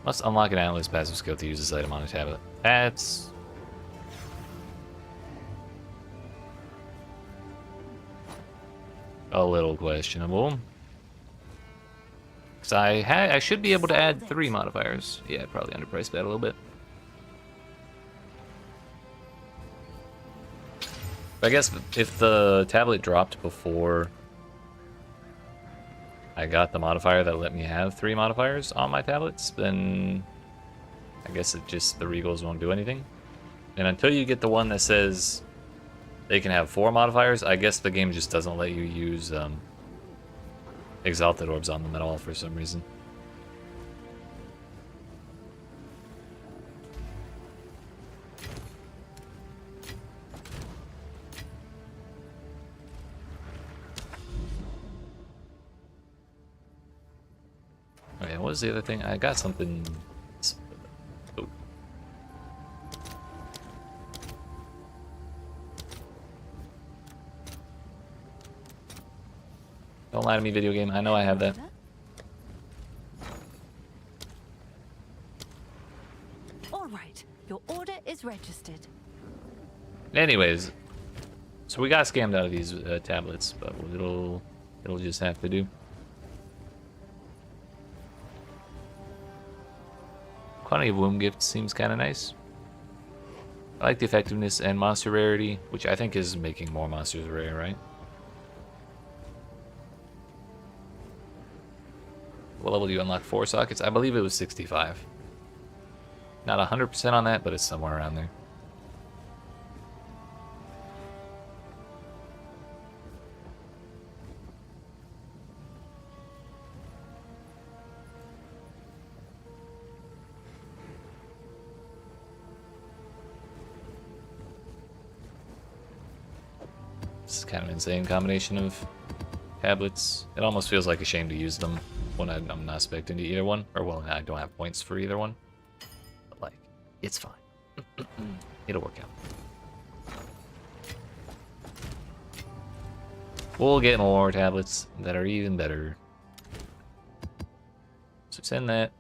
Must unlock an Atlas passive skill to use this item on a tablet. That's a little questionable. Because I should be able to add 3 modifiers. Yeah, probably underpriced that a little bit. I guess if the tablet dropped before I got the modifier that let me have 3 modifiers on my tablets, then I guess it just, the Regals won't do anything. And until you get the one that says they can have 4 modifiers, I guess the game just doesn't let you use Exalted Orbs on them at all for some reason. Okay, what was the other thing? I got something. Oh. Don't lie to me, video game. I know I have that. All right, your order is registered. Anyways, so we got scammed out of these tablets, but it'll just have to do. Quantity of Womb Gift seems kind of nice. I like the effectiveness and monster rarity, which I think is making more monsters rare, right? What level do you unlock 4 sockets? I believe it was 65. Not 100% on that, but it's somewhere around there. This is kind of an insane combination of tablets. It almost feels like a shame to use them when I'm not expecting to either one. Or, well, I don't have points for either one. But, like, it's fine. It'll work out. We'll get more tablets that are even better. So send that.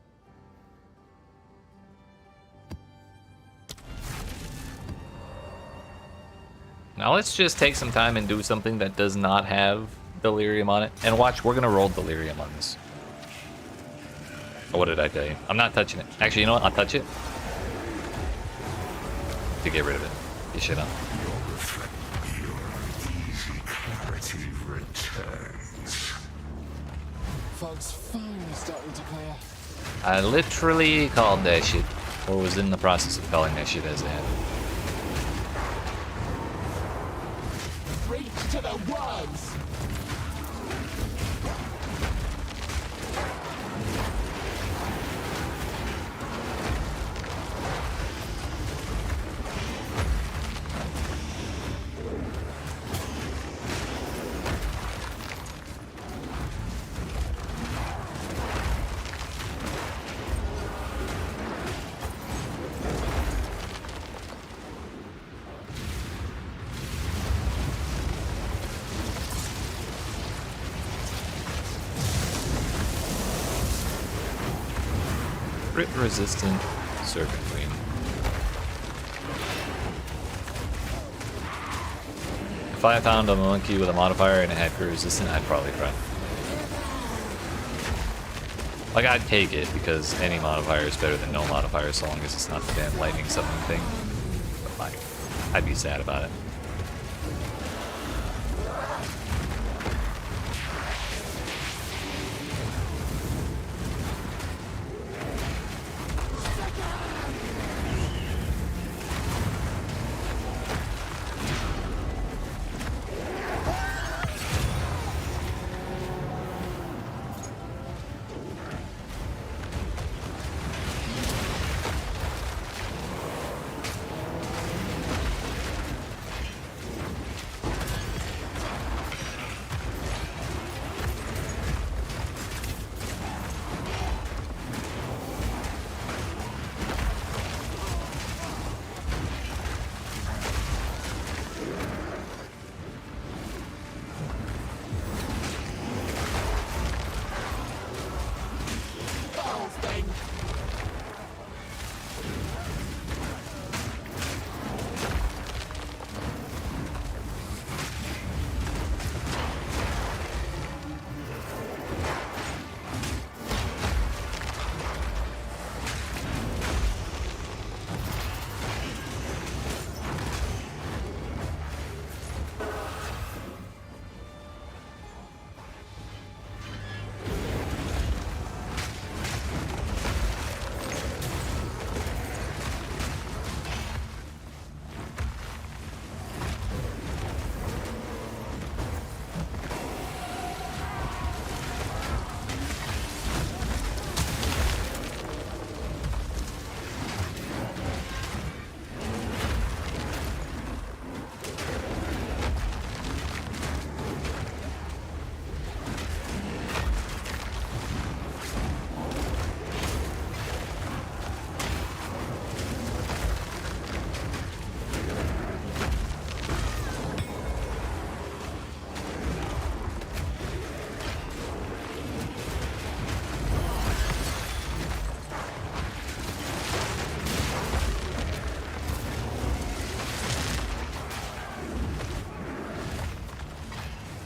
Now let's just take some time and do something that does not have Delirium on it. And watch, we're going to roll Delirium on this. Or what did I tell you? I'm not touching it. Actually, you know what? I'll touch it. To get rid of it. Get shit on. Your easy clarity returns. Fog's finally starting to clear. I literally called that shit. Or was in the process of calling that shit as it happened. Reach to the ones! Crit resistant Serpent Queen. If I found a monkey with a modifier and it had crit resistant, I'd probably cry. Like, I'd take it because any modifier is better than no modifier so long as it's not the damn lightning summoning thing. But, like, I'd be sad about it.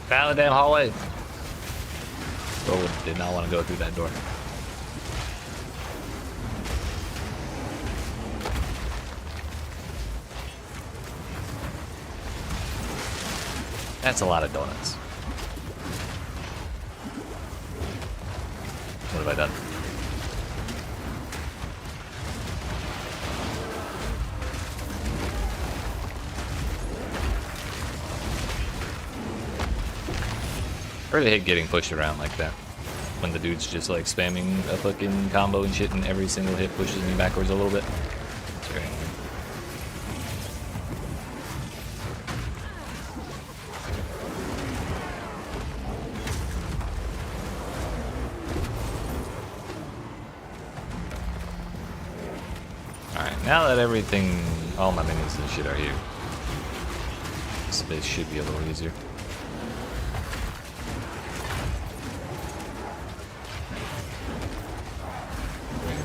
Down the damn hallway. Oh, did not want to go through that door. That's a lot of donuts. What have I done? I really hate getting pushed around like that. When the dude's just like spamming a fucking combo and shit and every single hit pushes me backwards a little bit. It's very annoying. Alright, now that everything, all my minions and shit are here, this bit should be a little easier.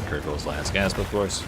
Kirkle's last gasp, of course.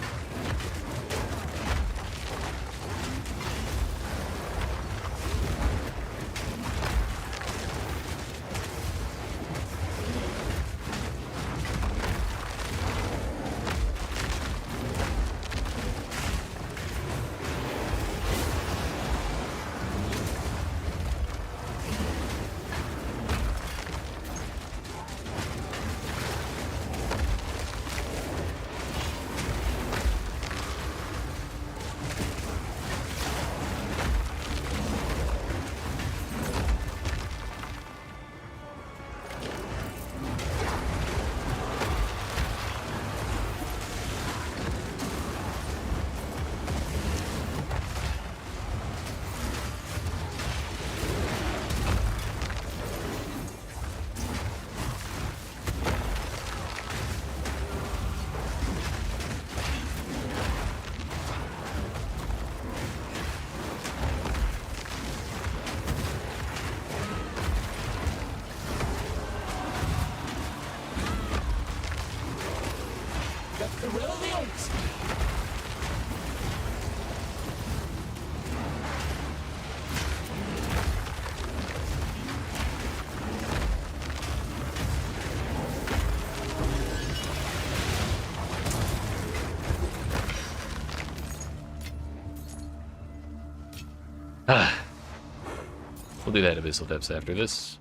We'll do that Abyssal Depths after this.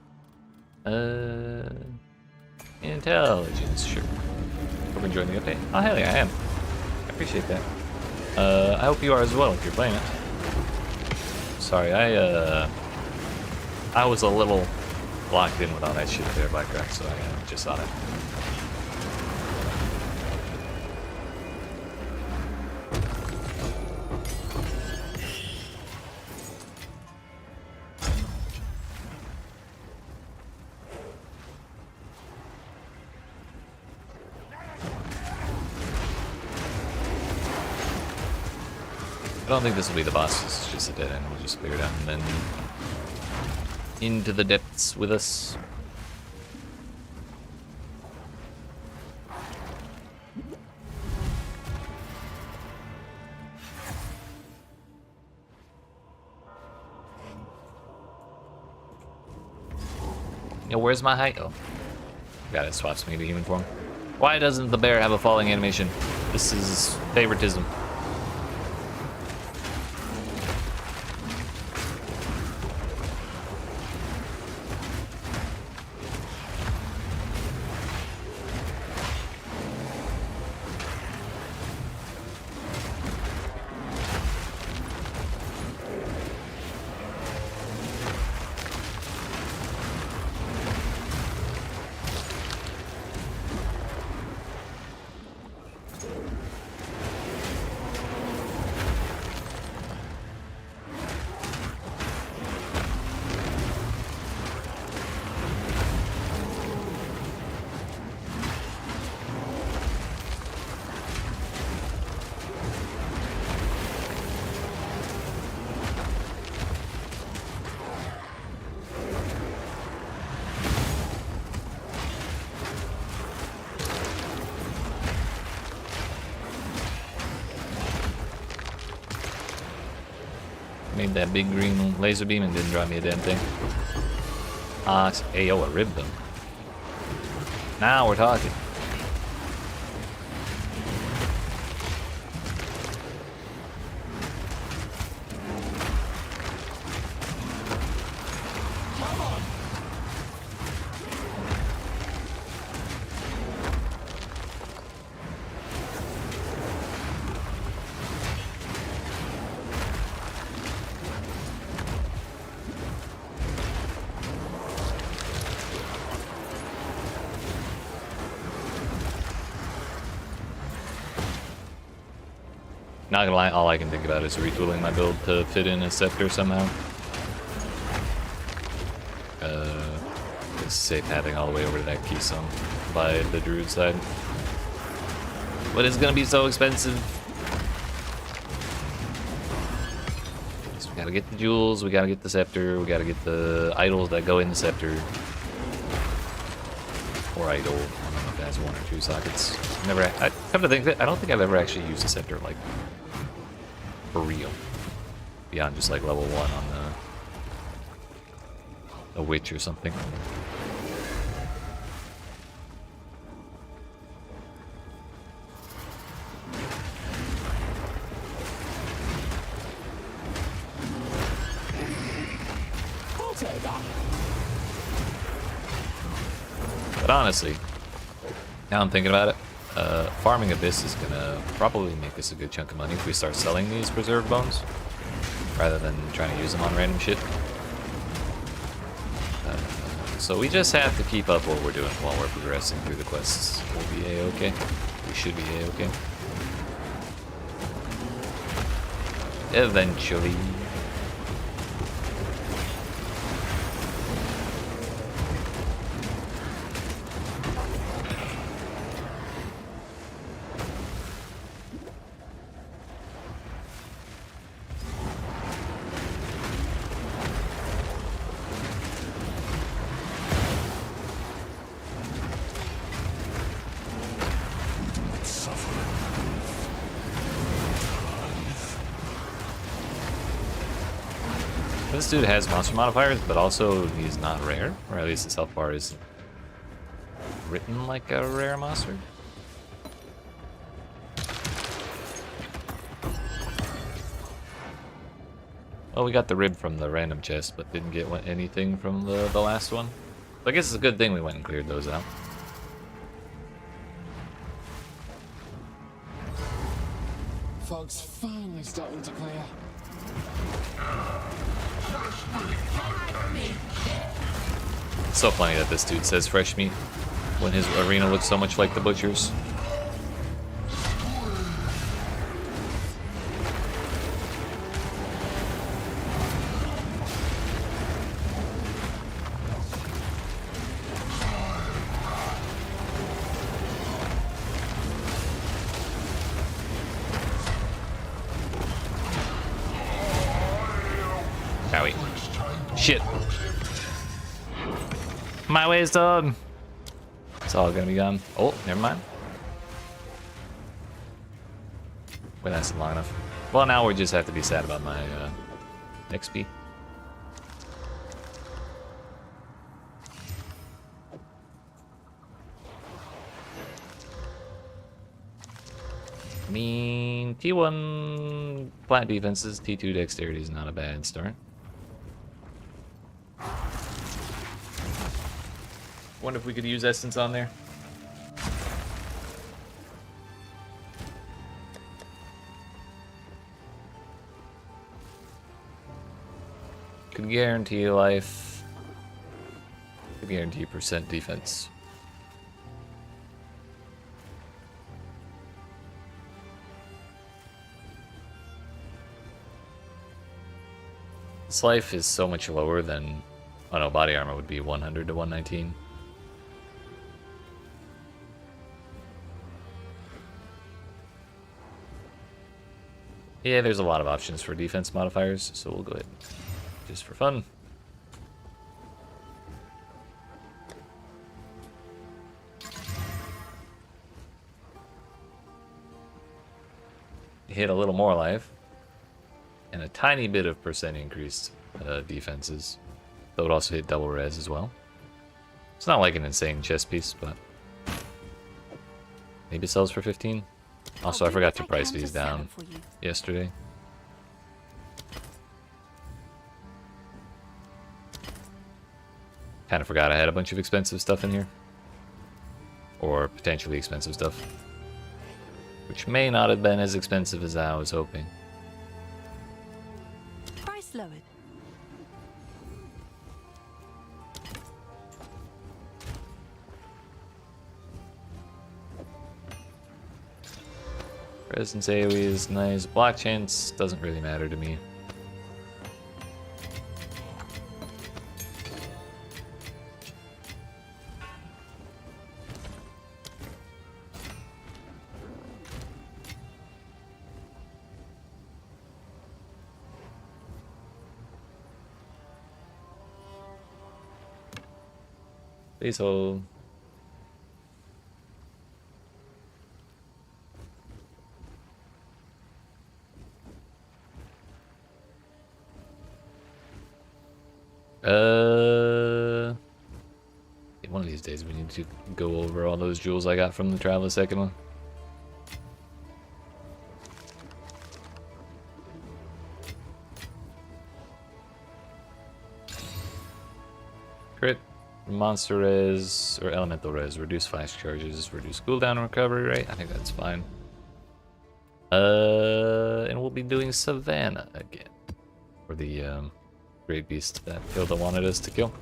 Intelligence, sure. Hope you're enjoying the update. Oh, hell yeah, I am. I appreciate that. I hope you are as well if you're playing it. Sorry, I was a little locked in with all that shit there, Blackrock, so I just saw that. I don't think this will be the boss, it's just a dead end. We'll just clear it out and then into the depths with us. Yo, where's my height? Oh. God, it swaps me to human form. Why doesn't the bear have a falling animation? This is favoritism. Made that big green laser beam and didn't drop me a damn thing. Ox. Ayo, I ribbed them. Now we're talking. Not gonna lie, all I can think about is retooling my build to fit in a scepter somehow. It's safe having all the way over to that keystone by the druid side. But it's gonna be so expensive. So we gotta get the jewels, we gotta get the scepter, we gotta get the idols that go in the scepter. Or idol. I don't know if it has one or two sockets. I come to think of it, I don't think I've ever actually used a scepter like for real. Beyond just like level 1 on a witch or something. But honestly, now I'm thinking about it, farming Abyss is gonna probably make us a good chunk of money if we start selling these preserved bones, rather than trying to use them on random shit. So we just have to keep up what we're doing while we're progressing through the quests. We'll be a-okay. We should be a-okay. Eventually. This dude has monster modifiers, but also he's not rare, or at least his health bar is written like a rare monster. Well, we got the rib from the random chest, but didn't get anything from the last one. So I guess it's a good thing we went and cleared those out. Fog's finally starting to clear. It's so funny that this dude says fresh meat when his arena looks so much like the butcher's. Owie. Shit. My way is done. It's all gonna be gone. Oh, never mind. Wait, that's long enough. Well, now we just have to be sad about my XP. I mean, T1 flat defenses, T2 dexterity is not a bad start. Wonder if we could use Essence on there. Could guarantee life. Could guarantee percent defense. This life is so much lower than, oh no, body armor would be 100 to 119. Yeah, there's a lot of options for defense modifiers, so we'll go ahead just for fun. Hit a little more life, and a tiny bit of percent increased defenses. That would also hit double res as well. It's not like an insane chess piece, but maybe it sells for 15. Also, I forgot to price these down yesterday. Kind of forgot I had a bunch of expensive stuff in here. Or potentially expensive stuff. Which may not have been as expensive as I was hoping. Price lowered. Presence AoE is nice. Block chance doesn't really matter to me. Please hold. One of these days we need to go over all those jewels I got from the Traveler second one. Crit, monster res, or elemental res, reduce flash charges, reduce cooldown and recovery rate. I think that's fine. And we'll be doing Savannah again. For the great beast that Hilda wanted us to kill.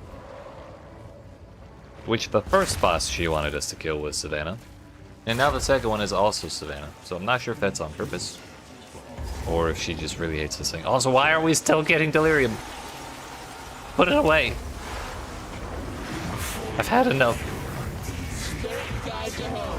Which the first boss she wanted us to kill was Savannah. And now the second one is also Savannah. So I'm not sure if that's on purpose. Or if she just really hates this thing. Also, why are we still getting delirium? Put it away. I've had enough. Spirit guide you home.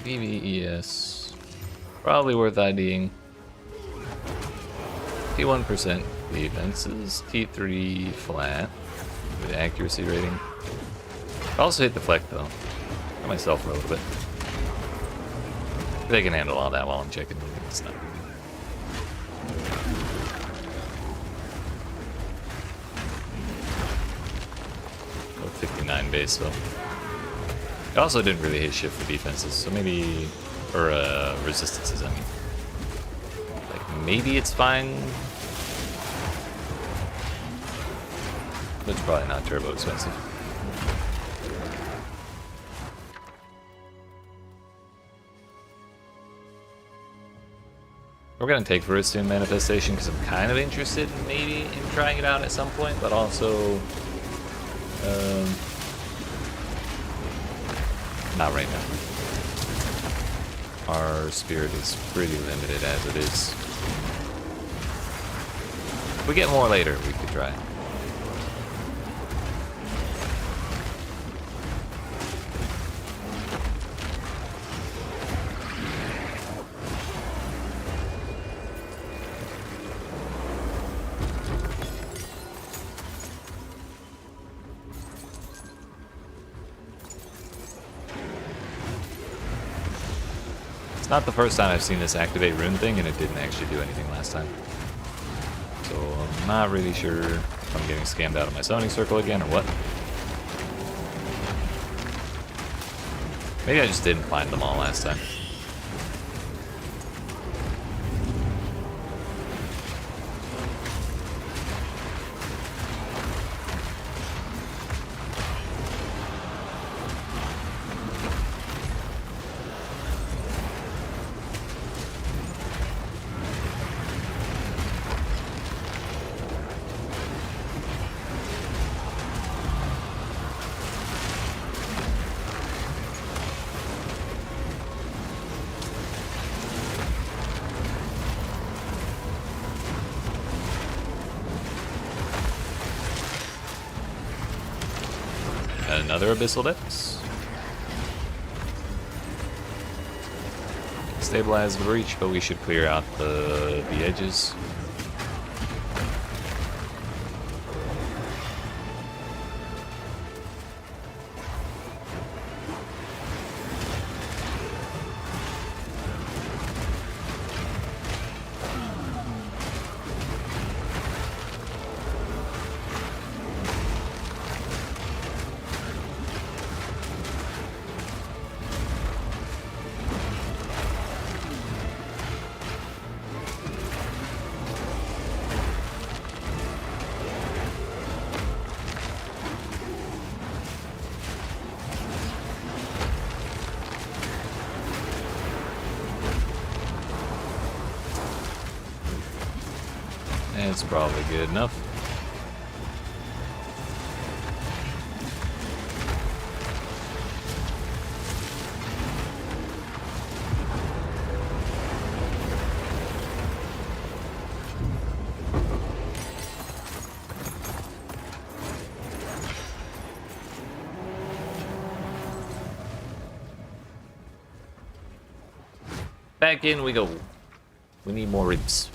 PvES. Probably worth IDing. T1% defenses, T3 flat, with accuracy rating. Also hit deflect though. Got myself for a little bit. They can handle all that while I'm checking. It's not really. Oh, 59 base though. It also didn't really hit shit for defenses, so maybe Or resistances, I mean. Like, maybe it's fine. But it's probably not turbo expensive. We're gonna take Veristune Manifestation because I'm kind of interested in maybe in trying it out at some point, but also not right now. Our spirit is pretty limited as it is. If we get more later, we could try. It's not the first time I've seen this activate rune thing, and it didn't actually do anything last time. So I'm not really sure if I'm getting scammed out of my summoning circle again or what. Maybe I just didn't find them all last time. Another Abyssal Depths. Stabilize the breach, but we should clear out the edges. It's probably good enough. Back in we go. We need more ribs.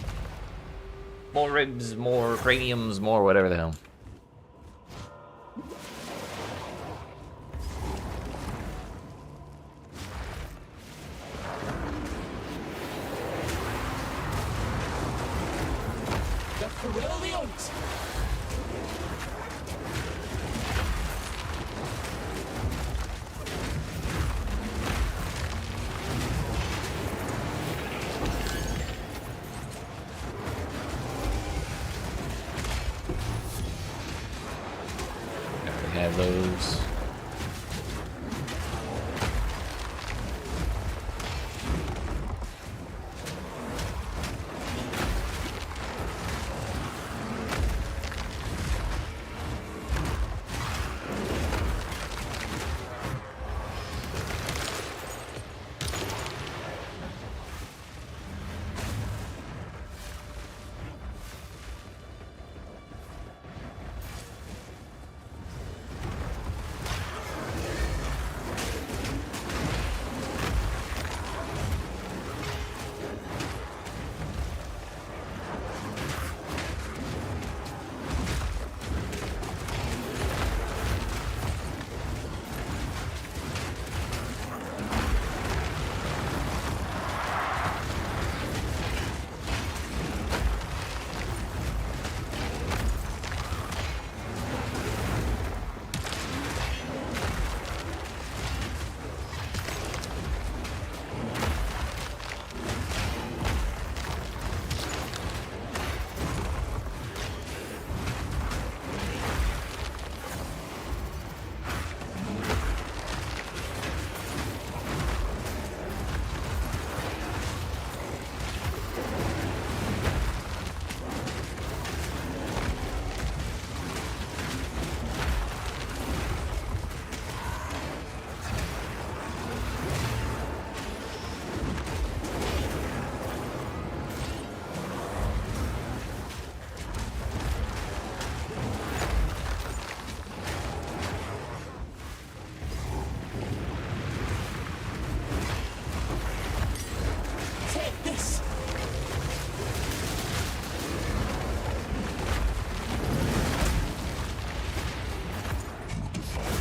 More ribs, more craniums, more whatever the hell. The thrill of the hunt. Have those.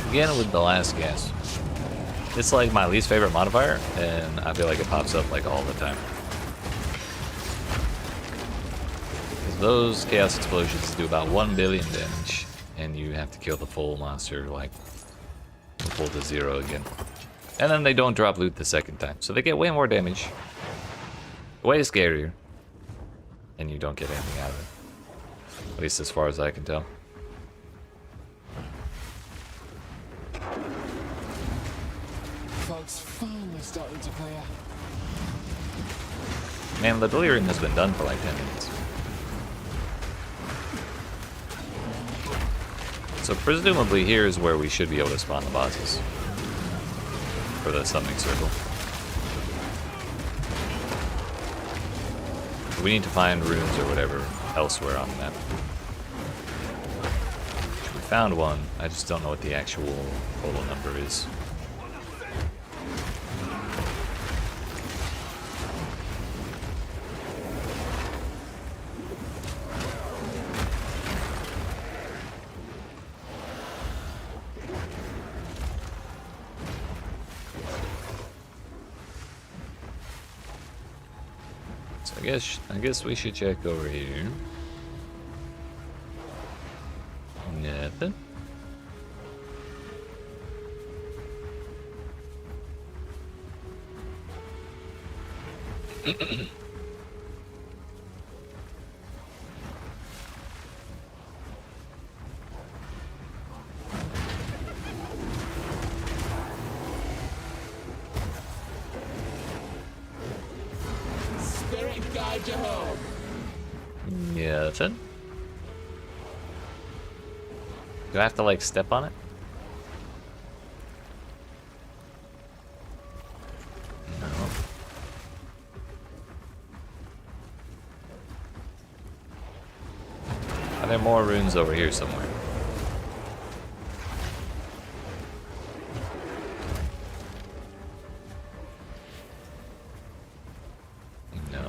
Again with the last gas. It's like my least favorite modifier, and I feel like it pops up like all the time. 'Cause those chaos explosions do about 1 billion damage, and you have to kill the full monster like full to 0 again. And then they don't drop loot the second time, so they get way more damage, way scarier, and you don't get anything out of it. At least as far as I can tell. Fog's finally starting to clear. Man, the delirium has been done for like 10 minutes. So presumably here is where we should be able to spawn the bosses. For the summoning circle. We need to find runes or whatever elsewhere on the map. We found one, I just don't know what the actual total number is. I guess we should check over here. Nothing. Spirit guide you home. Nothing. Do I have to like step on it? No. Are there more runes over here somewhere? No.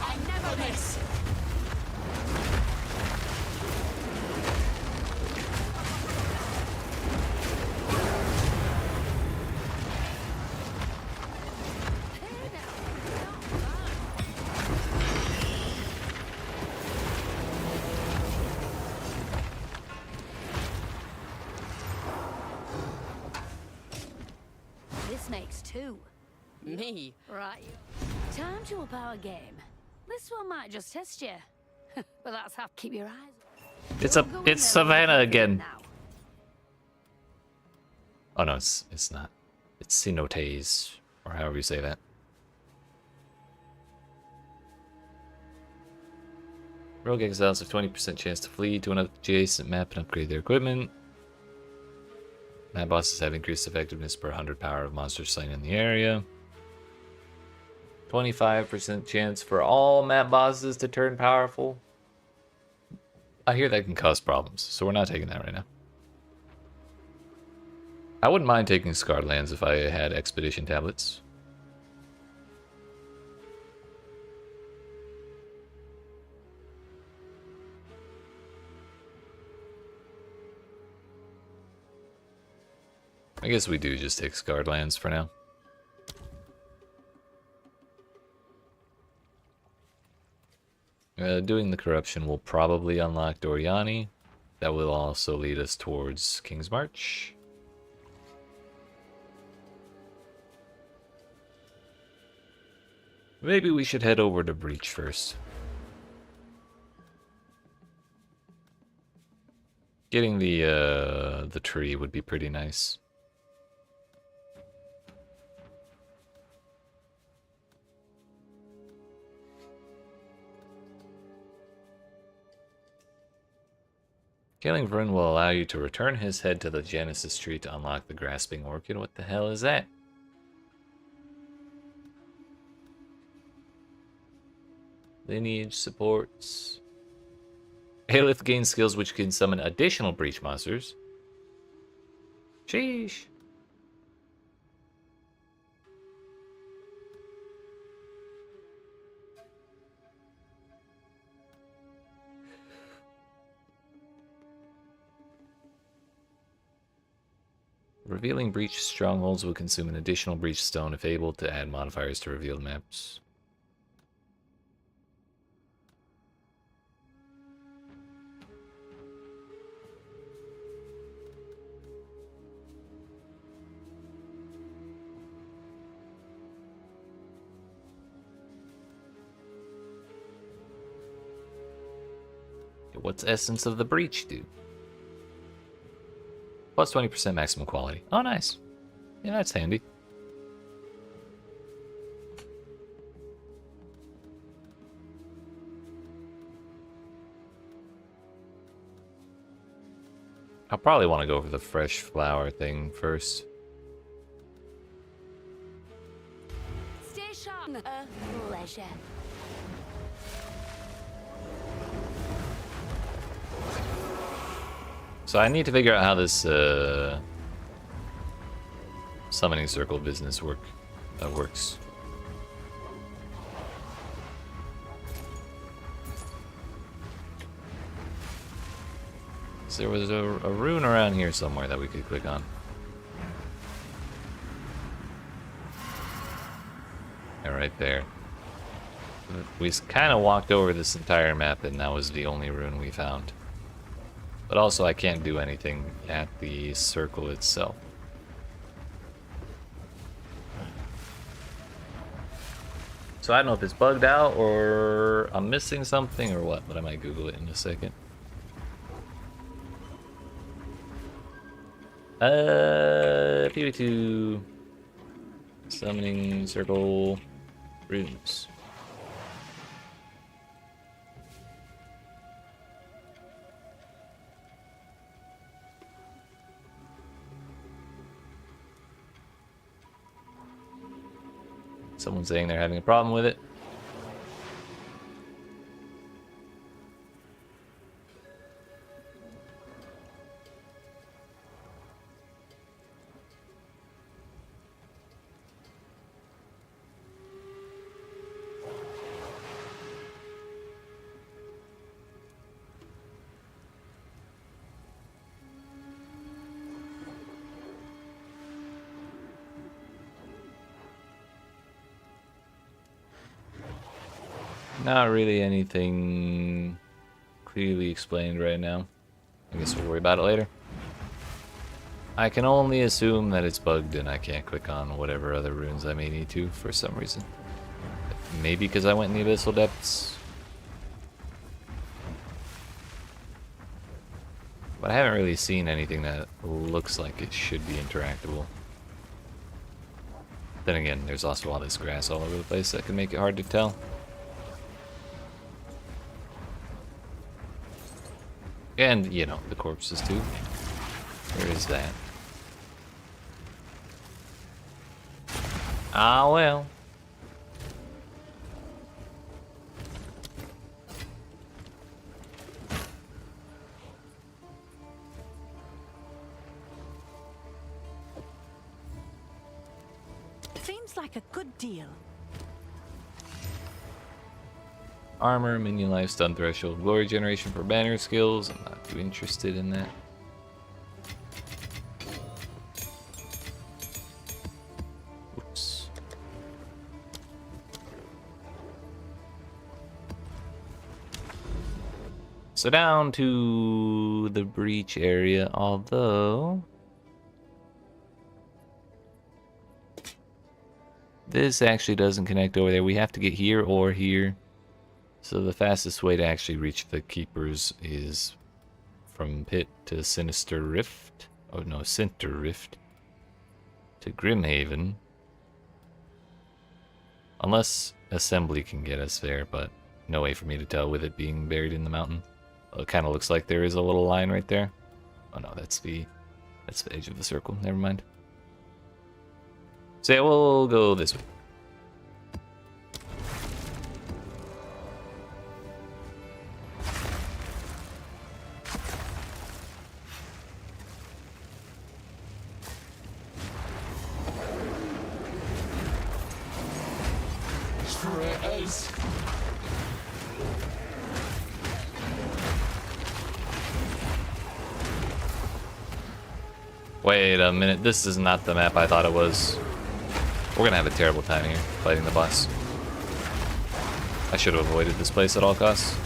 I never miss. This makes 2. Me? Right. Time to up our game. This one might just test you. But that's how keep your eyes. It's Don't go in it's there with Savannah your again. now. Oh no, it's not. It's Sinotes, or however you say that. Rogue exiles have 20% chance to flee to an adjacent map and upgrade their equipment. Map bosses have increased effectiveness per 100 power of monsters slain in the area. 25% chance for all map bosses to turn powerful. I hear that can cause problems, so we're not taking that right now. I wouldn't mind taking Scarred Lands if I had expedition tablets. I guess we do just take Scarred Lands for now. Doing the corruption will probably unlock Doriani. That will also lead us towards King's March. Maybe we should head over to Breach first. Getting the tree would be pretty nice. Killing Vryn will allow you to return his head to the Genesis tree to unlock the Grasping Orchid. What the hell is that? Lineage supports. Aelith gains skills which can summon additional breach monsters. Sheesh. Revealing breach strongholds will consume an additional breach stone if able to add modifiers to revealed maps. What's Essence of the Breach do? Plus 20% maximum quality. Oh, nice. Yeah, that's handy. I'll probably want to go for the fresh flower thing first. Stay sharp. Pleasure. So I need to figure out how this summoning circle business works. So there was a rune around here somewhere that we could click on. Yeah, right there. We kind of walked over this entire map and that was the only rune we found. But also I can't do anything at the circle itself. So I don't know if it's bugged out or I'm missing something or what, but I might Google it in a second. PoE2 summoning circle runes. Someone's saying they're having a problem with it. Not really anything clearly explained right now. I guess we'll worry about it later. I can only assume that it's bugged and I can't click on whatever other runes I may need to for some reason. Maybe because I went in the Abyssal Depths. But I haven't really seen anything that looks like it should be interactable. Then again, there's also all this grass all over the place that can make it hard to tell. And, you know, the corpses too. There is that. Ah, well. Seems like a good deal. Armor, minion life, stun threshold, glory generation for banner skills. I'm not too interested in that. Oops. So down to the breach area, although this actually doesn't connect over there. We have to get here or here. So the fastest way to actually reach the keepers is from Pit to Sinister Rift. Oh no, Center Rift to Grimhaven. Unless Assembly can get us there, but no way for me to tell with it being buried in the mountain. Well, it kind of looks like there is a little line right there. Oh no, that's the edge of the circle. Never mind. So yeah, we'll go this way. Wait a minute, this is not the map I thought it was. We're gonna have a terrible time here, fighting the boss. I should have avoided this place at all costs.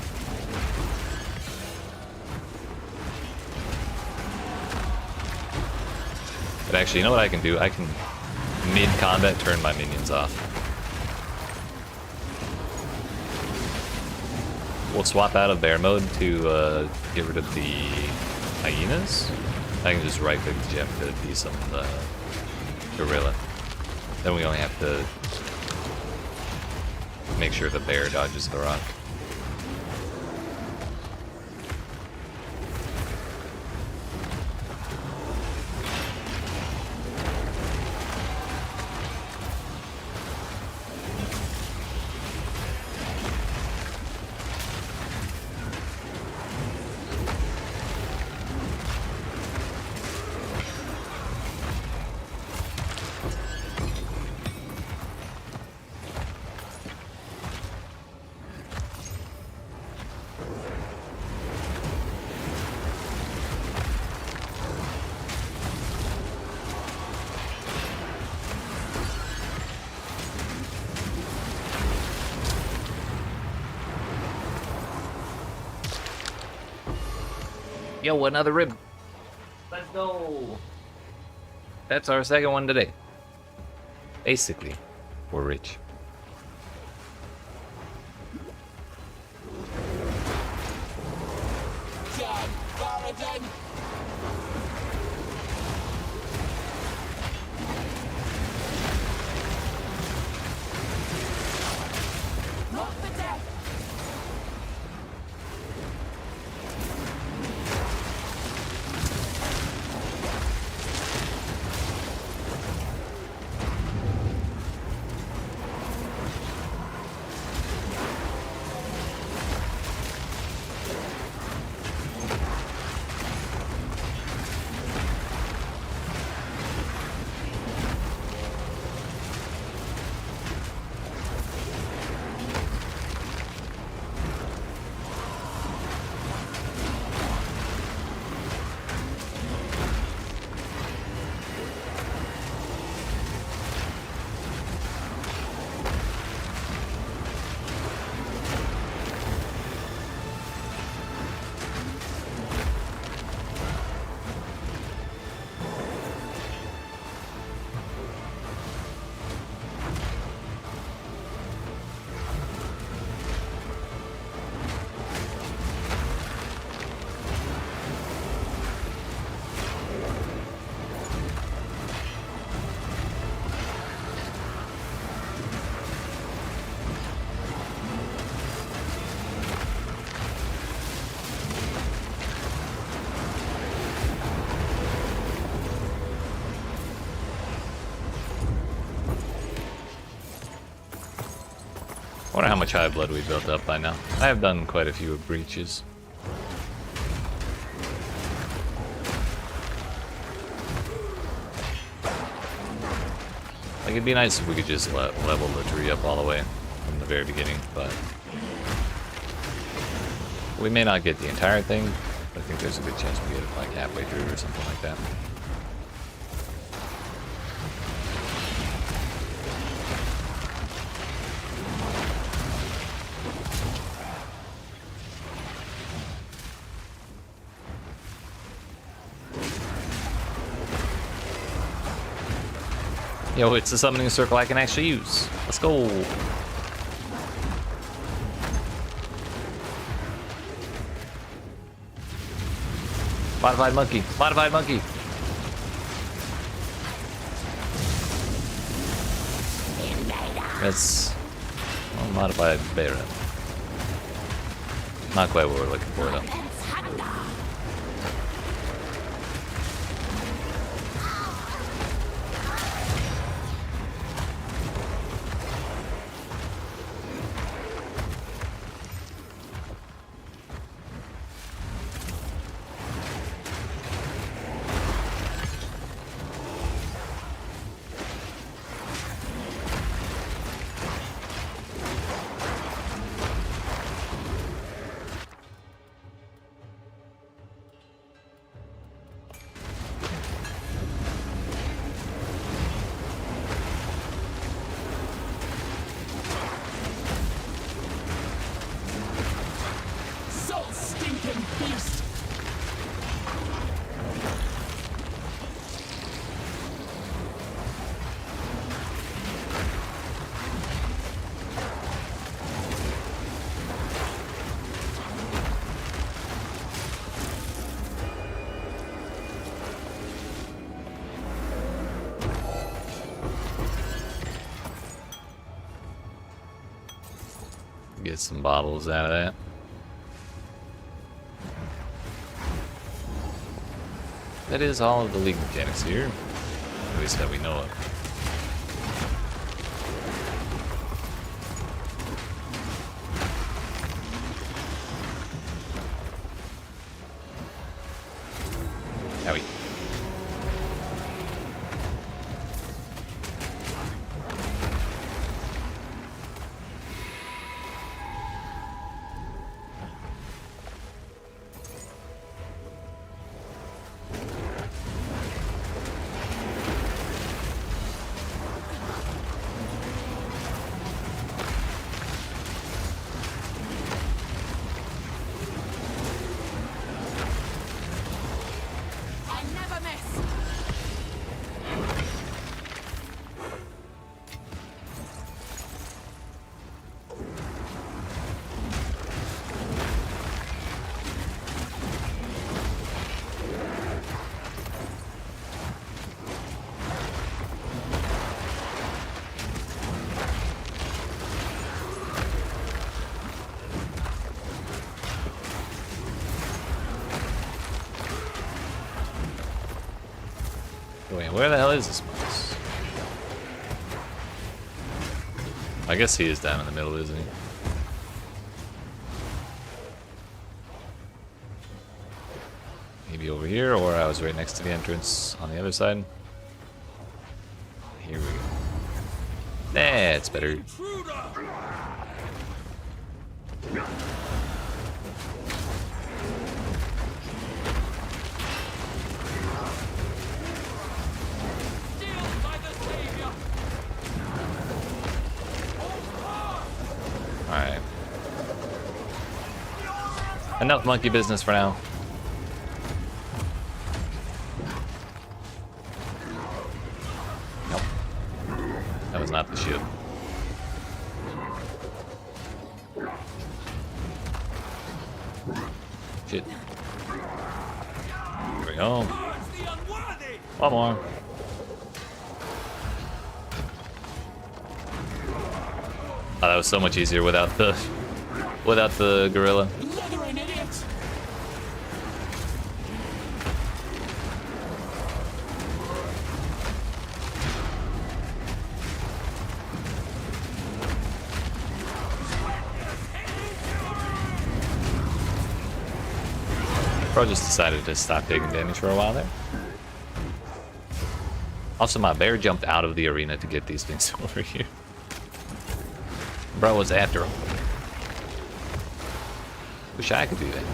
But actually, you know what I can do? I can, mid-combat, turn my minions off. We'll swap out of bear mode to get rid of the hyenas. I can just right-click the gem to be some gorilla. Then we only have to make sure the bear dodges the rock. Yo, another rib. Let's go. That's our second one today. Basically, we're rich. John Barrington! Not the death! I wonder how much high blood we built up by now. I have done quite a few breaches. Like, it'd be nice if we could just level the tree up all the way from the very beginning, but we may not get the entire thing, but I think there's a good chance we get it like halfway through or something like that. Yo, it's a summoning circle I can actually use. Let's go. Modified monkey. Modified monkey. That's well, modified bear. Not quite what we're looking for though. stinking beast! Get some bottles out of that. That is all of the league mechanics here, at least that we know of. Howie. I never miss. Wait, where the hell is this mouse? I guess he is down in the middle, isn't he? Maybe over here, or I was right next to the entrance on the other side. Here we go. That's better. Intruder! Sealed by the Savior! Alright. Enough monkey business for now. Nope. That was not the shield. Shit. Here we go. Towards the unworthy! One more. Oh, that was so much easier without the gorilla. Blithering idiot! Bro just decided to stop taking damage for a while there. Also, my bear jumped out of the arena to get these things over here. Bro was after him. Wish I could do that.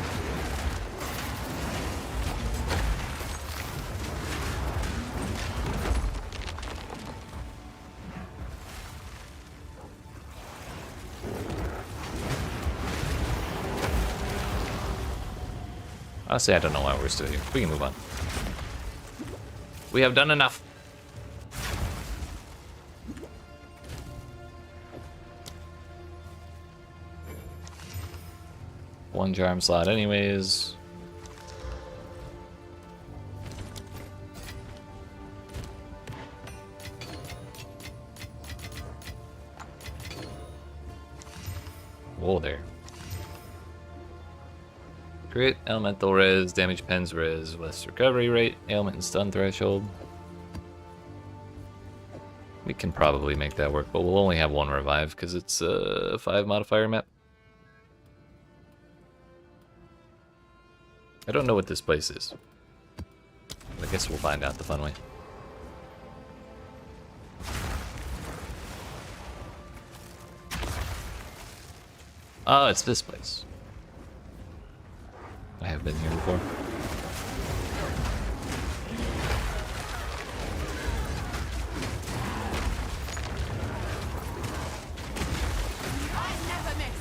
Honestly, I don't know why we're still here. We can move on. We have done enough. One charm slot anyways. Whoa there. Crit, elemental res, damage pens res, less recovery rate, ailment and stun threshold. We can probably make that work, but we'll only have one revive because it's a 5 modifier map. I don't know what this place is. I guess we'll find out the fun way. Oh, it's this place. I have been here before. I never miss.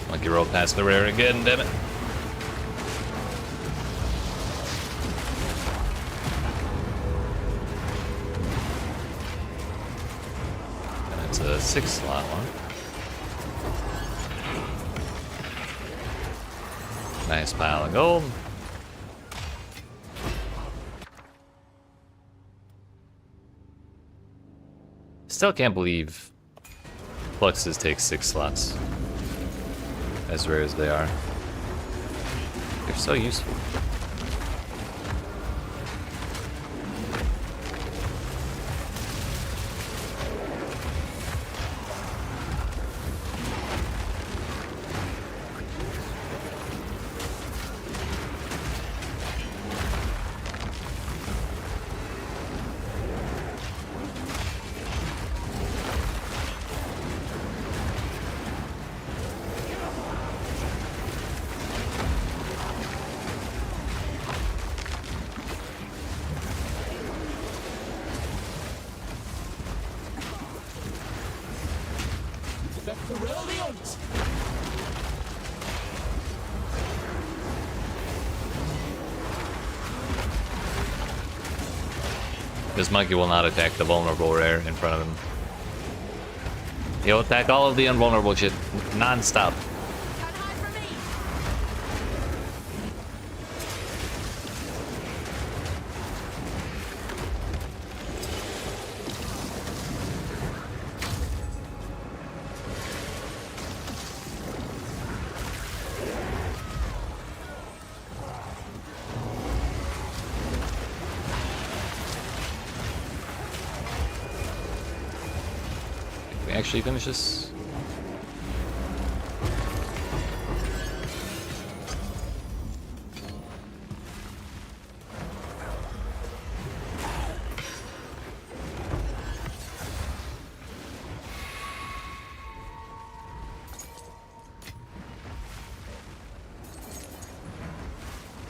Monkey roll past the rare again, damn it. That's a 6-slot one. Nice pile of gold. Still can't believe Fluxes take 6 slots. As rare as they are. They're so useful. Brilliant! This monkey will not attack the vulnerable rare in front of him. He'll attack all of the invulnerable shit non-stop. Can't hide from me. Can we actually finish this?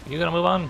You gonna move on?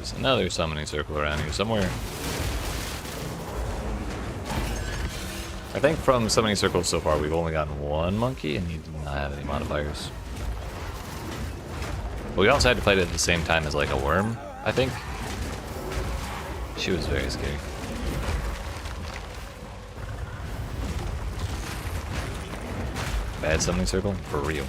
There's another summoning circle around here somewhere. I think from summoning circles so far we've only gotten one monkey and he did not have any modifiers. But we also had to fight it at the same time as like a worm, I think. She was very scary. Bad summoning circle? For real.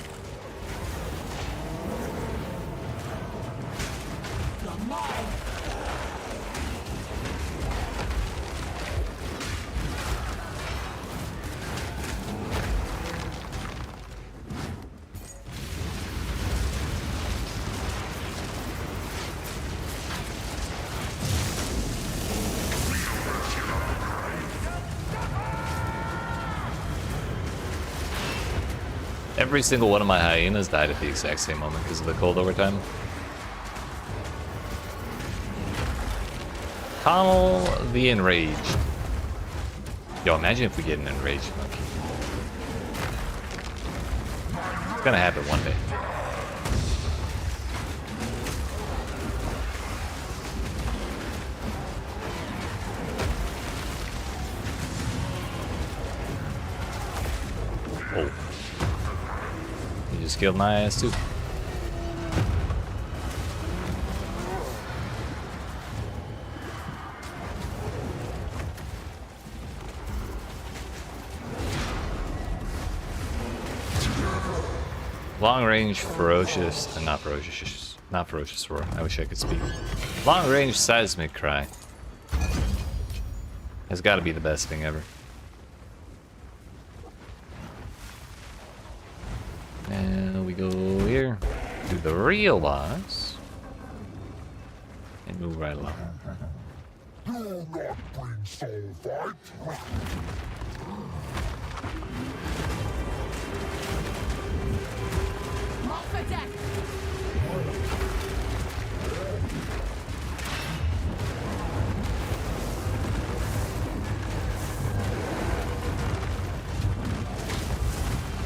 Every single one of my hyenas died at the exact same moment because of the cold overtime. Connell the Enraged. Yo, imagine if we get an enraged monkey. It's gonna happen one day. just killed my ass too. Long range ferocious, not ferocious roar. I wish I could speak. Long range seismic cry. Has got to be the best thing ever. And we go here, do the real boss, and move right along. Do not bring soul fight. Mark for death.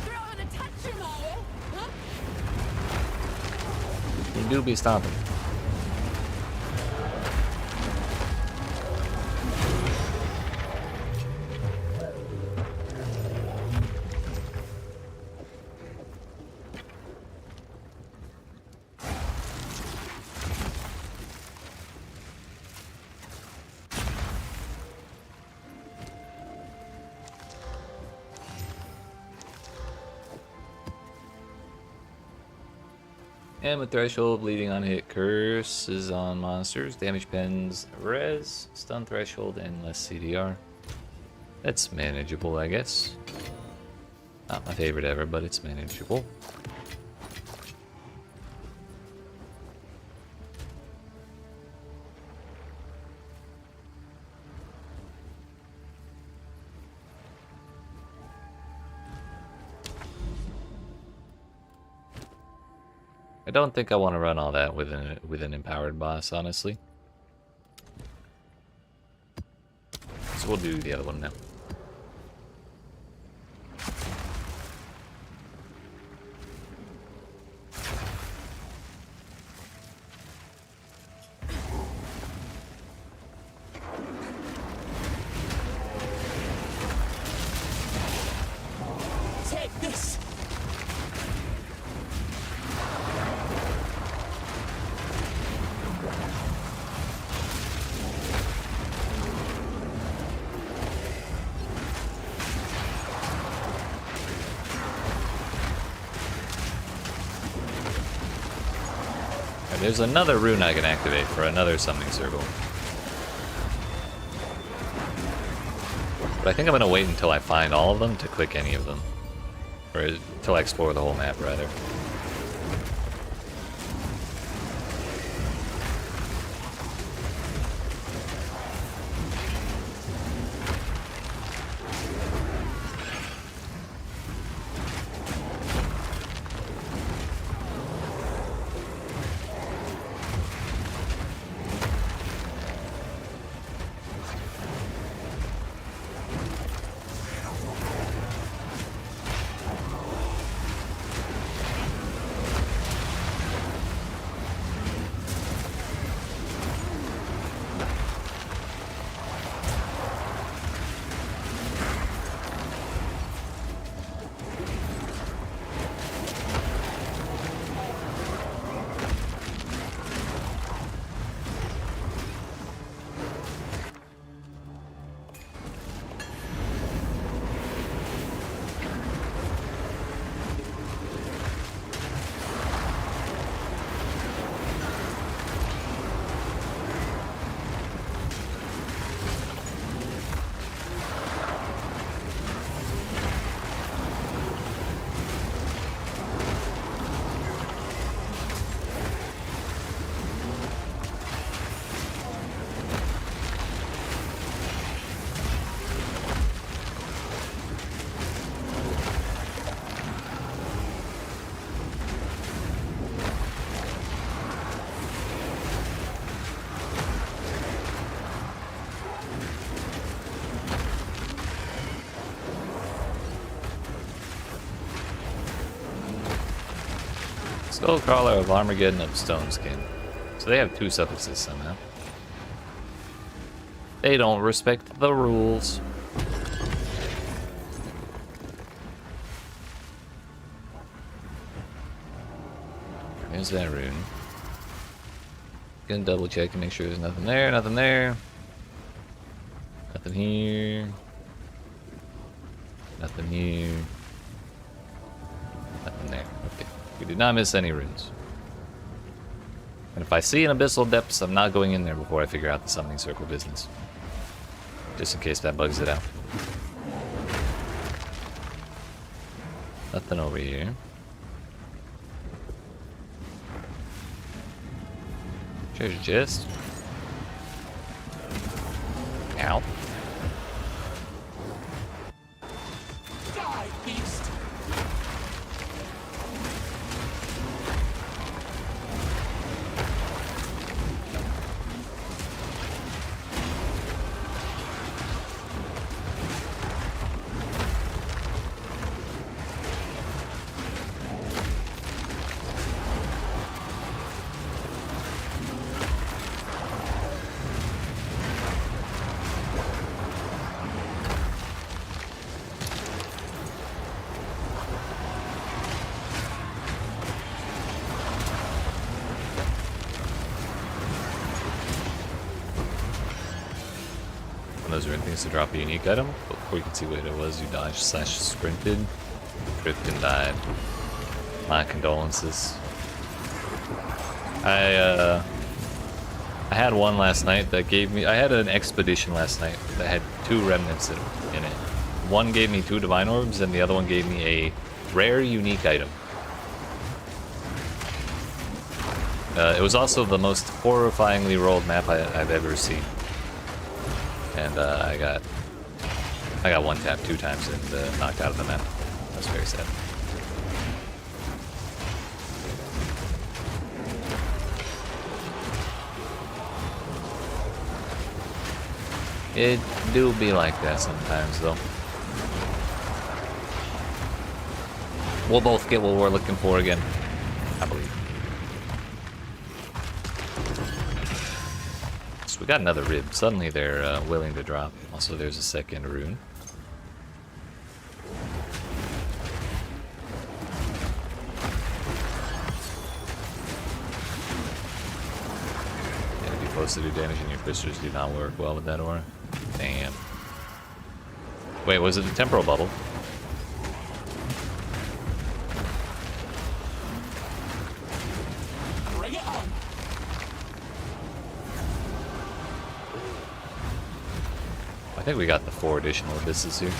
Throw in a touch, Mario. Huh? You do be stomping. And with threshold, bleeding on hit, curses on monsters, damage pens, res, stun threshold, and less CDR. That's manageable, I guess. Not my favorite ever, but it's manageable. I don't think I want to run all that with an empowered boss, honestly. So we'll do the other one now. Take this! There's another rune I can activate for another summoning circle. But I think I'm gonna wait until I find all of them to click any of them. Or until I explore the whole map, rather. Skullcrawler of Armageddon of Stone Skin. So they have two suffixes somehow. They don't respect the rules. There's that rune. Gonna double check and make sure there's nothing there, nothing there. Nothing here. Nothing here. Nothing there. Okay. We did not miss any runes. And if I see an abyssal depths, I'm not going in there before I figure out the summoning circle business. Just in case that bugs it out. Nothing over here. Treasure chest. Ow. Die, beast! Those are things to drop a unique item. But before you can see what it was, you dodged / sprinted, tripped and died. My condolences. I had one last night that gave me. I had an expedition last night that had 2 remnants in it. One gave me 2 divine orbs, and the other one gave me a rare unique item. It was also the most horrifyingly rolled map I've ever seen. And I got one tap 2 times and knocked out of the map. That's very sad. It do be like that sometimes, though. We'll both get what we're looking for again, I believe. So we got another rib. Suddenly they're willing to drop. Also, there's a second rune. Yeah, be close to do damage, and your pistons do not work well with that aura. Damn. Wait, was it a temporal bubble? Bring it on! I think we got the 4 additional abysses here.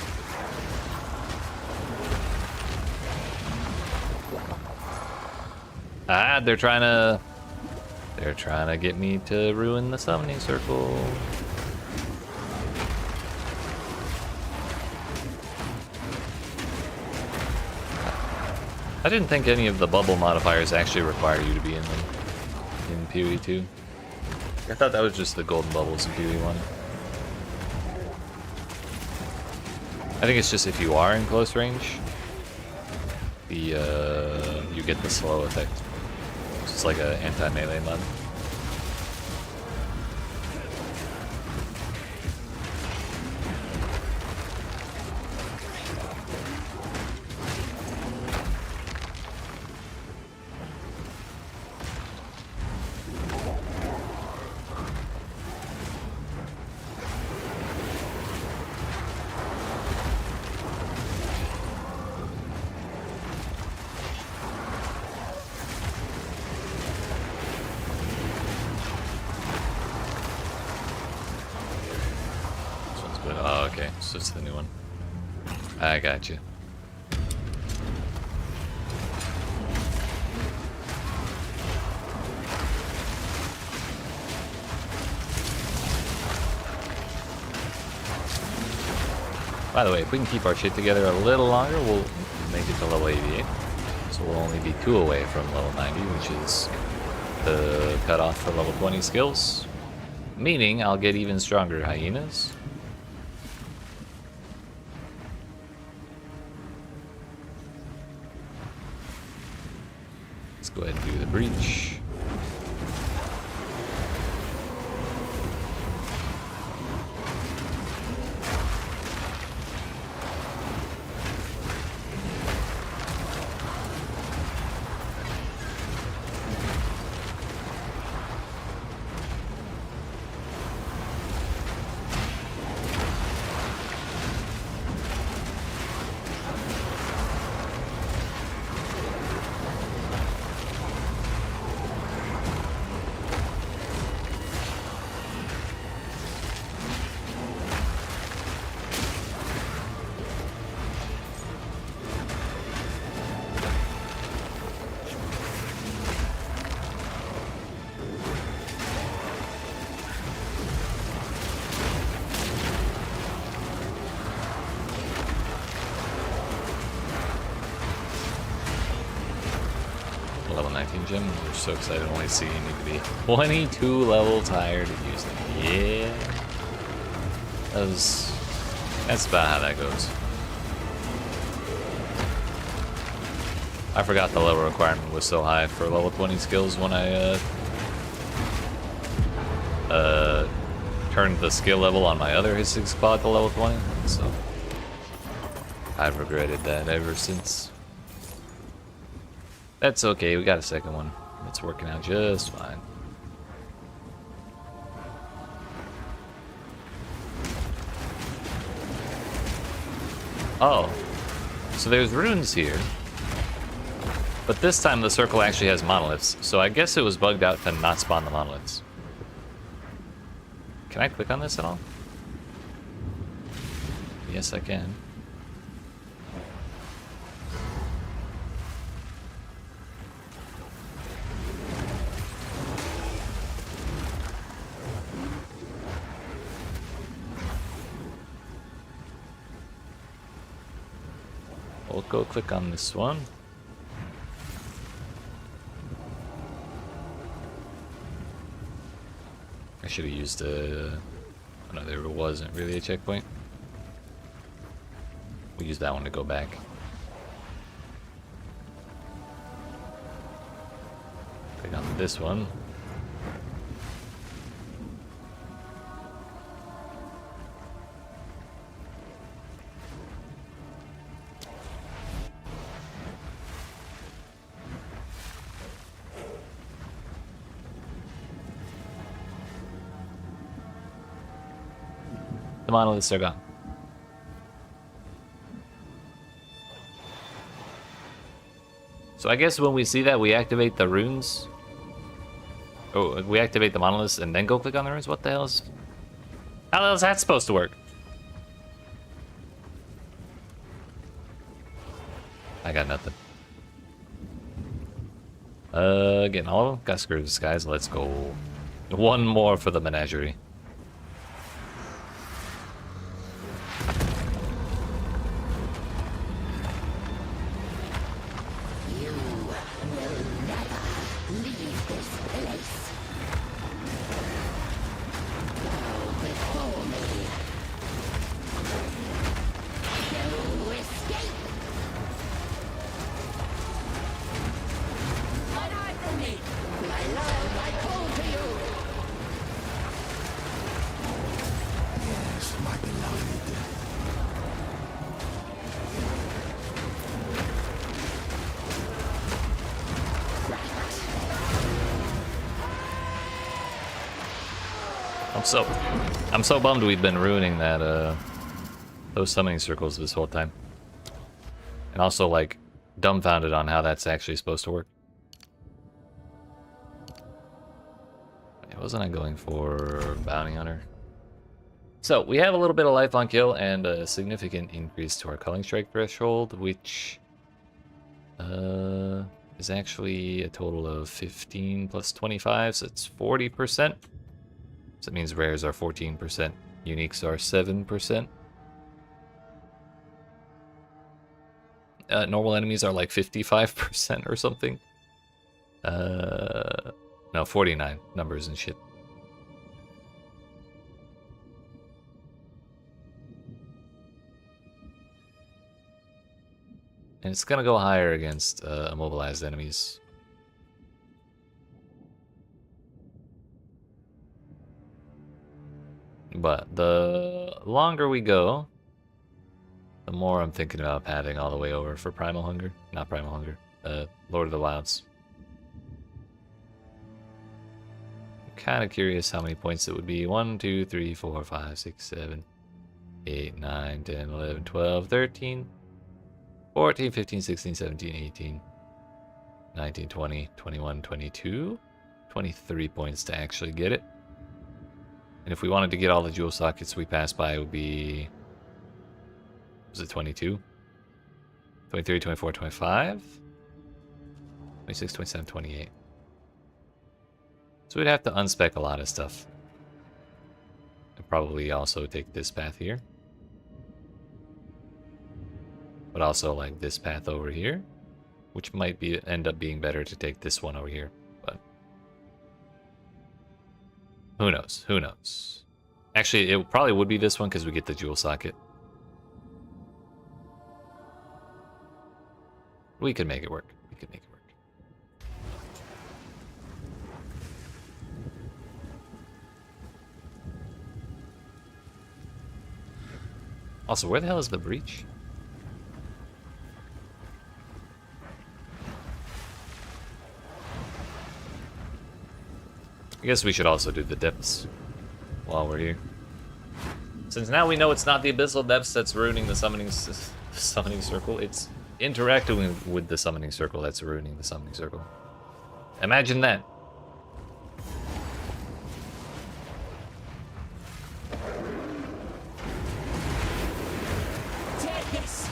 Ah, they're trying to get me to ruin the summoning circle. I didn't think any of the bubble modifiers actually require you to be in them in PoE2. I thought that was just the golden bubbles in PoE1. I think it's just if you are in close range, you get the slow effect. It's just like an anti-melee mod. Oh, okay, so it's the new one. I got you. By the way, if we can keep our shit together a little longer, we'll make it to level 88. So we'll only be 2 away from level 90, which is the cutoff for level 20 skills. Meaning I'll get even stronger hyenas. Let's go ahead and do the breach. Level 19 gem. We're so excited only seeing me to be 22 levels higher to use them. Yeah. That's about how that goes. I forgot the level requirement was so high for level 20 skills when I turned the skill level on my other his 6 quad to level 20, so I've regretted that ever since. That's okay, we got a second one. It's working out just fine. Oh, so there's runes here. But this time the circle actually has monoliths, so I guess it was bugged out to not spawn the monoliths. Can I click on this at all? Yes, I can. We'll go click on this one. I should have used a... Oh no, there wasn't really a checkpoint. We'll use that one to go back. Click on this one. The monoliths are gone. So I guess when we see that, we activate the runes. Oh, we activate the monoliths and then go click on the runes? What the hell is... How the hell is that supposed to work? I got nothing. Getting all of them? Got Skirt of Disguise, let's go. One more for the menagerie. I'm so bummed we've been ruining that those summoning circles this whole time. And also like dumbfounded on how that's actually supposed to work. Wasn't I going for Bounty Hunter? So we have a little bit of life on kill and a significant increase to our Culling Strike threshold, which is actually a total of 15 plus 25, so it's 40%. So that means rares are 14%, uniques are 7%. Normal enemies are like 55% or something. No, 49 numbers and shit. And it's gonna go higher against immobilized enemies. But the longer we go, the more I'm thinking about padding all the way over for Primal Hunger. Not Primal Hunger, Lord of the Wilds. I'm kind of curious how many points it would be. 1, 2, 3, 4, 5, 6, 7, 8, 9, 10, 11, 12, 13, 14, 15, 16, 17, 18, 19, 20, 21, 22, 23 points to actually get it. And if we wanted to get all the jewel sockets we passed by, it would be... Was it 22? 23, 24, 25? 26, 27, 28. So we'd have to unspec a lot of stuff. And probably also take this path here. But also like this path over here. which might end up being better to take this one over here, but who knows? Who knows? Actually, it probably would be this one because we get the jewel socket. We could make it work. We could make it work. Also, where the hell is the breach? I guess we should also do the depths while we're here. Since now we know it's not the abyssal depths that's ruining the summoning circle, it's interacting with the summoning circle that's ruining the summoning circle. Imagine that. Take this!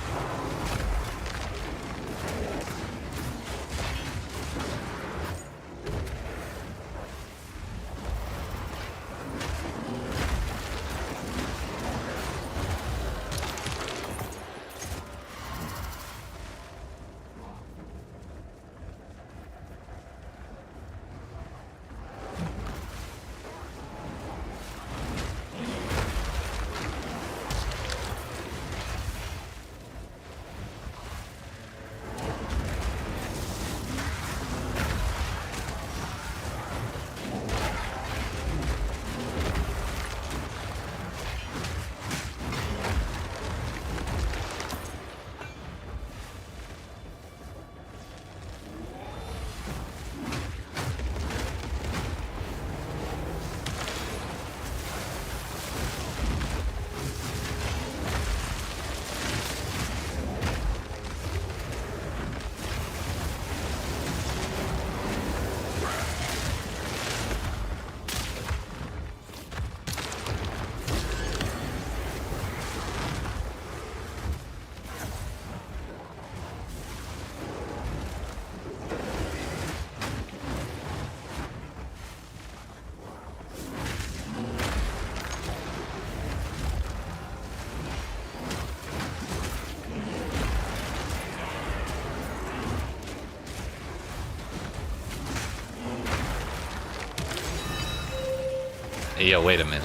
Hey, yo, wait a minute.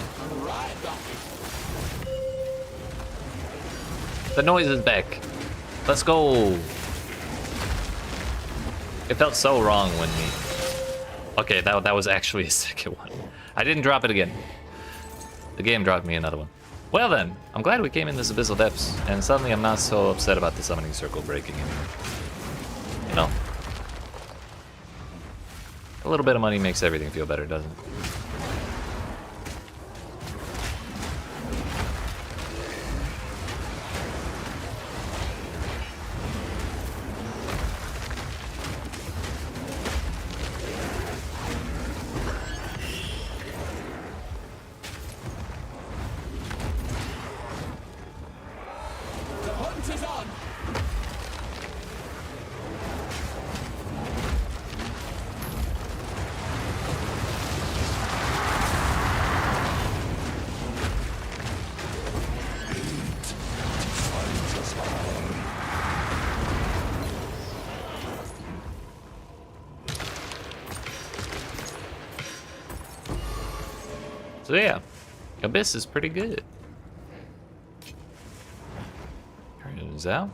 The noise is back. Let's go. It felt so wrong when we... Okay, that was actually a second one. I didn't drop it again. The game dropped me another one. Well then, I'm glad we came in this abyssal depths, and suddenly I'm not so upset about the summoning circle breaking anymore. You know? A little bit of money makes everything feel better, doesn't it? The hunt is on! So yeah, Abyss is pretty good. Turns out.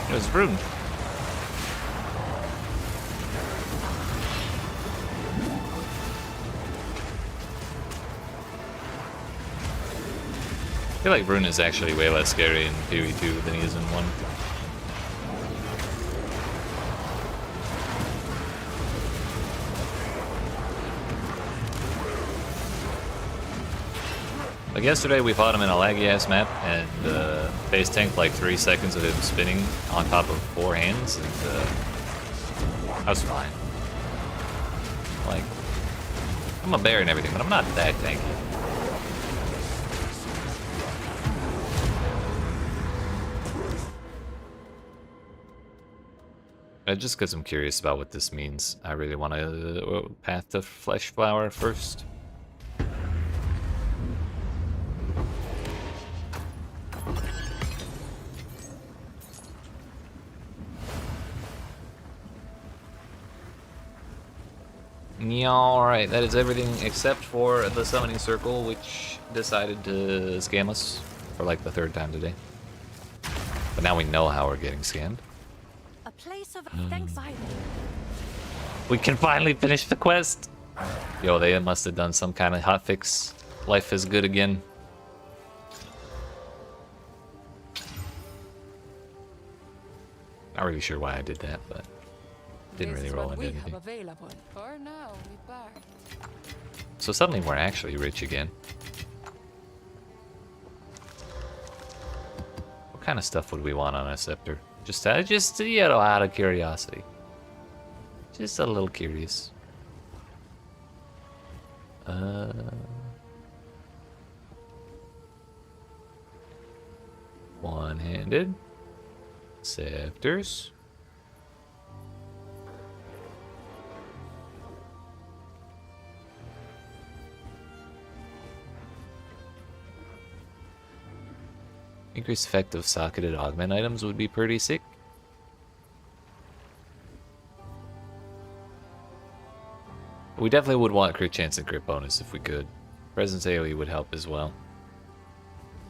It was Rune. I feel like Rune is actually way less scary in PoE2 than he is in 1. Like yesterday, we fought him in a laggy-ass map, and base tanked like 3 seconds of him spinning on top of 4 hands, and I was fine. Like, I'm a bear and everything, but I'm not that tanky. Just because I'm curious about what this means, I really want to path to Flesh Flower first. Alright, that is everything except for the summoning circle, which decided to scam us for like the 3rd time today. But now we know how we're getting scammed. A place of thanks, Island. We can finally finish the quest! Yo, they must have done some kind of hotfix. Life is good again. Not really sure why I did that, but didn't really roll into anything. Available. For now, we part. So suddenly we're actually rich again. What kind of stuff would we want on a scepter? Just you know, out of curiosity. Just a little curious. One-handed. Scepters. Increased effect of socketed augment items would be pretty sick. We definitely would want crit chance and crit bonus if we could. Presence AoE would help as well.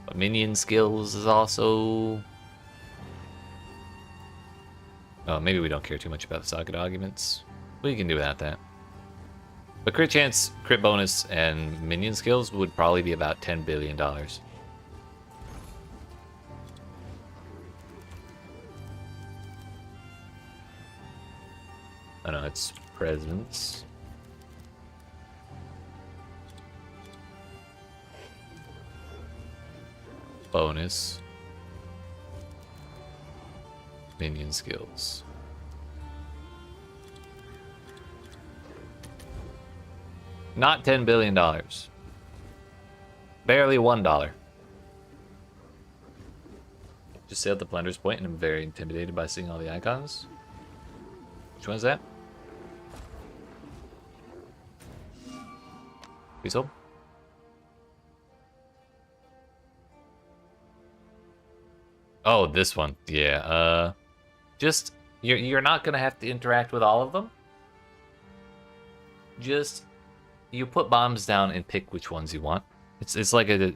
But minion skills is also... Oh, maybe we don't care too much about the socket augments. We can do without that. But crit chance, crit bonus, and minion skills would probably be about $10 billion. Oh no, it's presence. Bonus. Minion skills. Not $10 billion. Barely $1. Just sailed the Plunder's Point and I'm very intimidated by seeing all the icons. Which one is that? Please hold. Oh, this one. Yeah, just you're not gonna have to interact with all of them. Just you put bombs down and pick which ones you want. It's like a...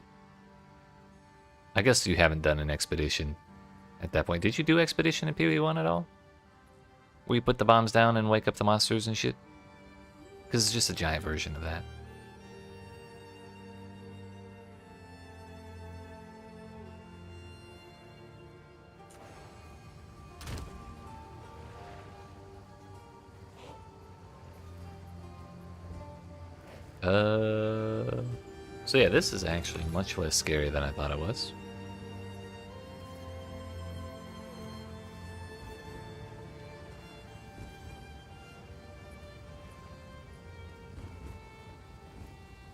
I guess you haven't done an expedition at that point. Did you do expedition in PoE1 at all? Where you put the bombs down and wake up the monsters and shit? Because it's just a giant version of that. So yeah, this is actually much less scary than I thought it was.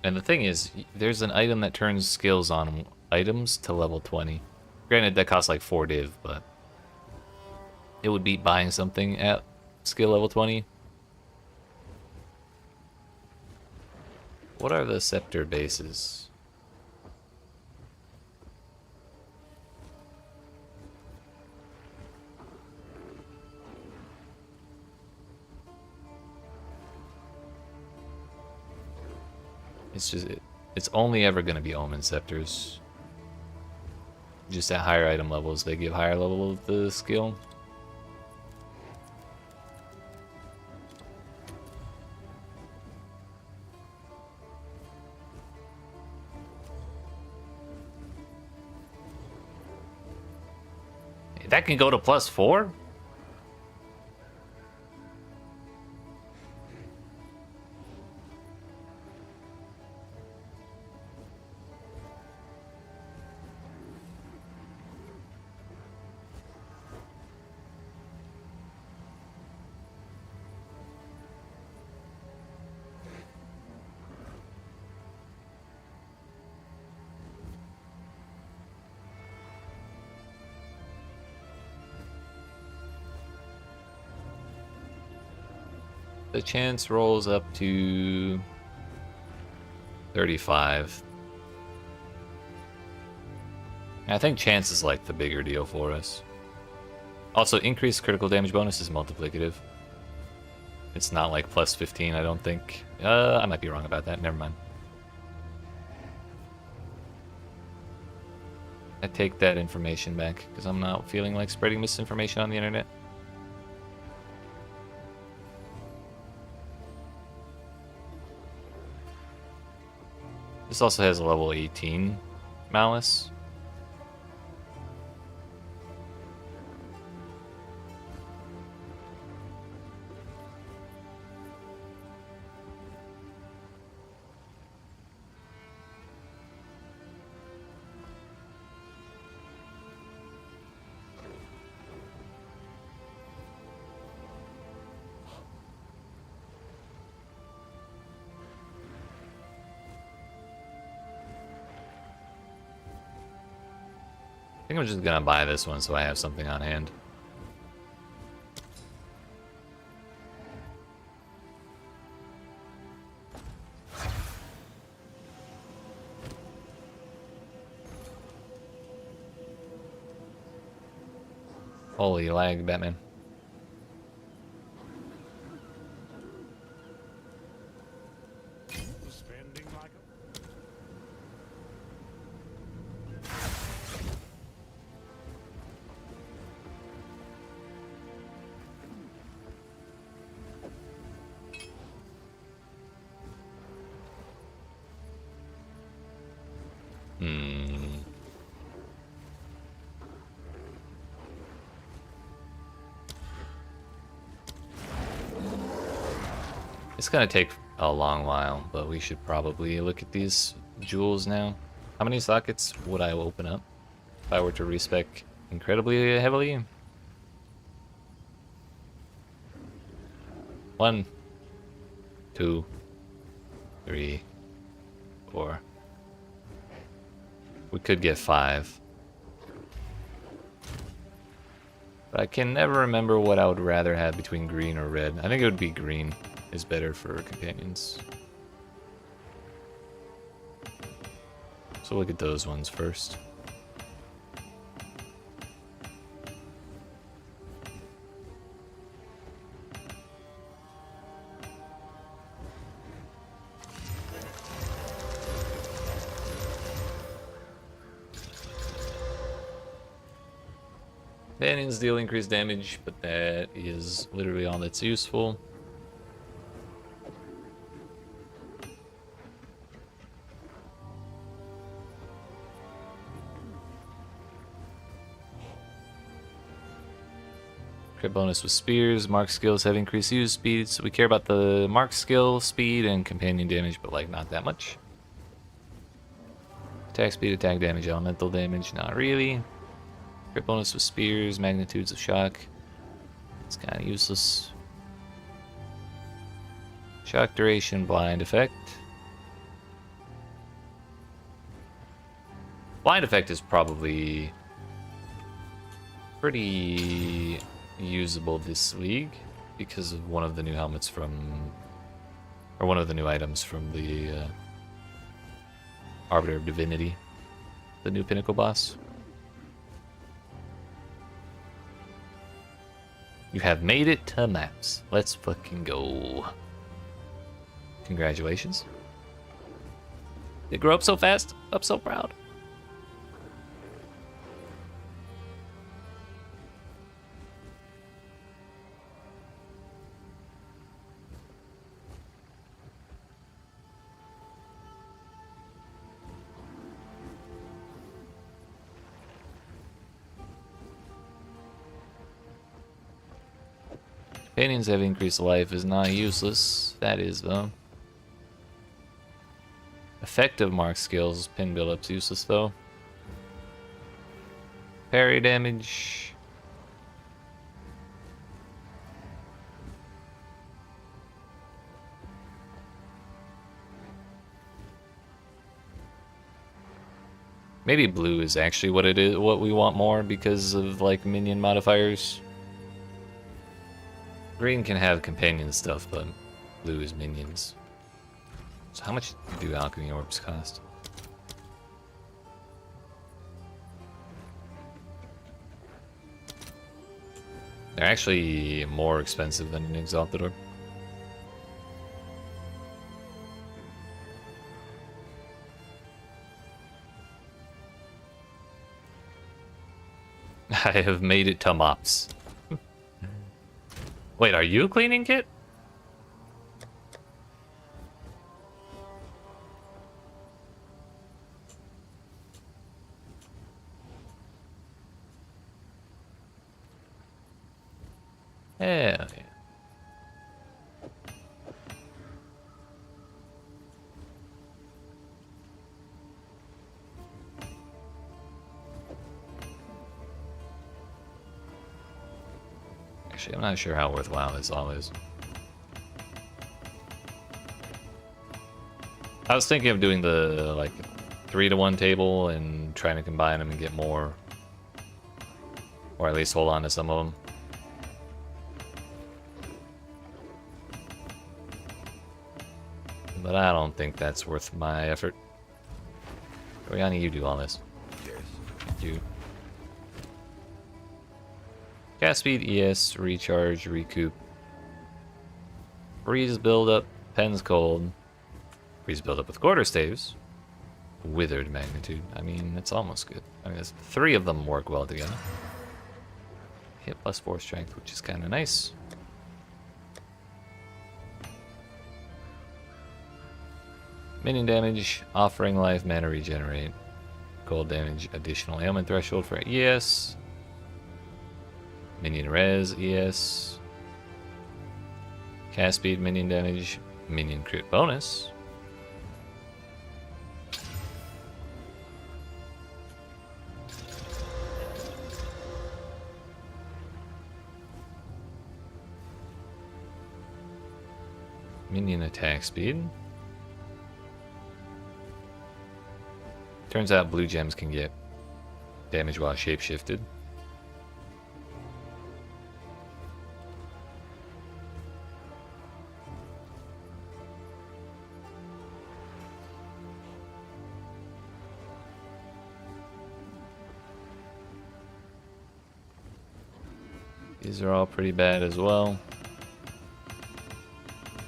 And the thing is, there's an item that turns skills on items to level 20. Granted, that costs like 4 div, but it would beat buying something at skill level 20. What are the scepter bases? It's only ever going to be Omen Scepters. Just at higher item levels, they give higher level of the skill. That can go to +4? The chance rolls up to 35. I think chance is like the bigger deal for us. Also, increased critical damage bonus is multiplicative. It's not like +15, I don't think. I might be wrong about that. Never mind. I take that information back because I'm not feeling like spreading misinformation on the internet. This also has a level 18 malice. I think I'm just gonna buy this one so I have something on hand. Holy lag, Batman. Spending like It's gonna take a long while, but we should probably look at these jewels now. How many sockets would I open up if I were to respec incredibly heavily? 1, 2, 3, 4. We could get 5. But I can never remember what I would rather have between green or red. I think it would be green is better for companions. So look at those ones first. Companions deal increased damage, but that is literally all that's useful. Crit bonus with spears. Mark skills have increased use speed, so we care about the mark skill, speed, and companion damage, but like not that much. Attack speed, attack damage, elemental damage, not really. Crit bonus with spears, magnitudes of shock. It's kind of useless. Shock duration, blind effect. Blind effect is probably pretty usable this league because of one of the new helmets from, or one of the new items from the Arbiter of Divinity, the new pinnacle boss. You have made it to maps. Let's fucking go. Congratulations. They grow up so fast. I'm so proud. Companions have increased life is not useless. That is, though. Effective mark skills, pin build-up's useless, though. Parry damage. Maybe blue is actually what it is, what we want more because of like minion modifiers. Green can have companion stuff, but blue is minions. So how much do alchemy orbs cost? They're actually more expensive than an exalted orb. I have made it to mops. Wait, are you a cleaning kit? Hell yeah. Actually, I'm not sure how worthwhile this all is. I was thinking of doing the like 3-to-1 table and trying to combine them and get more, or at least hold on to some of them. But I don't think that's worth my effort. Oriana, you do all this. Yes. You. Cast speed, ES, recharge, recoup. Freeze buildup, Pen's Cold. Freeze buildup with quarter staves. Withered magnitude. I mean, it's almost good. I mean, 3 of them work well together. Hit plus 4 strength, which is kind of nice. Minion damage, offering life, mana regenerate. Cold damage, additional ailment threshold for ES. Minion res, ES. Cast speed, minion damage, minion crit bonus. Minion attack speed. Turns out blue gems can get damage while shapeshifted. These are all pretty bad as well.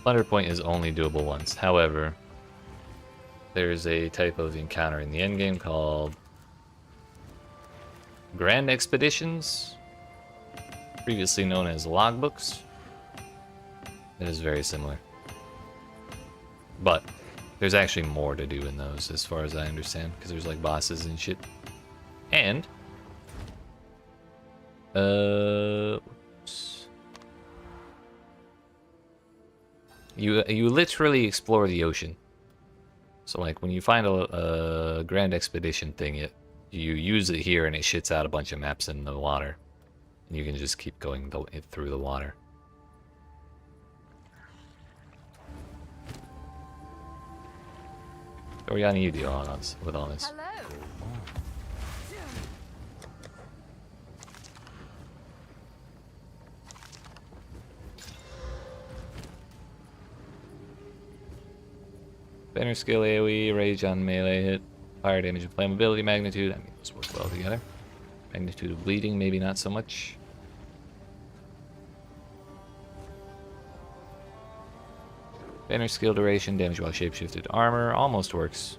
Plunder point is only doable once. However, there's a type of encounter in the endgame called Grand Expeditions, previously known as logbooks. It is very similar. But there's actually more to do in those, as far as I understand, because there's like bosses and shit. And oops. You literally explore the ocean. So like when you find a Grand Expedition thing, you use it here and it shits out a bunch of maps in the water. And you can just keep going through the water. Oriana, you deal with all this. Hello. Banner skill AoE, rage on melee hit, fire damage and flammability, magnitude. I mean, those work well together. Magnitude of bleeding, maybe not so much. Banner skill duration, damage while shapeshifted armor, almost works.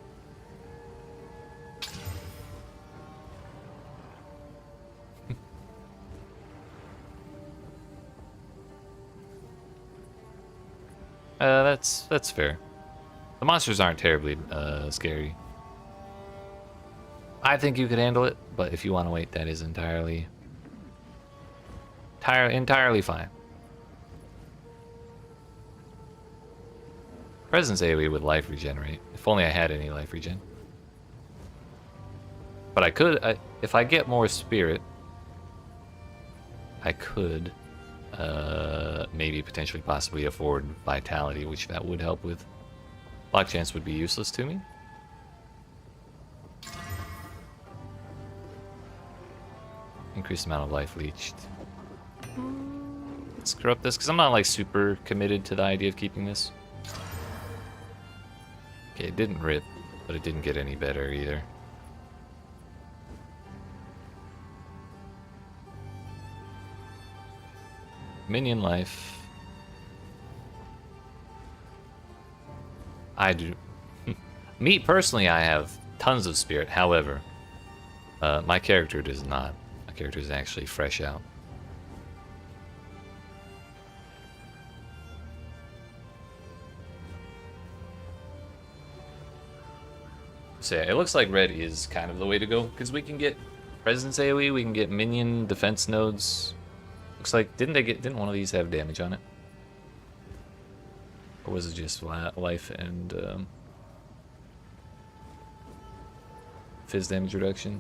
That's fair. The monsters aren't terribly scary. I think you could handle it, but if you want to wait, that is entirely fine. Presence AoE with life regenerate. If only I had any life regen. But I could, if I get more spirit, I could maybe potentially possibly afford vitality, which that would help with. Block chance would be useless to me. Increased amount of life leached. Let's corrupt this, because I'm not like super committed to the idea of keeping this. Okay, it didn't rip, but it didn't get any better either. Minion life. I do. Me personally, I have tons of spirit. However, my character does not. My character is actually fresh out. So yeah, it looks like red is kind of the way to go, because we can get presence AoE, we can get minion defense nodes. Looks like didn't one of these have damage on it? Or was it just life and fizz damage reduction?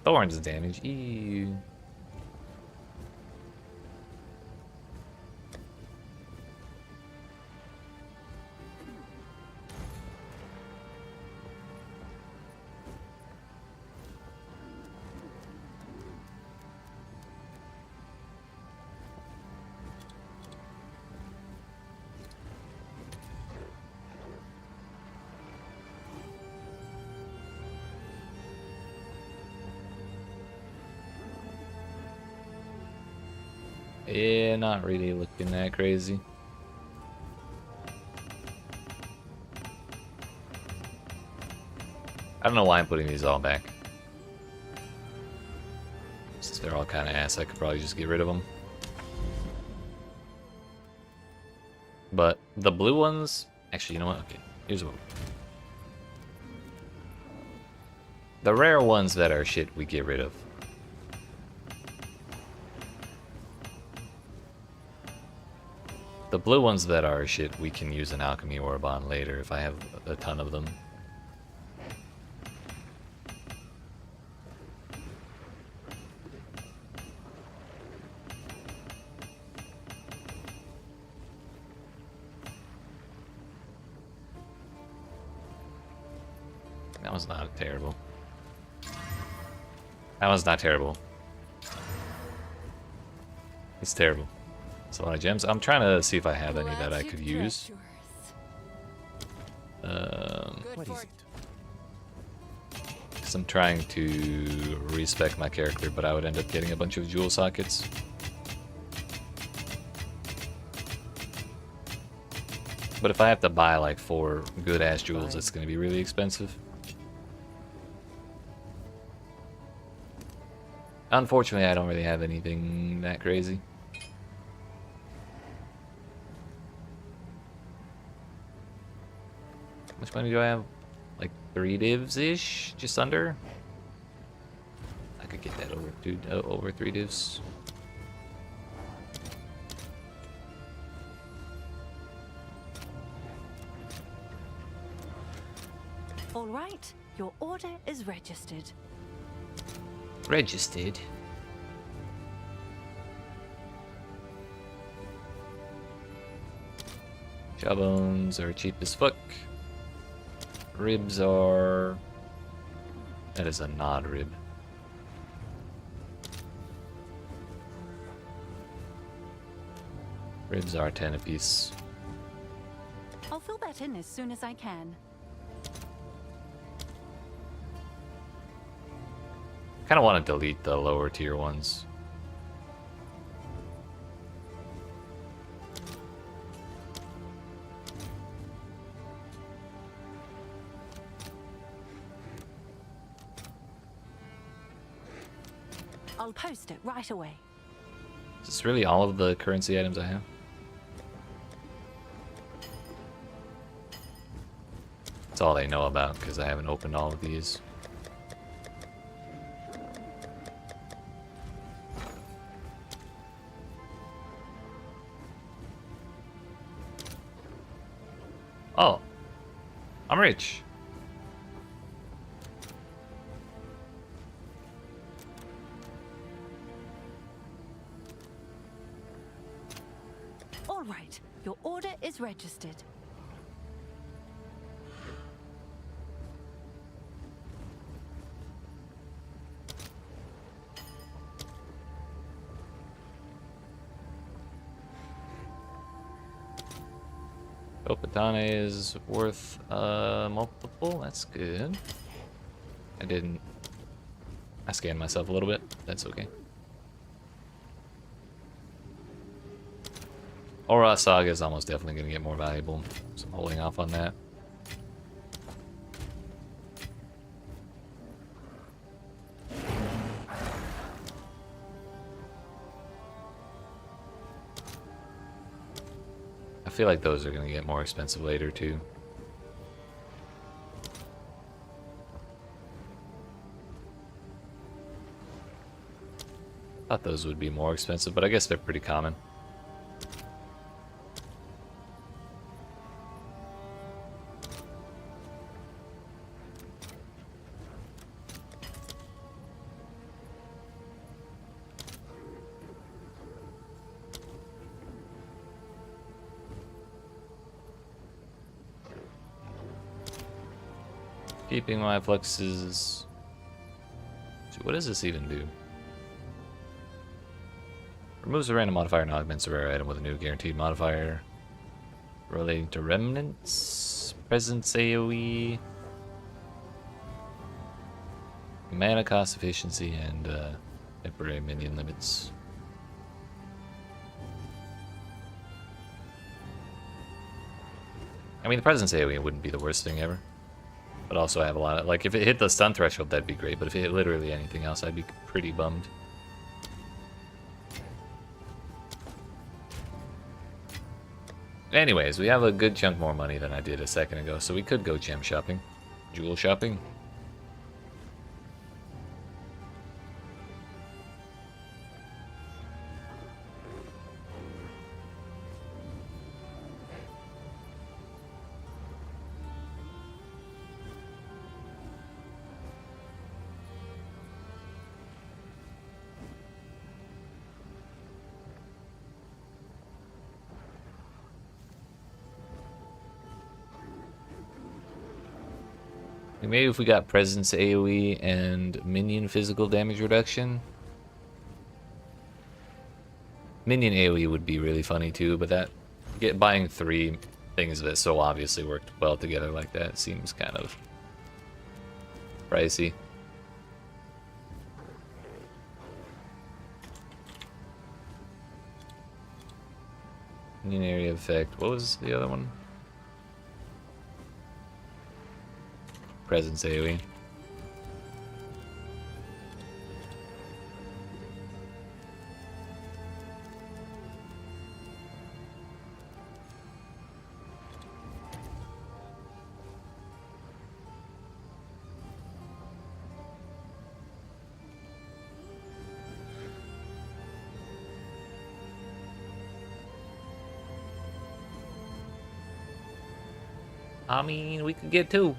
Thorns damage. Ew. Yeah, not really looking that crazy. I don't know why I'm putting these all back. Since they're all kind of ass, I could probably just get rid of them. But the blue ones... Actually, you know what? Okay, here's what... The rare ones that are shit, we get rid of. The blue ones that are shit, we can use an alchemy orb on later if I have a ton of them. That was not terrible. That was not terrible. It's terrible. It's a lot of gems. I'm trying to see if I have any that I could use. What is it? Because I'm trying to respec my character, but I would end up getting a bunch of jewel sockets. But if I have to buy like 4 good ass jewels, it's going to be really expensive. Unfortunately, I don't really have anything that crazy. How much money do I have? Like 3 divs-ish? Just under? I could get that over 3 divs. All right, your order is registered. Registered. Jawbones are cheap as fuck. Ribs are... That is a nod rib. Ribs are 10 apiece. I'll fill that in as soon as I can. Kind of want to delete the lower tier ones. I'll post it right away. Is this really all of the currency items I have? That's all they know about because I haven't opened all of these. Oh, I'm rich. All right, your order is registered. Opatane is worth multiple. That's good. I scanned myself a little bit. That's okay. Aura Saga is almost definitely going to get more valuable, so I'm holding off on that. I feel like those are going to get more expensive later too. Thought those would be more expensive, but I guess they're pretty common. Keeping my fluxes. What does this even do? Removes a random modifier and augments a rare item with a new guaranteed modifier relating to remnants, presence AoE, mana cost efficiency, and temporary minion limits. I mean, the presence AoE wouldn't be the worst thing ever. But also I have a lot of, like, if it hit the stun threshold, that'd be great. But if it hit literally anything else, I'd be pretty bummed. Anyways, we have a good chunk more money than I did a second ago, so we could go gem shopping. Jewel shopping. Maybe if we got presence AoE and minion physical damage reduction. Minion AoE would be really funny too, but that buying 3 things that so obviously worked well together like that seems kind of pricey. Minion area effect. What was the other one? Presence AoE. I mean, we could get 2.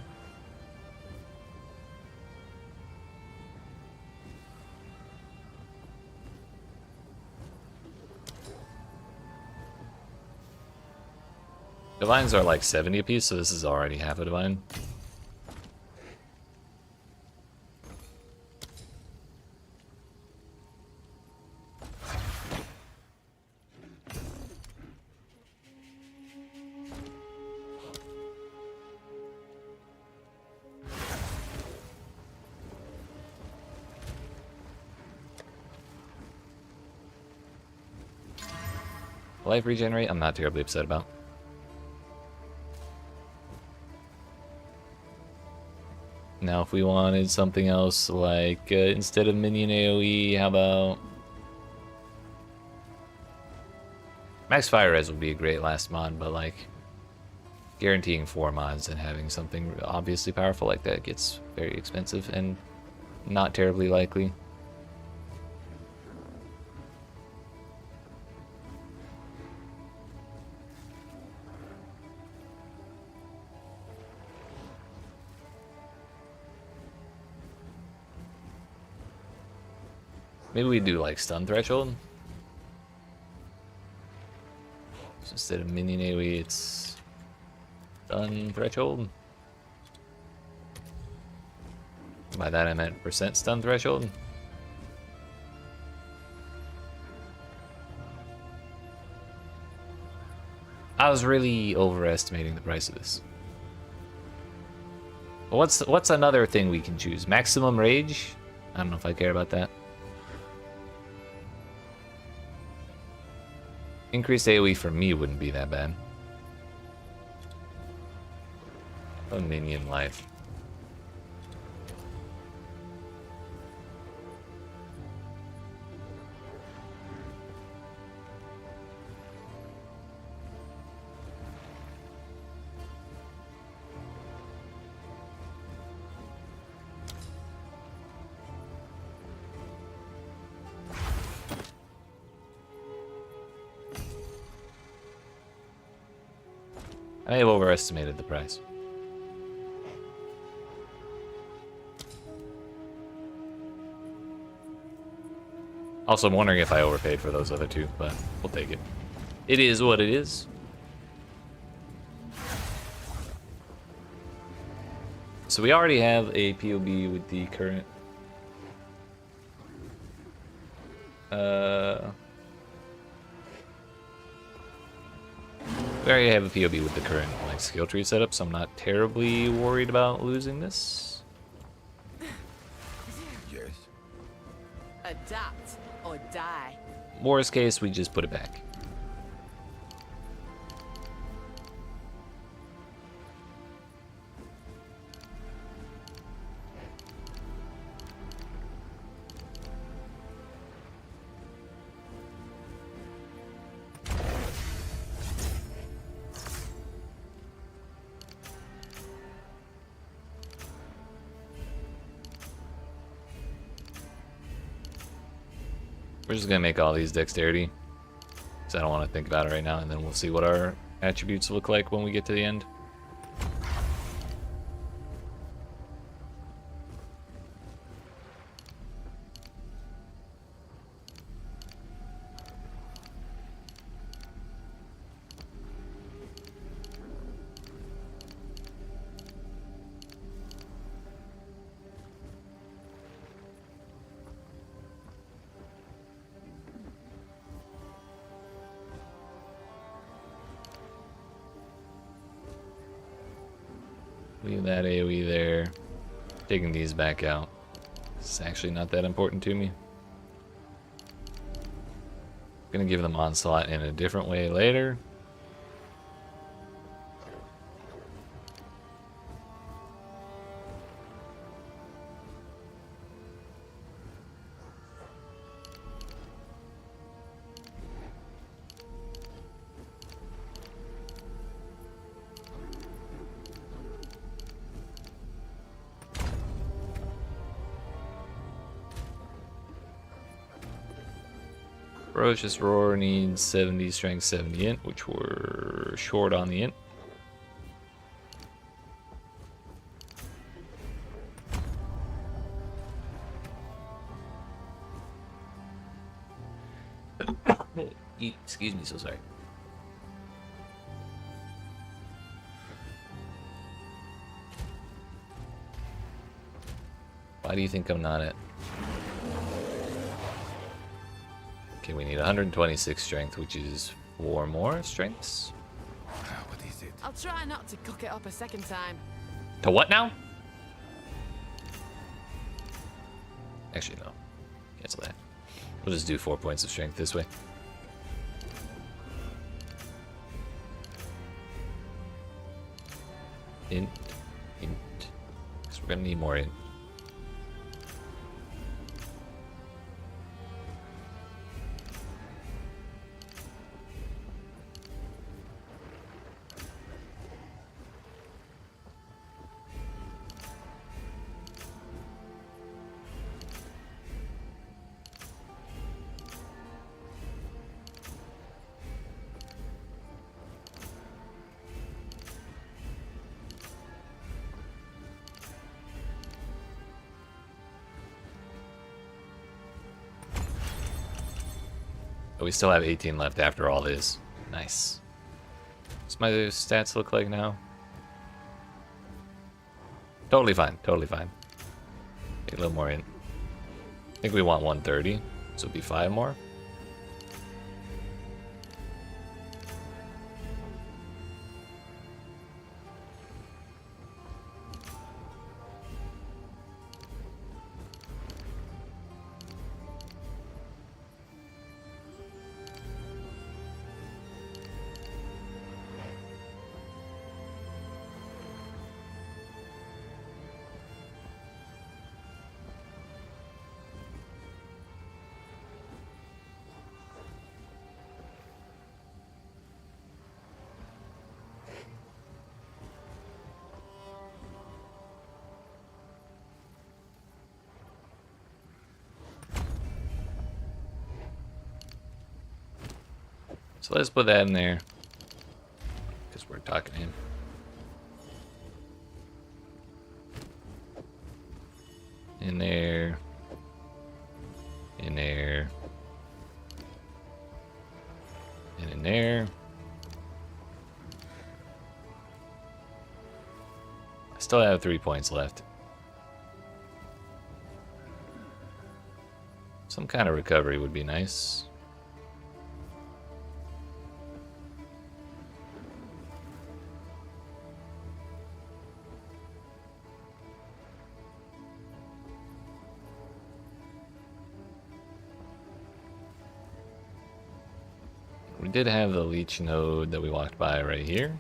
Divines are like 70 apiece, so this is already half a divine. Life regenerate, I'm not terribly upset about. Now if we wanted something else, like instead of minion AoE, how about Max Fire Res would be a great last mod, but like guaranteeing 4 mods and having something obviously powerful like that gets very expensive and not terribly likely. Maybe we do like stun threshold. So instead of minion AoE, it's stun threshold. By that I meant percent stun threshold. I was really overestimating the price of this. What's another thing we can choose? Maximum rage? I don't know if I care about that. Increased AoE for me wouldn't be that bad. A minion life. I may have overestimated the price. Also, I'm wondering if I overpaid for those other two, but we'll take it. It is what it is. So we already have a POB with the current... We already have a POB with the current like skill tree setup, so I'm not terribly worried about losing this. Yes. Adapt or die. Worst case, we just put it back. We're just gonna make all these dexterity, because I don't want to think about it right now, and then we'll see what our attributes look like when we get to the end. Leave that AoE there. Taking these back out. It's actually not that important to me. Gonna give them onslaught in a different way later. Ferocious Roar needs 70 strength, 70 int, which we're short on the int. Excuse me, so sorry. Why do you think I'm not at? Okay, we need 126 strength, which is 4 more strengths. What is it? I'll try not to cook it up a second time. To what now? Actually, no. Cancel that. We'll just do 4 points of strength this way. Int. Because we're gonna need more int. But we still have 18 left after all this. Nice. What's my stats look like now? Totally fine, totally fine. Take a little more in. I think we want 130, so it'll be 5 more. So let's put that in there, because we're talking to him. In there. In there. And in there. I still have 3 points left. Some kind of recovery would be nice. We did have the leech node that we walked by right here.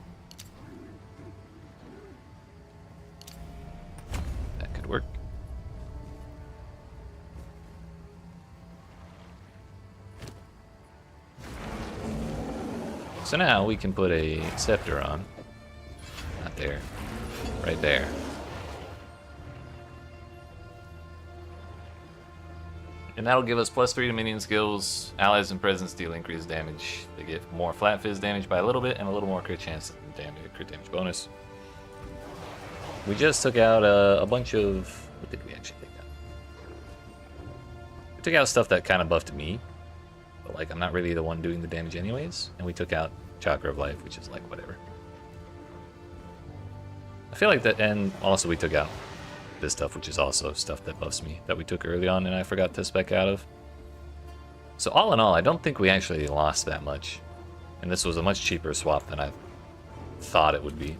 That could work. So now we can put a scepter on. Not there. Right there. And that'll give us +3 to minion skills. Allies and presence deal increased damage. They get more flat fizz damage by a little bit and a little more crit chance and crit damage bonus. We just took out a bunch of... What did we actually take out? We took out stuff that kind of buffed me. But like, I'm not really the one doing the damage anyways. And we took out Chakra of Life, which is like, whatever. I feel like that, and also we took out this stuff, which is also stuff that buffs me, that we took early on and I forgot to spec out of. So all in all, I don't think we actually lost that much. And this was a much cheaper swap than I thought it would be.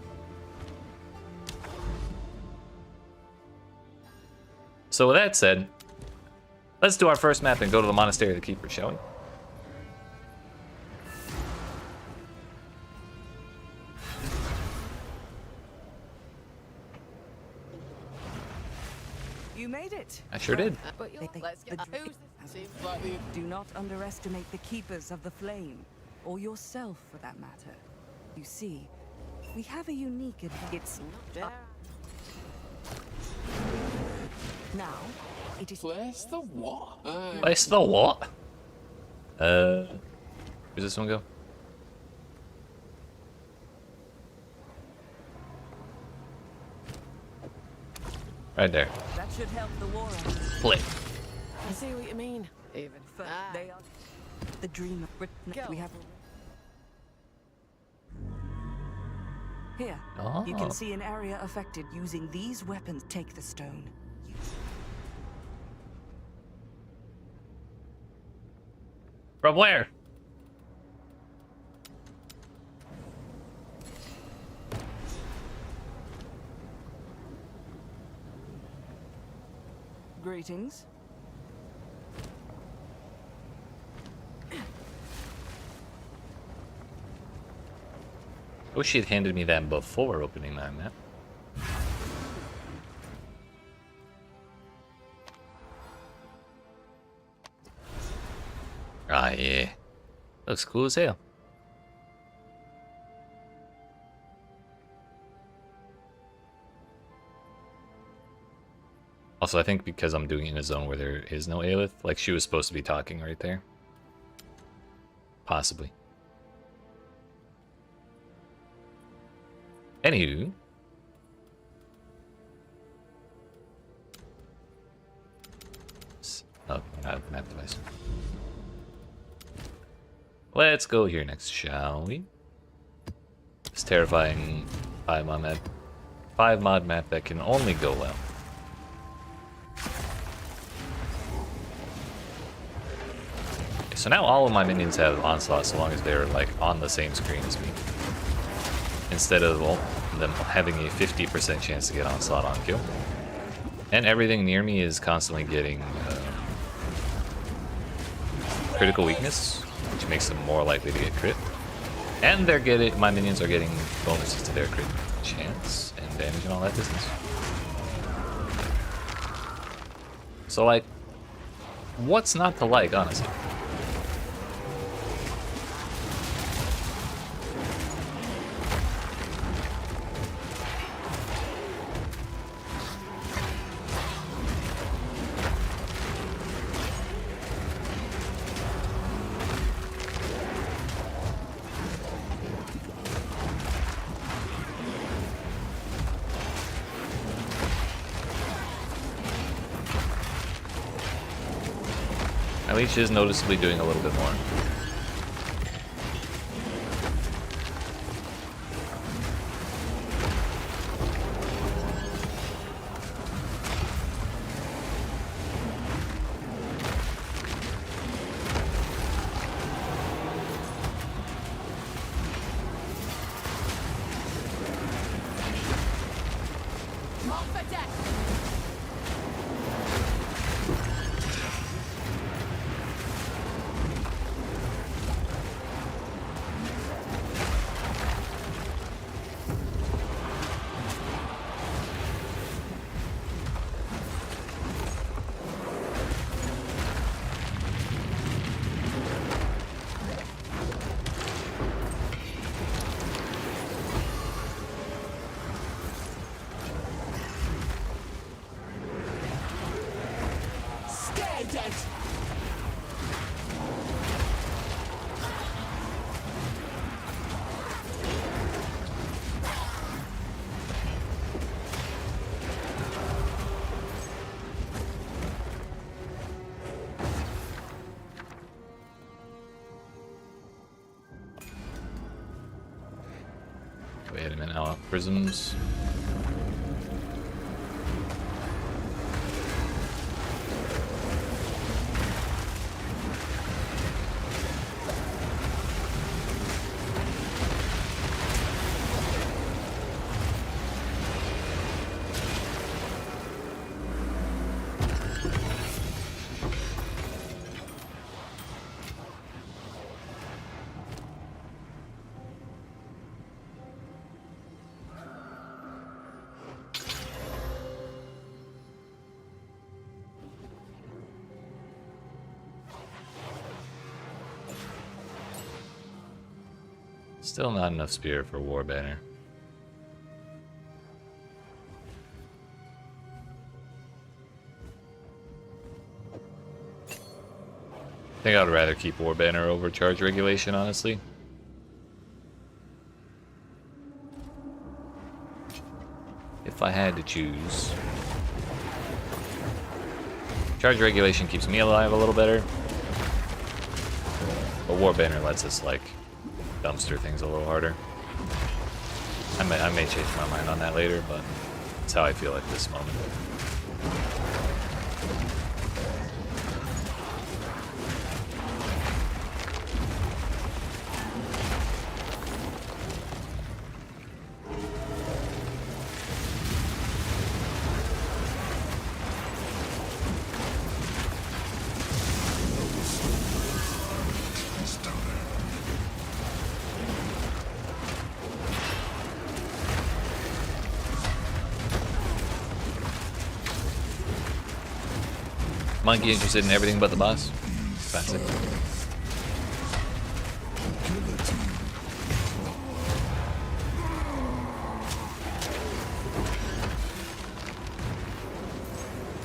So with that said, let's do our first map and go to the Monastery of the Keeper, shall we? You made it. I sure did. But you're... Let's get... The- Who's this? Seems like the... Do not underestimate the keepers of the flame, or yourself for that matter. You see, we have a unique advantage. There. Now, it is Place the what? Place the what? Where's this one go? Right there. that should help the war effort. Play. I see what you mean. Even But they are the dream of Britain. Go. We have here. You Oh. can see an area affected using these weapons. Take the stone. From where? Greetings. I wish she had handed me that before opening that map. Ah, yeah. Looks cool as hell. Also, I think because I'm doing it in a zone where there is no Aelith, like she was supposed to be talking right there. Possibly. Anywho. Oh, map device. Let's go here next, shall we? This terrifying 5 mod map that can only go well. So now all of my minions have onslaught so long as they're like on the same screen as me. Instead of them having a 50% chance to get onslaught on kill. And everything near me is constantly getting critical weakness, which makes them more likely to get crit. And my minions are getting bonuses to their crit chance and damage and all that business. So like, what's not to like, honestly? My leech is noticeably doing a little bit more. Mark for death. Dead. Wait a minute, now prisms. Still not enough spirit for War Banner. I think I would rather keep War Banner over charge regulation, honestly. If I had to choose. Charge regulation keeps me alive a little better. But War Banner lets us, like, dumpster things a little harder. I may change my mind on that later, but that's how I feel at this moment. Monkey interested in everything but the boss. Classic.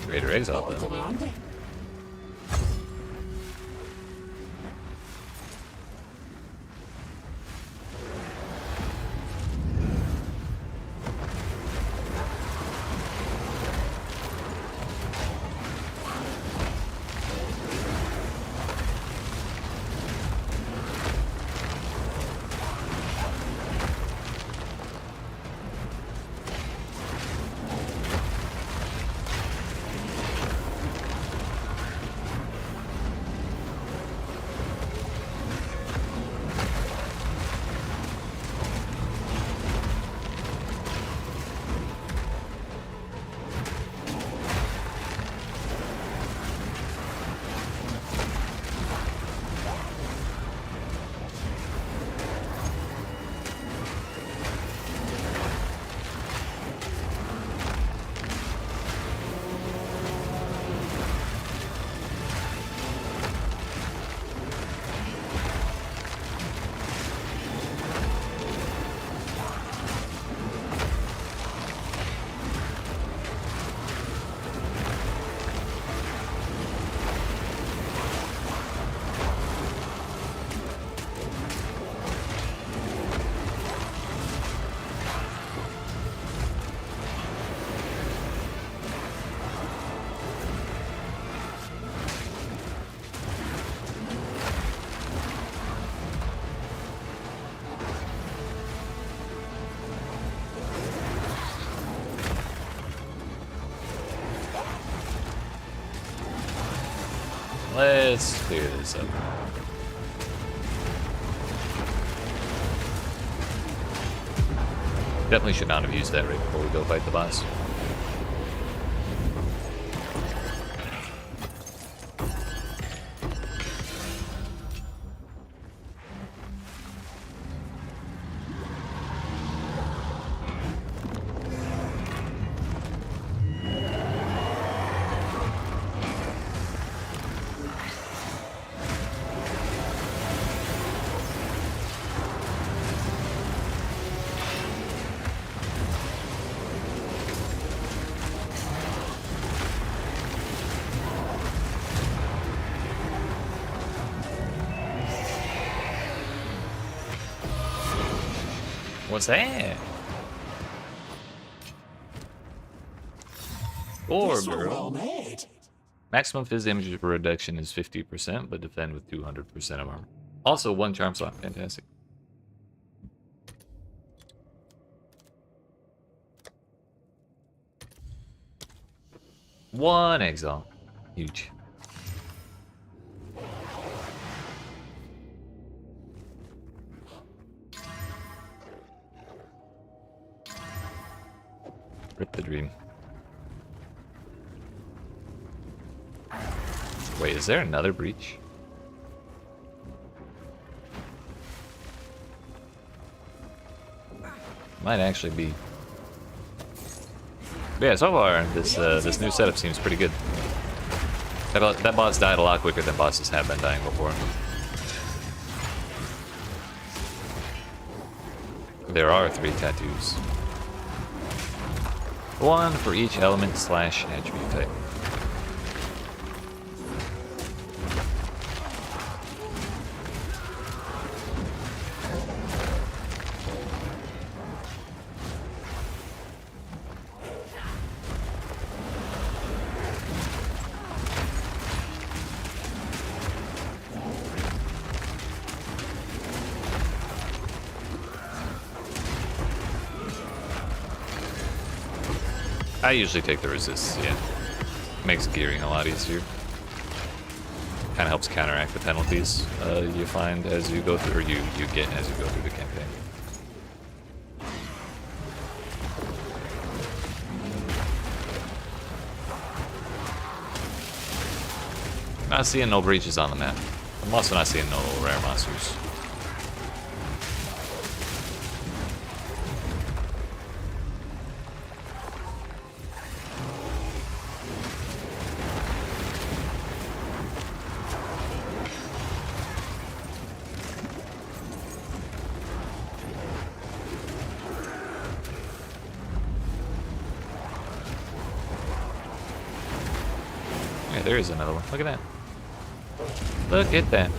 Greater Exile though. Let's clear this up. Definitely should not have used that right before we go fight the boss. What's that? Or These were girl. well made. Maximum phys damage reduction is 50%, but defend with 200% of armor. Also, one charm slot. Fantastic. One exile. Huge. Rip the dream. Wait, is there another breach? Might actually be. But yeah, so far this new setup seems pretty good. That boss died a lot quicker than bosses have been dying before. There are 3 tattoos. One for each element / attribute type. I usually take the resist, yeah. Makes gearing a lot easier. Kind of helps counteract the penalties you find as you go through, or you get as you go through the campaign. Not seeing no breaches on the map. I'm also not seeing no rare monsters. Yeah, there is another one. Look at that. Look at that.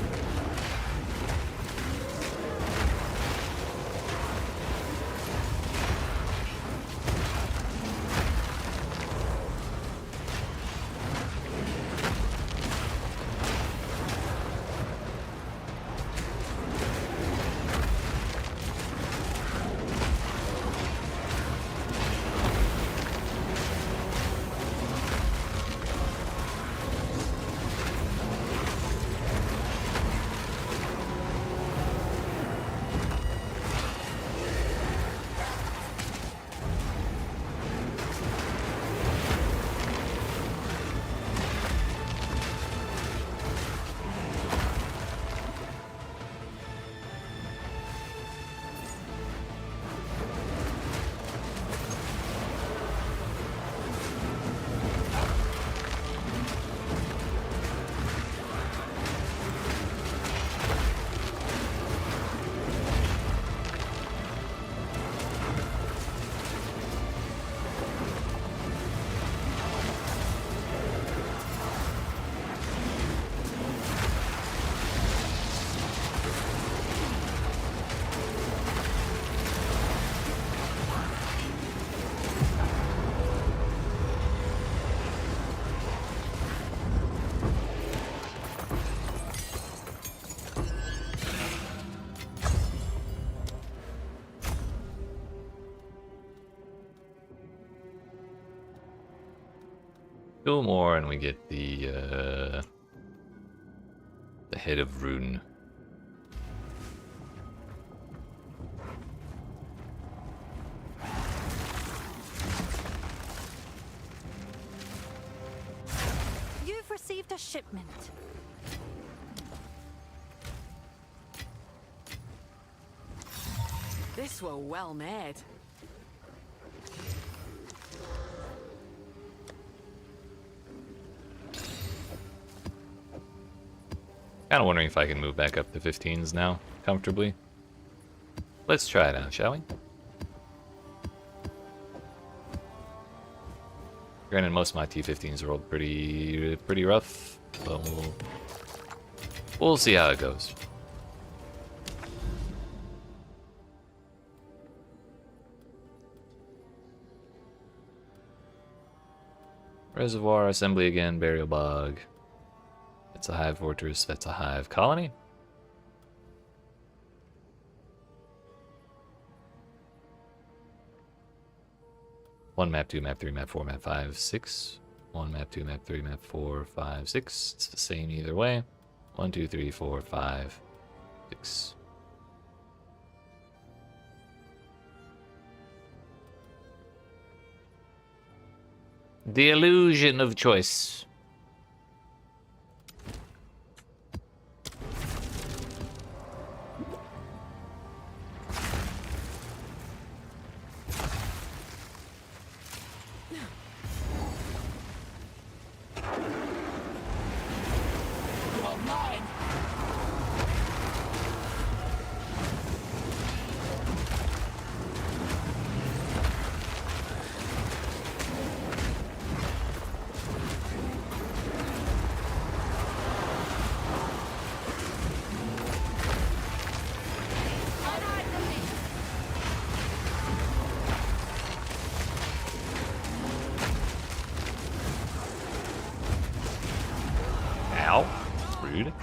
Two more and we get the Head of Rune. You've received a shipment. This were well made. Kind of wondering if I can move back up to 15s now, comfortably. Let's try it out, shall we? Granted, most of my T15s rolled pretty rough, but we'll see how it goes. Reservoir, assembly again, burial bog. That's a hive fortress, that's a hive colony. One map, 2 map, 3 map, 4 map, 5, 6. 1 map, 2 map, 3 map, 4, 5, 6. It's the same either way. 1, 2, 3, 4, 5, 6. The illusion of choice. Ow. Rude.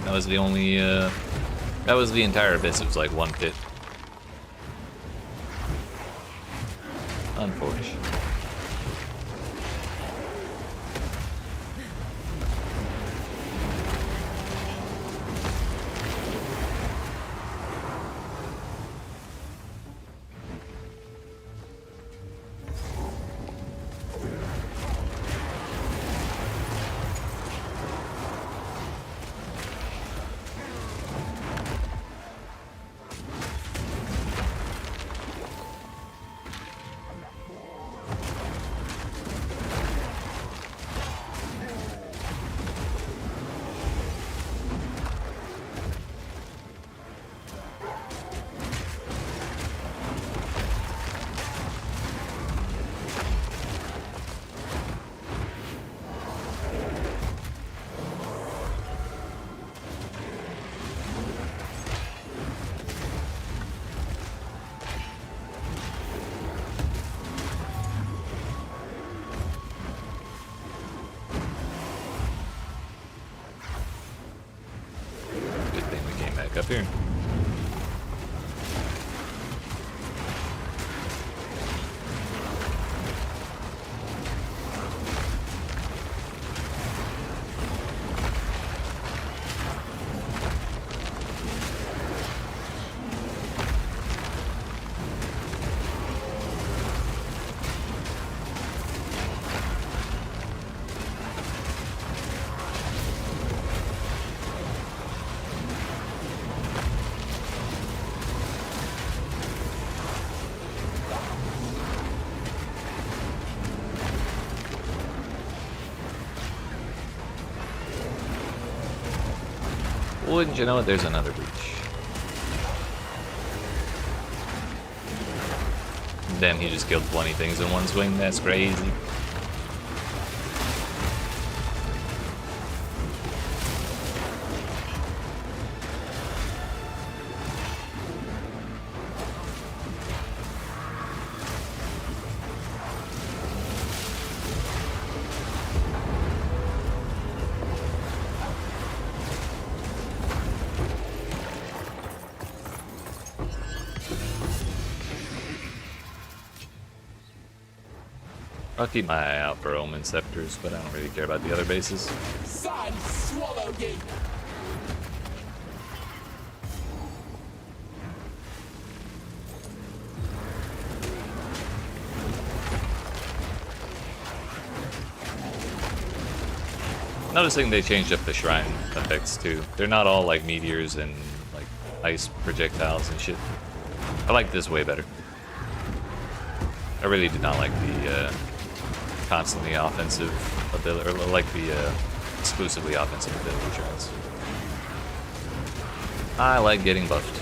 That was the only, that was the entire abyss. It was like one pit. Unfortunate. Up here. wouldn't you know it, there's another breach. Damn, he just killed 20 things in one swing. That's crazy. I'll keep my eye out for Omen Scepters, but I don't really care about the other bases. Sand swallow gate. Noticing they changed up the shrine effects too. They're not all like meteors and like ice projectiles and shit. I like this way better. I really did not like the constantly offensive ability, or like the exclusively offensive ability shrines. I like getting buffed.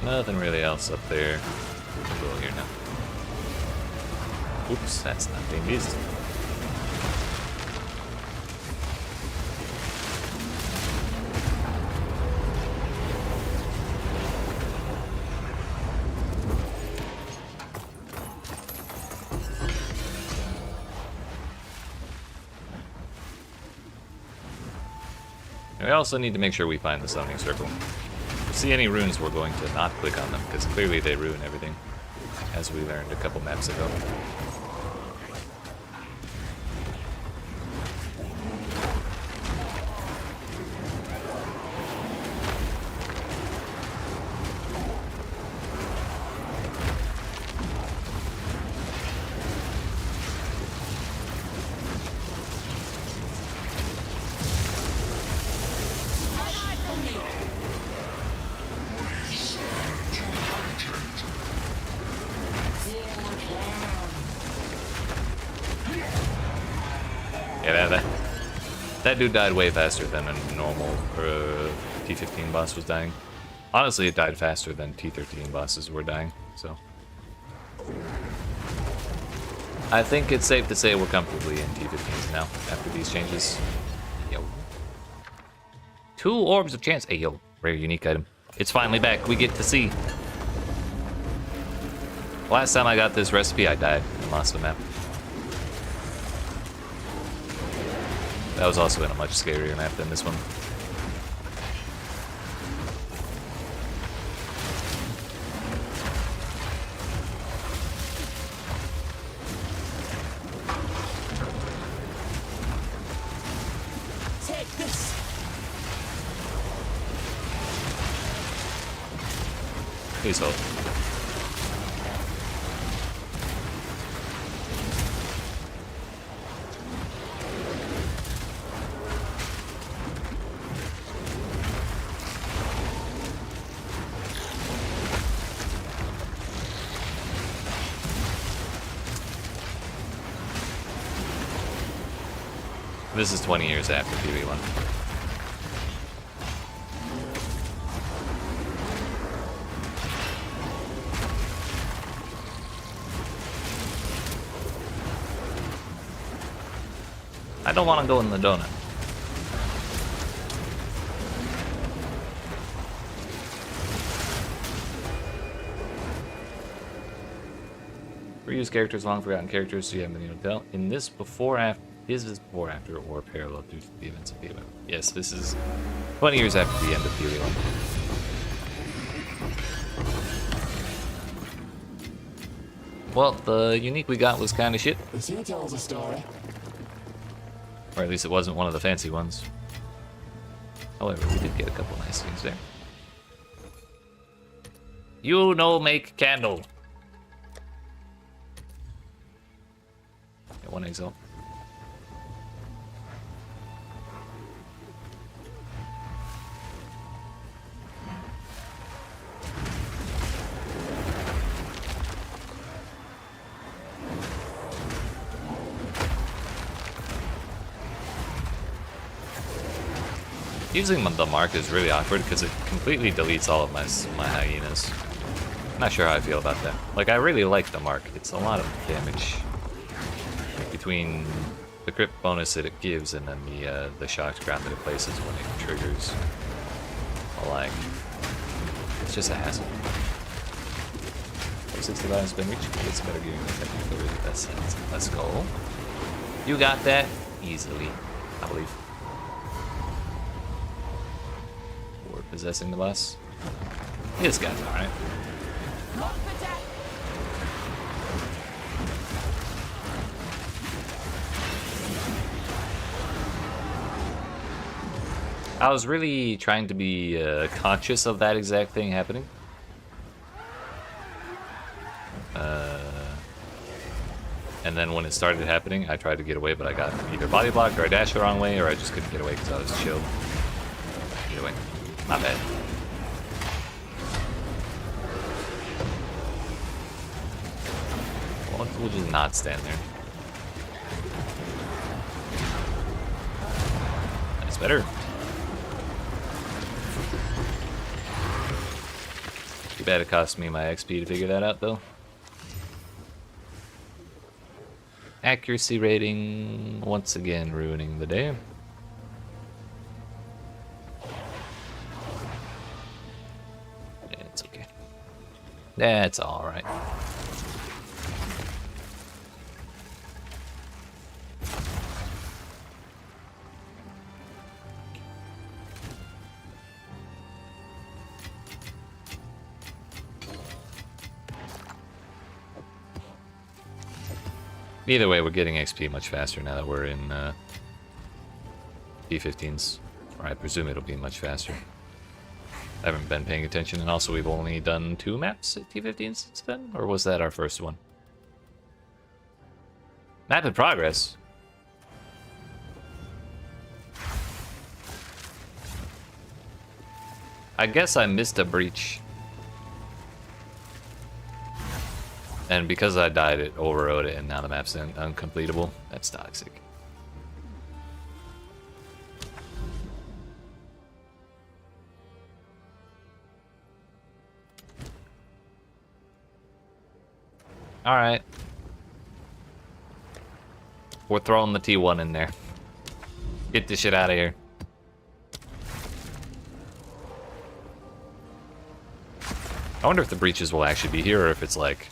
Nothing really else up there. We'll go here now. Oops, that's not being used. And we also need to make sure we find the summoning circle. If we see any runes, we're going to not click on them, because clearly they ruin everything, as we learned a couple maps ago. Yeah, that dude died way faster than a normal T15 boss was dying. Honestly, it died faster than T13 bosses were dying, so. I think it's safe to say we're comfortably in T15s now, after these changes. Yo. 2 orbs of chance. Hey, yo, rare unique item. It's finally back. We get to see. Last time I got this recipe, I died and lost the map. That was also in a much scarier map than this one. Take this. Please hold. This is 20 years after PoE1. I don't want to go in the donut. Reuse characters, long forgotten characters, so you haven't been able to tell. In this before after is this before after or parallel due to the events of the event? Yes, this is 20 years after the end of Theory 1. Well, the unique we got was kind of shit. This here tells a story. Or at least it wasn't one of the fancy ones. However, we did get a couple nice things there. You know, make candle. Get one exile. Using the mark is really awkward because it completely deletes all of my hyenas. Not sure how I feel about that. Like, I really like the mark. It's a lot of damage between the crit bonus that it gives and then the shocked ground that it places when it triggers. Like, it's just a hassle. 65 has been reached. It's better getting the technical really best sense. Let's go. You got that easily, I believe. Or possessing the boss. This guy's alright. I was really trying to be conscious of that exact thing happening. And then when it started happening, I tried to get away, but I got either body blocked or I dashed the wrong way, or I just couldn't get away because I was chilled. Either way, not bad. Well, we'll just not stand there. That's better. Too bad it cost me my XP to figure that out, though. Accuracy rating, once again, ruining the day. It's okay. That's alright. Either way, we're getting XP much faster now that we're in T15s. Or I presume it'll be much faster. I haven't been paying attention, and also we've only done 2 maps at T15s since then? Or was that our first one? Map in progress? I guess I missed a breach. And because I died, it overrode it, and now the map's uncompletable. That's toxic. Alright. We're throwing the T1 in there. Get this shit out of here. I wonder if the breaches will actually be here, or if it's like...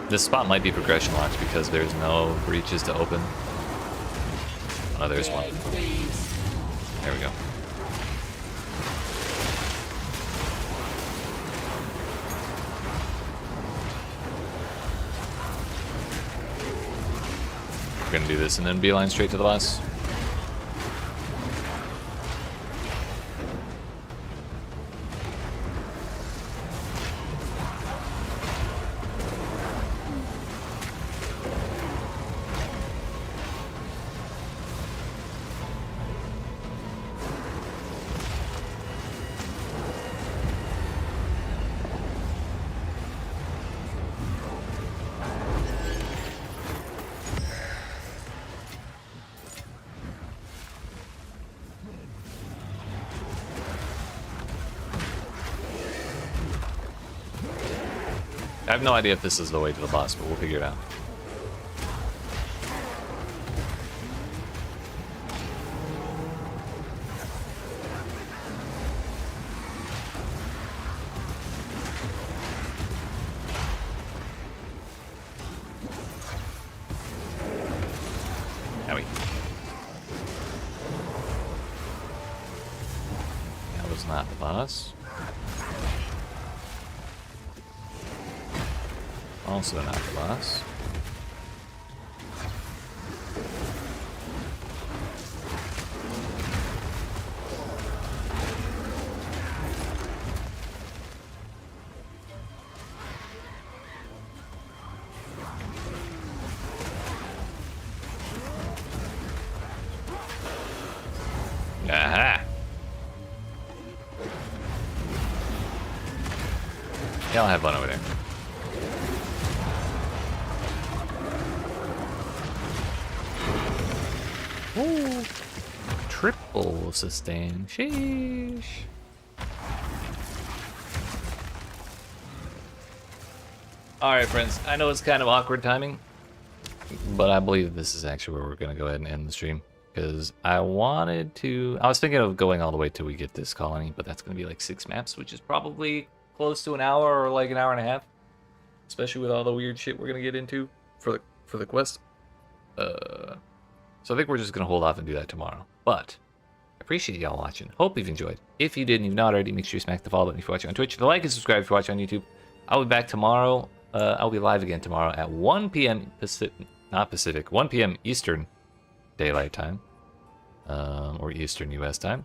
This spot might be progression locked because there's no breaches to open. Oh, there's one. There we go. We're gonna do this and then beeline straight to the boss. I have no idea if this is the way to the boss, but we'll figure it out. was not the boss. Also not the boss. Aha! Yeah, I'll have fun over there. Ooh. Triple sustain. Sheesh. Alright, friends. I know it's kind of awkward timing, but I believe this is actually where we're going to go ahead and end the stream. Because I wanted to... I was thinking of going all the way till we get this colony, but that's going to be like 6 maps, which is probably close to an hour or like an hour and a half. Especially with all the weird shit we're going to get into for the quest. So I think we're just going to hold off and do that tomorrow. But I appreciate y'all watching. Hope you've enjoyed. If you did and you've not already, make sure you smack the follow button if you're watching on Twitch. If you like and subscribe if you're watching on YouTube. I'll be back tomorrow. I'll be live again tomorrow at 1 p.m. Not Pacific, 1 p.m. Eastern Daylight Time. Or Eastern US time.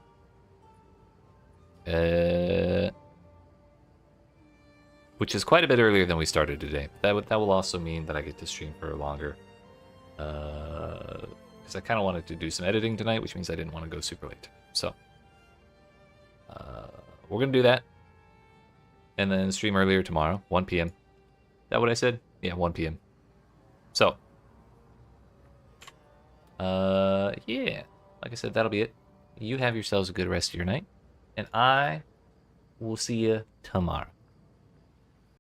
Which is quite a bit earlier than we started today. That will also mean that I get to stream for longer. Because I kind of wanted to do some editing tonight, which means I didn't want to go super late. So, we're going to do that. And then stream earlier tomorrow, 1 p.m. Is that what I said? Yeah, 1 p.m. So, yeah. Like I said, that'll be it. You have yourselves a good rest of your night. And I will see you tomorrow.